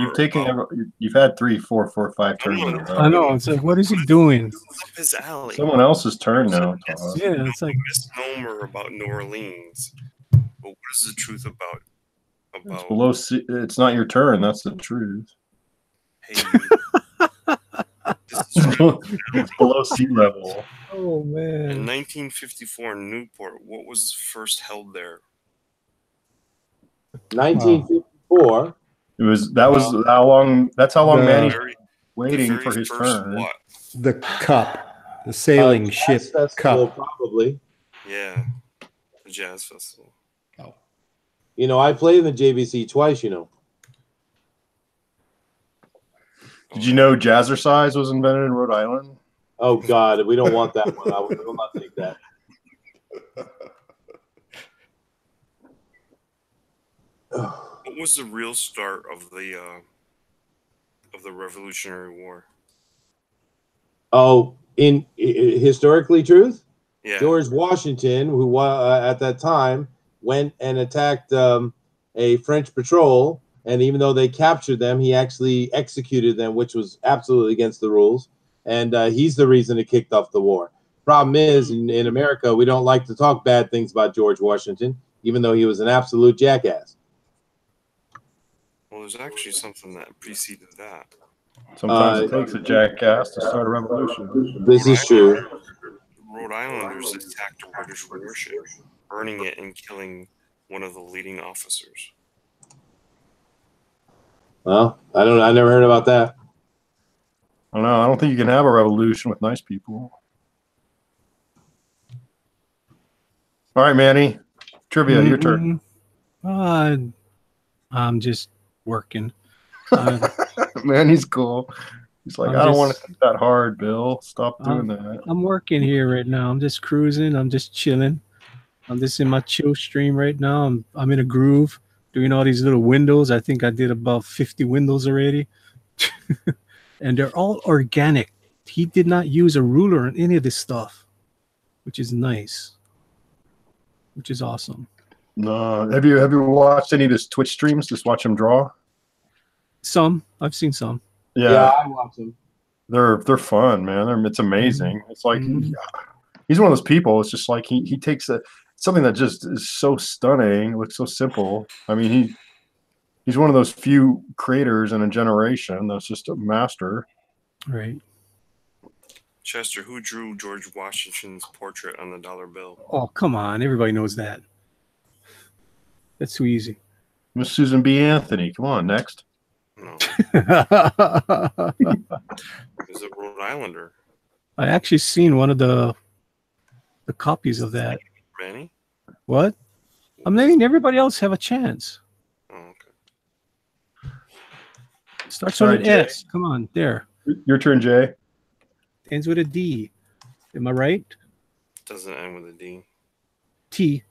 You've had 3, 4, 4, 5 turns in a row. I know. It's like, what is he doing? Up his alley. Someone else's turn now, Todd. Yeah, it's like misnomer about New Orleans. But what is the truth about? It's below sea. It's not your turn. That's the truth. Hey, this is true. It's below sea level. oh In man. 1954 in Newport, what was first held there? 1954. It was how long. That's how long The- Manny's Very- waiting the for very his first turn. what? The cup. The sailing ship Jazz Festival, cup. probably. Yeah, the Jazz Festival. You know, I played in the JVC twice. You know. Did you know Jazzercise was invented in Rhode Island? Oh God, we don't want that one. I will not take that. What was the real start of the Revolutionary War? Oh, in historically truth, Yeah. George Washington, who at that time went and attacked a French patrol, and even though they captured them, he actually executed them, which was absolutely against the rules. And he's the reason it kicked off the war. Problem is, in America, we don't like to talk bad things about George Washington, even though he was an absolute jackass. Well, there's actually something that preceded that. Sometimes it takes a jackass to start a revolution. This is true. Rhode Islanders attacked a British warship, burning it and killing one of the leading officers. Well, I never heard about that. I don't know. I don't think you can have a revolution with nice people. All right, Manny. Trivia, your turn. I'm just working. Manny's cool. He's like, I don't want to think that hard, Bill. Stop doing that. I'm working here right now. I'm just cruising. I'm just chilling. I'm just in my chill stream right now. I'm in a groove doing all these little windows. I think I did about 50 windows already. And they're all organic. He did not use a ruler on any of this stuff, which is nice, which is awesome. No, have you watched any of his Twitch streams? Just watch him draw. Some I've seen some. Yeah, I watch them. They're fun, man. It's amazing. It's like he's one of those people. It's just like he takes something that just is so stunning, looks so simple. I mean, he's one of those few creators in a generation that's just a master. Right. Chester, who drew George Washington's portrait on the dollar bill? Oh, come on. Everybody knows that. That's too easy. Miss Susan B. Anthony. Come on, next. No. Is it Rhode Islander? I actually seen one of the copies of that. Manny? What? I'm letting everybody else have a chance. Oh, okay. Starts All with right, an Jay. S. Come on, there. Your turn, Jay. Ends with a D. Am I right? Doesn't end with a D. T.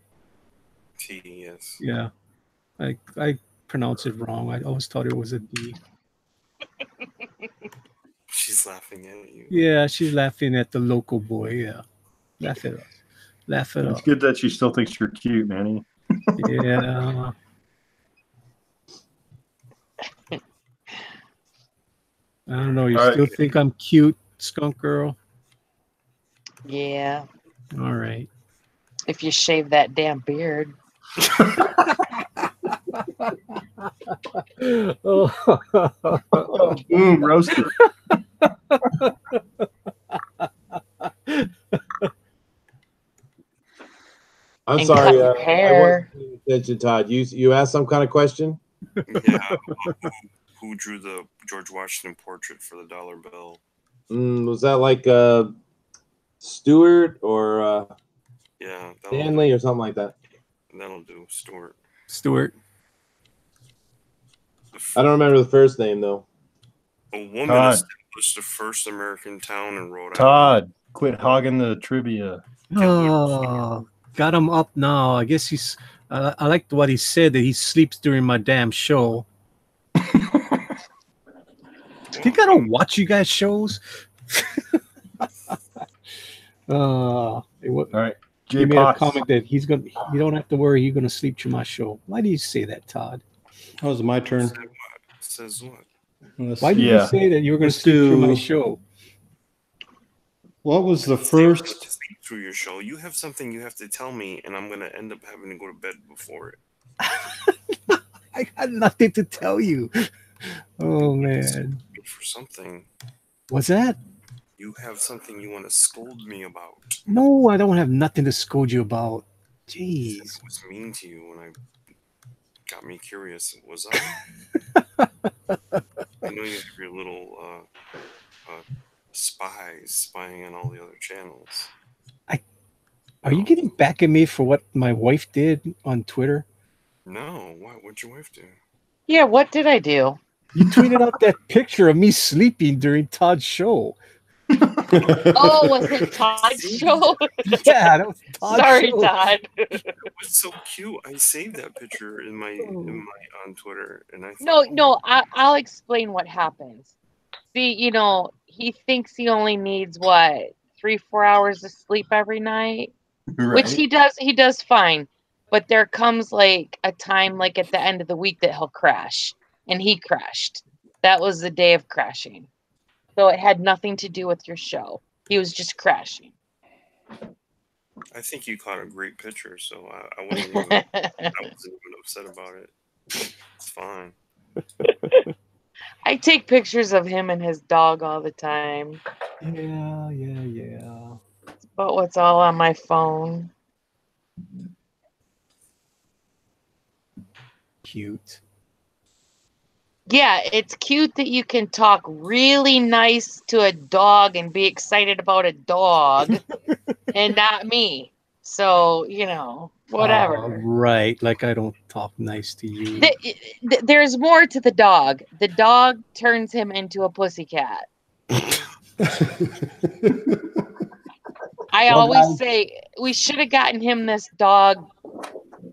T, yes. Yeah. I pronounce it wrong. I always thought it was a D. She's laughing at you. Yeah, she's laughing at the local boy. Yeah. Laugh it up. Laugh it It's up. good that she still thinks you're cute, Manny. Yeah. I don't know. You All still right. think I'm cute, skunk girl? Yeah, All right. if you shave that damn beard. Oh, boom, roasted. I'm And sorry. cut your I hair. wasn't paying attention, Todd. You asked some kind of question? Yeah. Who drew the George Washington portrait for the dollar bill? Was that like Stewart or Yeah, Stanley or something like that? That'll do. Stewart. Stewart. I don't remember the first name though. A woman Todd. established the first American town in Rhode Island. Todd, quit hogging the trivia. Oh, got him up now. I guess he's. I liked what he said that he sleeps during my damn show. You gotta watch you guys' shows. All right, Jay he made a Potts. comment that he's gonna. You don't have to worry. He's gonna sleep through my show. Why do you say that, Todd? That was my turn. Says what? Why did you say that you were gonna sleep through my show? What was the first? Sleep through your show. You have something you have to tell me, and I'm gonna end up having to go to bed before it. I got nothing to tell you. Oh man. For something. What's that? You have something you want to scold me about. No, I don't have nothing to scold you about. Jeez. It was mean to you when I got me curious. Was I? I know you have your little spies spying on all the other channels. Are you getting back at me for what my wife did on Twitter? No. What'd your wife do? Yeah, what did I do? You tweeted out that picture of me sleeping during Todd's show. Oh, was it Todd's show? Yeah, that was Todd's Sorry, show. Todd. It was so cute. I saved that picture in my on Twitter, and I No. I'll explain what happens. See, he thinks he only needs 3-4 hours of sleep every night, which he does. He does fine, but there comes like a time, like at the end of the week, that he'll crash, and he crashed. That was the day of crashing. So it had nothing to do with your show. He was just crashing. I think you caught a great picture, so I wasn't even upset about it. It's fine. I take pictures of him and his dog all the time. Yeah. But what's all on my phone? Cute. Yeah, it's cute that you can talk really nice to a dog and be excited about a dog and not me. So, whatever. Right. Like I don't talk nice to you. There's more to the dog. The dog turns him into a pussycat. I always say we should have gotten him this dog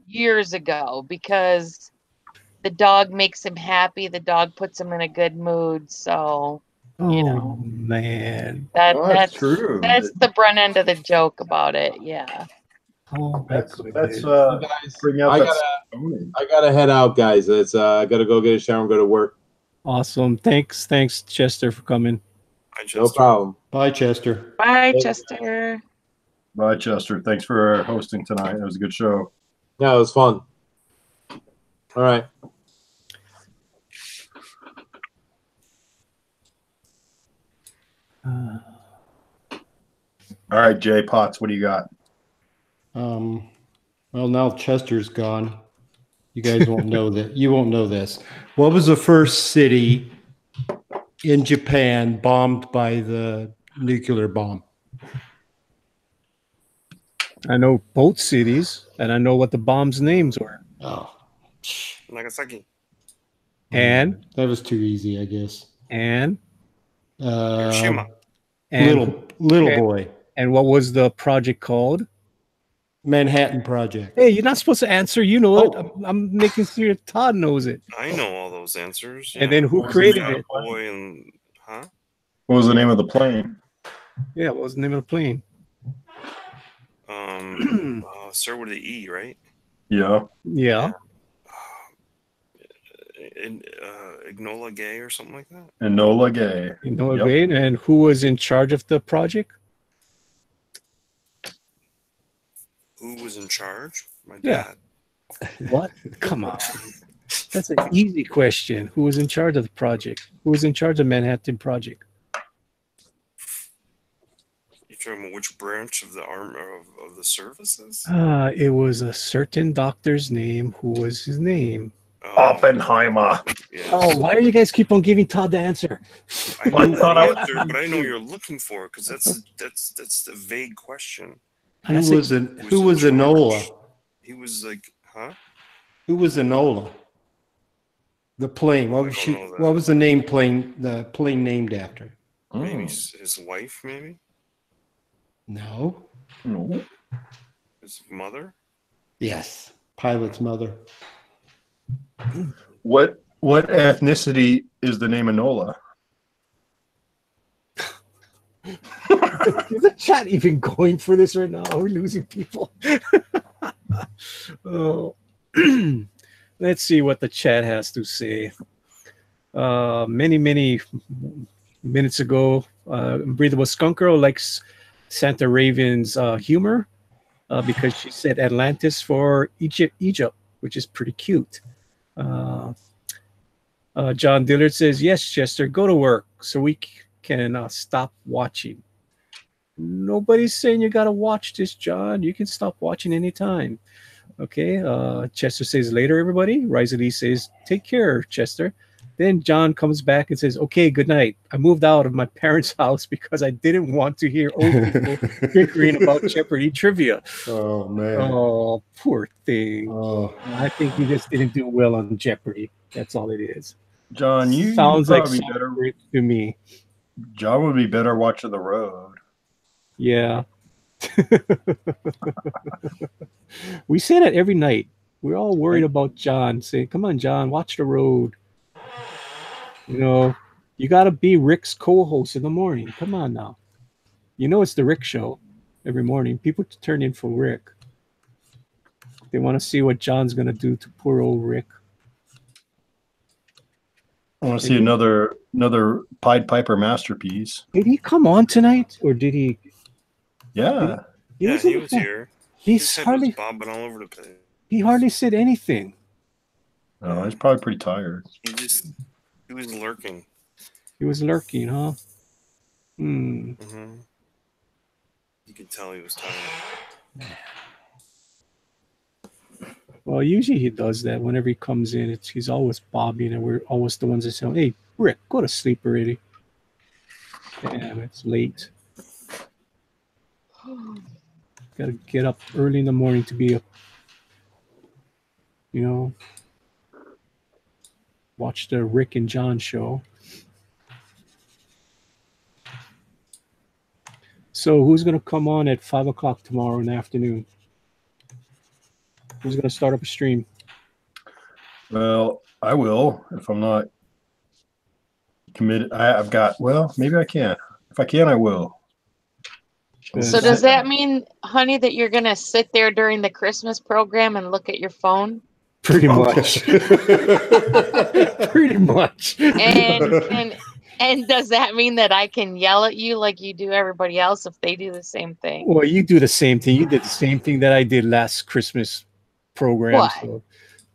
years ago because the dog makes him happy. The dog puts him in a good mood. So, man. That's true. That's the brunt end of the joke about it. Yeah. Oh, that's guys, I gotta head out, guys. I gotta go get a shower and go to work. Awesome. Thanks, Chester, for coming. No problem. Bye, Chester. Bye, Chester. Bye, Chester. Thanks for hosting tonight. It was a good show. Yeah, it was fun. All right. All right, Jay Potts, what do you got? Well, now Chester's gone. You guys won't know that. You won't know this. What was the first city in Japan bombed by the nuclear bomb? I know both cities, and I know what the bombs' names were. Oh, Nagasaki. And that was too easy, I guess. And Hiroshima. Little boy. And what was the project called? Manhattan Project. Hey, you're not supposed to answer. You know it. I'm making sure Todd knows it. I know all those answers. And then who created it? Boy and huh? What was the name of the plane? Yeah, what was the name of the plane? Start with the E, right? Yeah. Yeah. Enola Gay or something like that. Enola Gay. Enola Gay. And who was in charge of the project? Who was in charge? My Yeah. dad. What? Come on. That's an easy question. Who was in charge of the project? Who was in charge of Manhattan Project? You're talking about which branch of the arm of the services? It was a certain doctor's name. Who was his name? Oppenheimer. Yes. Oh, why do you guys keep on giving Todd the answer? I know the answer, but I know you're looking for, because that's the vague question. Who was Enola? He was like, huh? Who was Enola? The plane. What was she? What was the name plane? The plane named after? Maybe his wife. Maybe. No. His mother. Yes, pilot's mother. What ethnicity is the name Enola? Is the chat even going for this right now? Are we losing people? Oh. Let's see what the chat has to say. Many minutes ago, Breathable Skunk Girl likes Santa Raven's humor because she said Atlantis for Egypt, which is pretty cute. John Dillard says, yes, Chester, go to work so we can stop watching. Nobody's saying you got to watch this, John. You can stop watching anytime. Okay. Chester says, later, everybody. Risley says, take care, Chester. Then John comes back and says, okay, good night. I moved out of my parents' house because I didn't want to hear old people bickering about Jeopardy trivia. Oh, man. Oh, poor thing. Oh. I think he just didn't do well on Jeopardy. That's all it is. John, you sounds like better to me. John would be better watching the road. Yeah. We say that every night. We're all worried about John. Say, come on, John, watch the road. You know, you got to be Rick's co-host in the morning. Come on now. You know it's the Rick show every morning. People turn in for Rick. They want to see what John's going to do to poor old Rick. I want to see another Pied Piper masterpiece. Did he come on tonight, or did he? Yeah. He was here. He's hardly bobbing all over the place. He hardly said anything. Oh, he's probably pretty tired. He was lurking. He was lurking, huh? You could tell he was tired. Well, usually he does that whenever he comes in. He's always bobbing, and we're always the ones that say, "Hey, Rick, go to sleep already." Damn, it's late. Got to get up early in the morning to be watch the Rick and John show. So who's going to come on at 5 o'clock tomorrow in the afternoon? Who's going to start up a stream? Well, I will if I'm not committed. I've got, maybe I can. If I can, I will. So does that mean, honey, that you're going to sit there during the Christmas program and look at your phone? Pretty much. Pretty much. And does that mean that I can yell at you like you do everybody else if they do the same thing? Well, you do the same thing. You did the same thing that I did last Christmas program. What?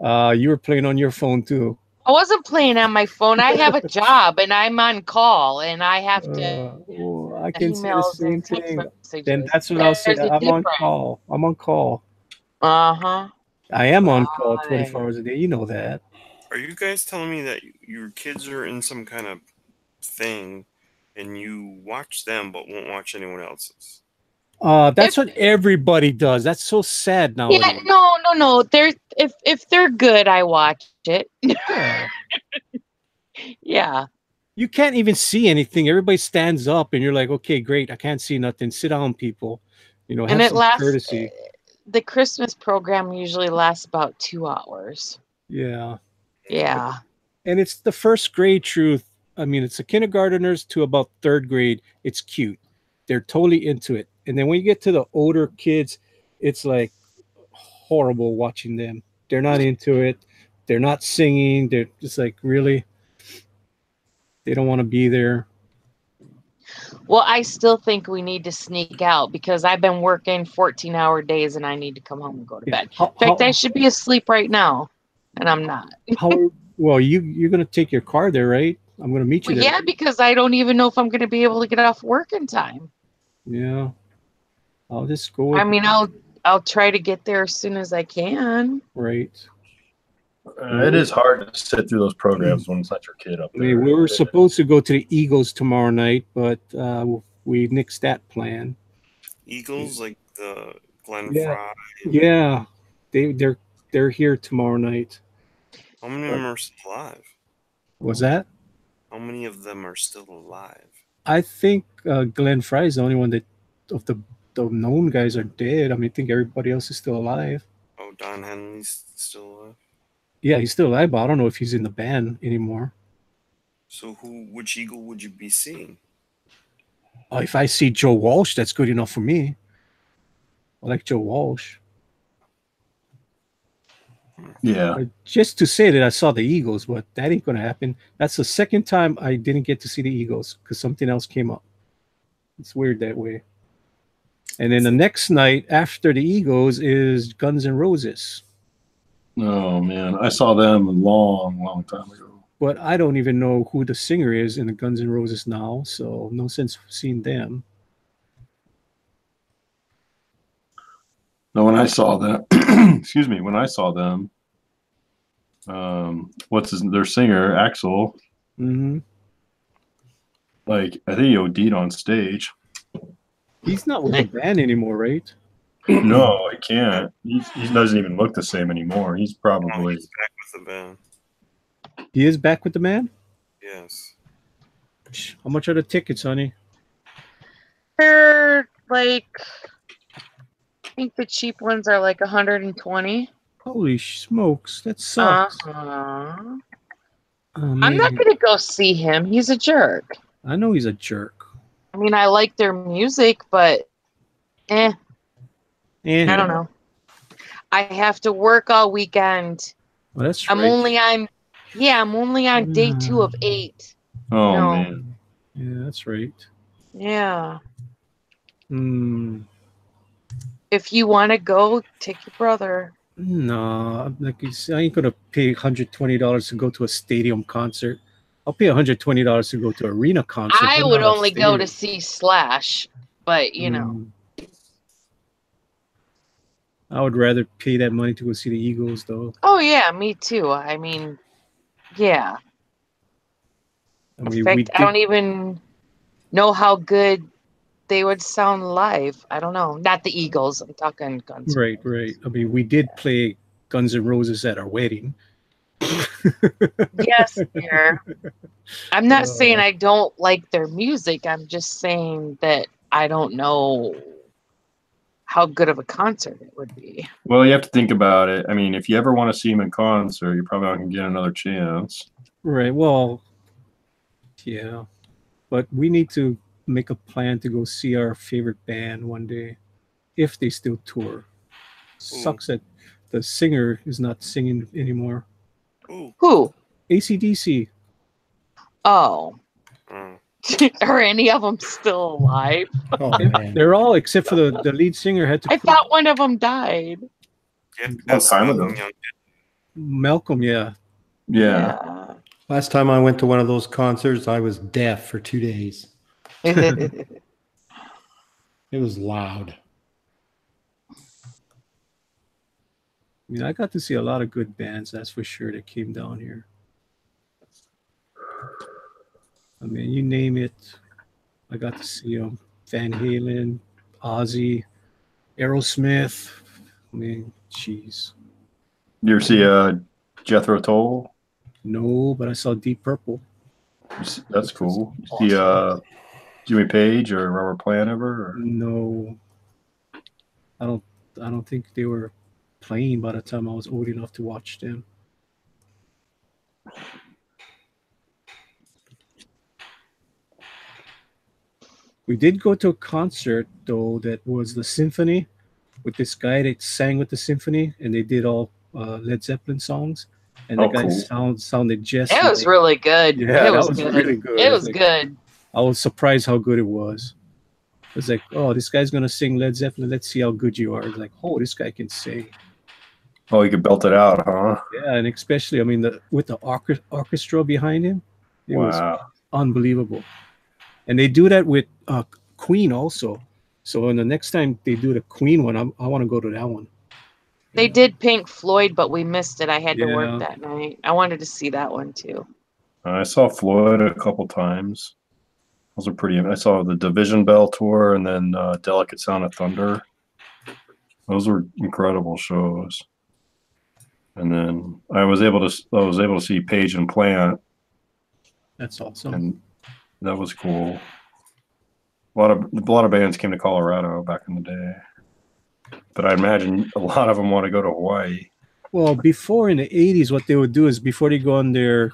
So, you were playing on your phone too. I wasn't playing on my phone. I have a job and I'm on call and I have to. I can say the same thing. Then that's what I'll say. I'm on call. I'm on call. Uh-huh. I am on call 24 hours a day. You know that. Are you guys telling me that your kids are in some kind of thing and you watch them but won't watch anyone else's? That's what everybody does. That's so sad nowadays. Yeah, no. If they're good, I watch it. Yeah. Yeah. You can't even see anything. Everybody stands up and you're like, okay, great. I can't see nothing. Sit down, people. Have and it some lasts, courtesy. The Christmas program usually lasts about 2 hours. Yeah. Yeah. And it's the first grade truth. I mean, it's the kindergarteners to about third grade. It's cute. They're totally into it. And then when you get to the older kids, it's like horrible watching them. They're not into it. They're not singing. They're just like, really? They don't want to be there. Well, I still think we need to sneak out because I've been working 14-hour days and I need to come home and go to bed. In fact, I should be asleep right now. and I'm not. Well, you're gonna take your car there, right? I'm gonna meet you there. Yeah, because I don't even know if I'm gonna be able to get off work in time. Yeah, I'll just go. I mean, I'll try to get there as soon as I can. Right. It is hard to sit through those programs when it's not your kid up there. I mean, we were supposed to go to the Eagles tomorrow night, but we nixed that plan. Eagles, like the Glenn Yeah. Fry. Yeah, they're here tomorrow night. How many of them are still alive? Was that? How many of them are still alive? I think Glenn Fry is the only one that of the known guys are dead. I mean, I think everybody else is still alive. Oh, Don Henley's still alive? Yeah, he's still alive, but I don't know if he's in the band anymore. So which Eagle would you be seeing? If I see Joe Walsh, that's good enough for me. I like Joe Walsh. Yeah. Just to say that I saw the Eagles, but that ain't going to happen. That's the second time I didn't get to see the Eagles because something else came up. It's weird that way. And then the next night after the Eagles is Guns N' Roses. Oh, man. I saw them a long time ago. But I don't even know who the singer is in the Guns N' Roses now, so no sense seeing them. No, when I saw that, excuse me, when I saw them, their singer, Axel, Mm-hmm. like, I think he OD'd on stage. He's not with the band anymore, right? No, I can't. He doesn't even look the same anymore. He's probably He's back with the band. He is back with the band? Yes. How much are the tickets, honey? They're like, I think the cheap ones are like 120. Holy smokes, that sucks. Uh-huh. Oh, I'm man. not gonna go see him. He's a jerk. I know he's a jerk. I mean, I like their music, but I don't know. I have to work all weekend. Well, that's I'm right. only on day 2 of 8. Oh, No. man. Yeah, that's right. Yeah. Mm, If you want to go, take your brother. no, like you said, I ain't gonna pay $120 to go to a stadium concert. I'll pay $120 to go to an arena concert. I but would not a only go to stadium. see Slash, but you know. I would rather pay that money to go see the Eagles, though. Oh yeah, me too. I mean, yeah. I mean, In fact, I don't even know how good they would sound live. I don't know. Not the Eagles. I'm talking Guns. Right. I mean, we did play Guns N' Roses at our wedding. Yes, dear. I'm not saying I don't like their music. I'm just saying that I don't know how good of a concert it would be. Well, you have to think about it. I mean, if you ever want to see him in concert, you're probably not going to get another chance. Right. Well, yeah. But we need to make a plan to go see our favorite band one day, if they still tour. Sucks that the singer is not singing anymore. Who? AC/DC. Oh. Are any of them still alive? Oh, man. They're all except for the lead singer had to. I thought one of them died. What time ago? Malcolm, yeah. Yeah. Last time I went to one of those concerts, I was deaf for 2 days. It was loud. I mean, I got to see a lot of good bands, that's for sure, that came down here. I mean, you name it, I got to see them. Van Halen, Ozzy, Aerosmith. I mean, jeez. You ever see Jethro Tull? No, but I saw Deep Purple. That's cool. You see Jimmy Page or Robert Plant ever? Or? No, I don't think they were playing by the time I was old enough to watch them. We did go to a concert though that was the symphony with this guy that sang with the symphony, and they did all Led Zeppelin songs, and the guy sounded just. It was really good. Yeah, it was that was good. really good. It was like, good. I was surprised how good it was. It was like, oh, this guy's gonna sing Led Zeppelin. Let's see how good you are. It's like, oh, this guy can sing. Oh, you could belt it out, huh? Yeah, and especially, I mean, with the orchestra behind him, it was unbelievable. And they do that with Queen also. So when the next time they do the Queen one, I want to go to that one. They did Pink Floyd, but we missed it. I had to work that night. I wanted to see that one too. I saw Floyd a couple times. Those are pretty. I saw the Division Bell tour and then Delicate Sound of Thunder. Those were incredible shows. And then I was able to see Page and Plant. That's awesome. And that was cool. A lot of bands came to Colorado back in the day, but I imagine a lot of them want to go to Hawaii. Well, before in the 80s, what they would do is before they go on their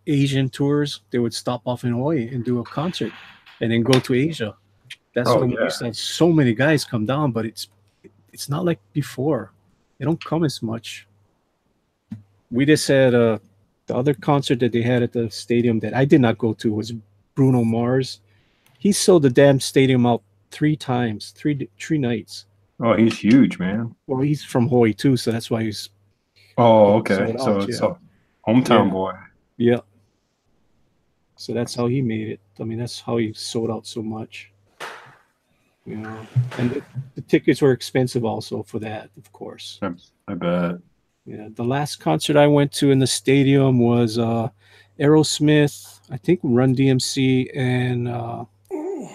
Asian tours, they would stop off in Hawaii and do a concert, and then go to Asia. That's when we used to have so many guys come down, but it's not like before. They don't come as much. We just had the other concert that they had at the stadium that I did not go to was Bruno Mars. He sold the damn stadium out 3 times, three nights. Oh, he's huge, man. Well, he's from Hawaii too, so that's why he's. Oh, okay. So it's a hometown boy. Yeah. So that's how he made it. I mean, that's how he sold out so much. You know, and the tickets were expensive also for that, of course. I bet. Yeah, the last concert I went to in the stadium was Aerosmith, I think Run DMC, and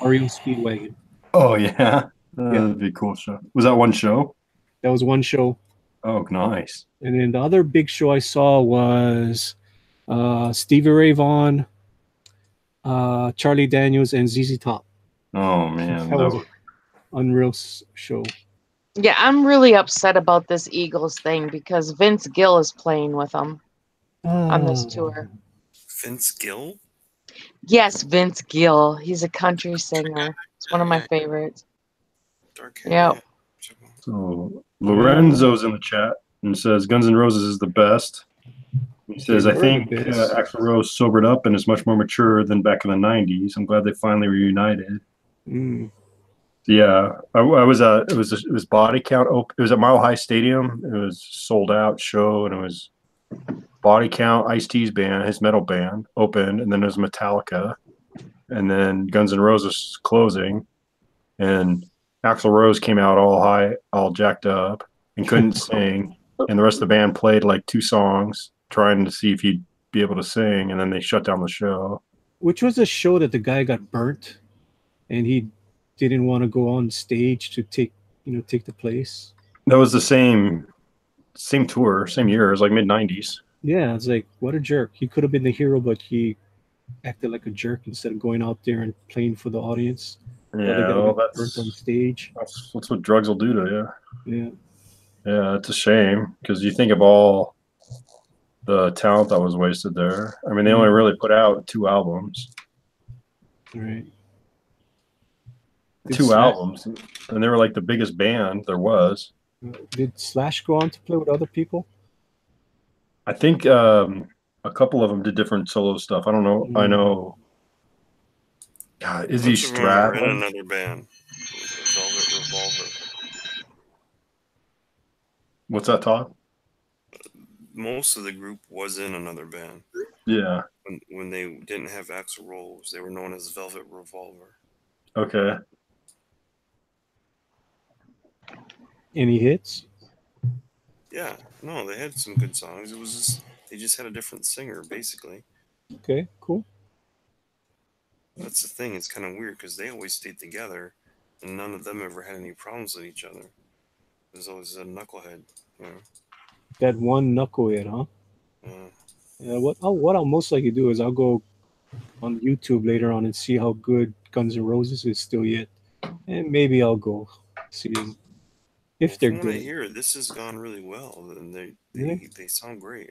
REO Speedwagon. Oh yeah, that'd be a cool show. Was that one show? That was one show. Oh, nice. And then the other big show I saw was Stevie Ray Vaughan, Charlie Daniels, and ZZ Top. Oh man, that was an unreal show. Yeah, I'm really upset about this Eagles thing because Vince Gill is playing with them on this tour. Vince Gill? Yes, Vince Gill. He's a country singer. It's one of my favorites. Yeah. So Lorenzo's in the chat and says Guns N' Roses is the best. He says, I think Axl Rose sobered up and is much more mature than back in the 90s. I'm glad they finally reunited. Yeah, it was Body Count. It was at Mile High Stadium. It was sold out show, and it was Body Count, Ice-T's band, his metal band, opened, and then there was Metallica, and then Guns N' Roses closing, and Axl Rose came out all high, all jacked up, and couldn't sing, and the rest of the band played like 2 songs, trying to see if he'd be able to sing, and then they shut down the show. Which was a show that the guy got burnt, and he didn't want to go on stage to take the place. That was the same tour, same year. It was like mid-90s. Yeah, it's like, what a jerk. He could have been the hero, but he acted like a jerk instead of going out there and playing for the audience. Yeah, well, burnt on stage. That's what drugs will do to you. Yeah. Yeah, it's a shame because you think of all the talent that was wasted there. I mean, they only really put out 2 albums. Right. 2 albums, and they were like the biggest band there was. Did Slash go on to play with other people? I think a couple of them did different solo stuff. I don't know. I know. God, Izzy Stradlin in another band. Velvet Revolver. What's that, Todd? Most of the group was in another band. Yeah. When they didn't have Axl Rose, they were known as Velvet Revolver. Okay. Any hits? Yeah, no, they had some good songs. It was just they just had a different singer, basically. Okay, cool. That's the thing. It's kind of weird because they always stayed together, and none of them ever had any problems with each other. There's always a knucklehead. You know? That one knucklehead, huh? Yeah. What I'll most likely do is I'll go on YouTube later on and see how good Guns N' Roses is still yet, and maybe I'll go see them. If they're good. When I hear this has gone really well, and they sound great.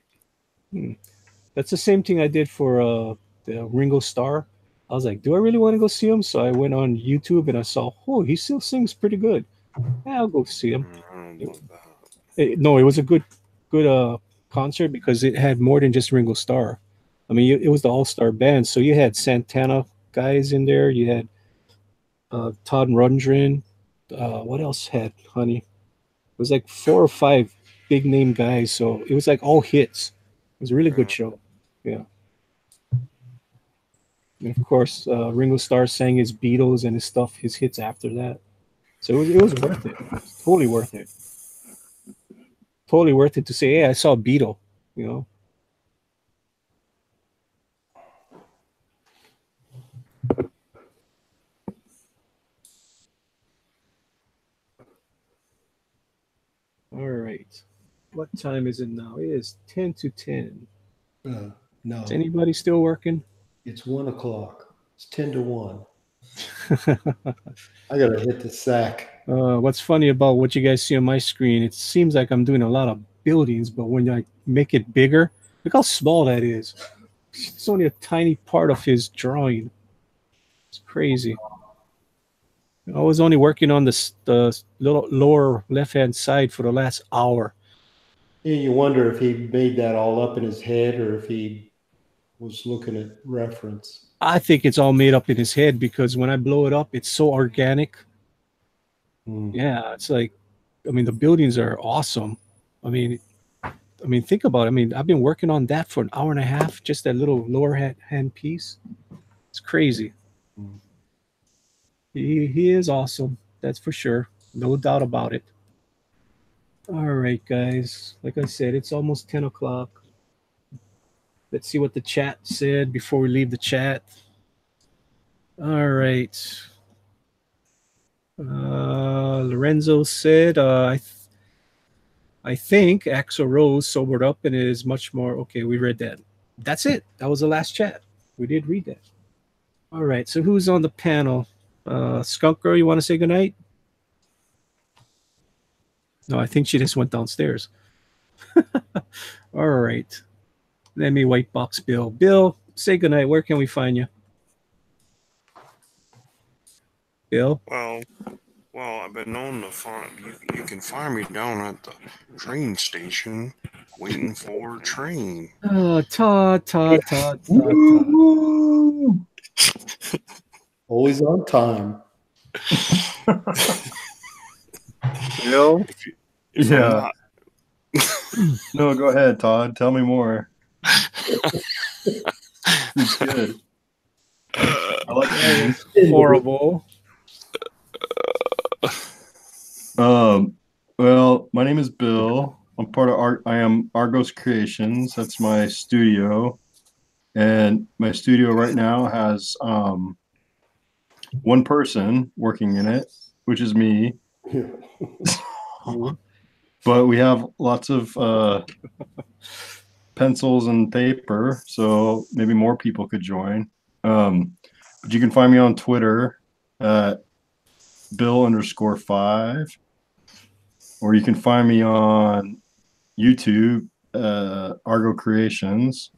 That's the same thing I did for the Ringo Starr. I was like, do I really want to go see him? So I went on YouTube and I saw, he still sings pretty good. Yeah, I'll go see him. No, it was a good concert because it had more than just Ringo Starr. I mean, it was the all-star band, so you had Santana guys in there. You had Todd Rundgren. What else had, honey? It was like 4 or 5 big name guys, so it was like all hits. It was a really good show. Yeah. And of course, Ringo Starr sang his Beatles and his stuff, his hits after that. So it was worth it. Totally worth it. Totally worth it to say, hey, I saw a Beatle, you know. All right. What time is it now? It is 10 to 10. No. Is anybody still working? It's 1 o'clock. It's 10 to 1. I got to hit the sack. What's funny about what you guys see on my screen, it seems like I'm doing a lot of buildings, but when I make it bigger, look how small that is. It's only a tiny part of his drawing. It's crazy. I was only working on the little lower left-hand side for the last hour. Yeah, you wonder if he made that all up in his head or if he was looking at reference. I think it's all made up in his head because when I blow it up, it's so organic. Yeah, it's like, I mean, the buildings are awesome. I mean, think about it. I mean, I've been working on that for an hour and a half, just that little lower hand piece. It's crazy. He is awesome. That's for sure. No doubt about it. All right, guys. Like I said, it's almost 10 o'clock. Let's see what the chat said before we leave the chat. All right. Lorenzo said, I think Axl Rose sobered up and is much more. Okay, we read that. That's it. That was the last chat. We did read that. All right. So who's on the panel? Skunk Girl, you want to say goodnight? No, I think she just went downstairs. All right. Let me white box Bill. Bill, say goodnight. Where can we find you? Bill? Well, I've been known to find you can find me down at the train station waiting for a train. Todd. Always on time. Bill? Yeah. No, go ahead, Todd. Tell me more. It's good. I like that. Horrible. Well, my name is Bill. I'm part of I am Argos Creations. That's my studio. And my studio right now has one person working in it, which is me. But we have lots of pencils and paper, so maybe more people could join. But you can find me on Twitter at Bill_5, or you can find me on YouTube, Argo Creations.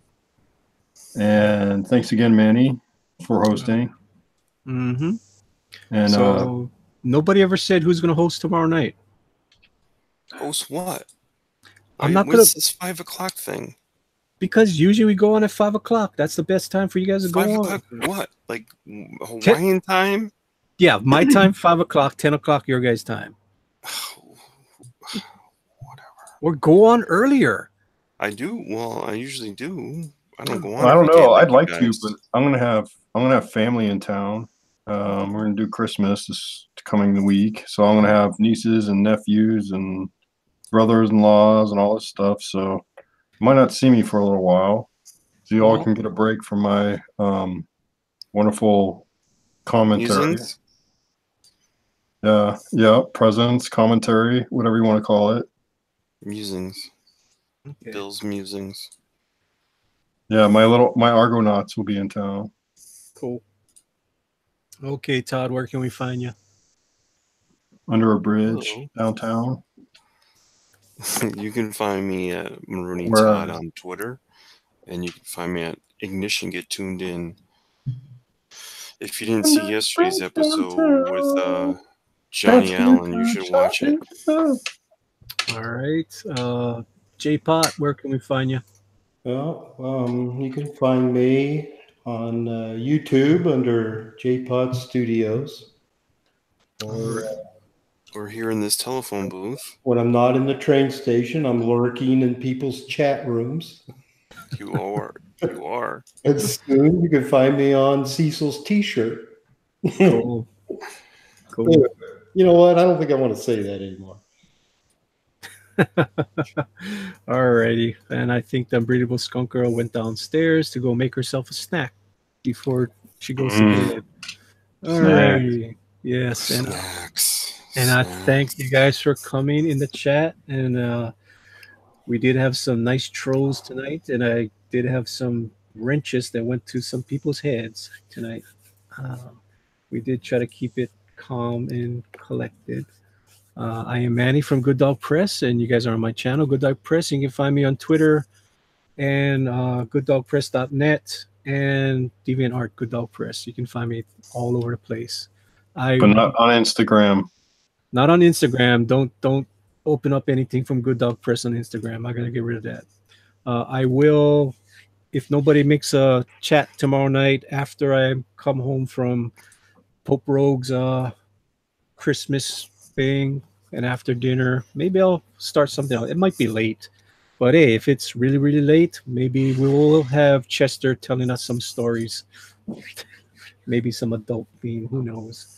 And thanks again, Manny, for hosting. Mm-hmm. And so nobody ever said who's going to host tomorrow night. Host what? I'm not going to. What's this 5 o'clock thing? Because usually we go on at 5 o'clock. That's the best time for you guys to go on. 5 o'clock? What? Like Hawaiian time? Yeah, my time 5 o'clock, 10 o'clock your guys' time. Whatever. Or go on earlier. I do. Well, I usually do. I don't go on. I don't know. I'd like to, but I'm gonna have family in town. We're gonna do Christmas this coming week, so I'm gonna have nieces and nephews and brothers-in-laws and all this stuff. So you might not see me for a little while. So you all can get a break from my wonderful commentary. Musings? Yeah, presence, commentary, whatever you want to call it. Musings. Okay. Bill's musings. Yeah, my Argonauts will be in town. Cool. Okay, Todd, where can we find you? Under a bridge downtown. You can find me at Marooney Todd on Twitter, and you can find me at Ignition Get Tuned In. If you didn't see yesterday's episode with Johnny Allen, you should watch it. All right. J-Pot, where can we find you? Well, you can find me on YouTube under J-Pot Studios. Or Or here in this telephone booth. When I'm not in the train station, I'm lurking in people's chat rooms. You are. You are. And soon you can find me on Cecil's t-shirt. Cool. Cool. You know what? I don't think I want to say that anymore. Alrighty. And I think the Unbreedable Skunk Girl went downstairs to go make herself a snack before she goes to bed. Alrighty. Yes. And I thank you guys for coming in the chat. And we did have some nice trolls tonight. And I did have some wrenches that went to some people's heads tonight. We did try to keep it calm and collected. I am Manny from Good Dog Press, and you guys are on my channel, Good Dog Press. You can find me on Twitter and gooddogpress.net and DeviantArt Good Dog Press. You can find me all over the place. But not on Instagram. Not on Instagram. Don't open up anything from Good Dog Press on Instagram. I gotta get rid of that. I will, if nobody makes a chat tomorrow night after I come home from Pope Rogue's Christmas thing and after dinner, maybe I'll start something else. It might be late, but hey, if it's really, really late, maybe we will have Chester telling us some stories. Maybe some adult theme, who knows.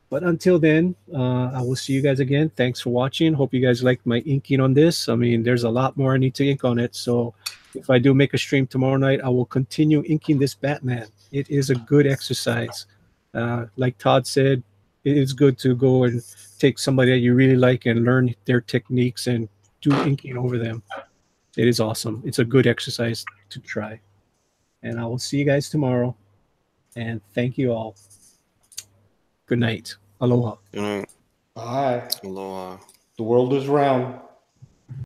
But until then, I will see you guys again. Thanks for watching. Hope you guys liked my inking on this. I mean, there's a lot more I need to ink on it. So if I do make a stream tomorrow night, I will continue inking this Batman. It is a good exercise. Like Todd said, it is good to go and take somebody that you really like and learn their techniques and do inking over them. It is awesome. It's a good exercise to try. And I will see you guys tomorrow. And thank you all. Good night. Aloha. Good night. Bye. Aloha. The world is round.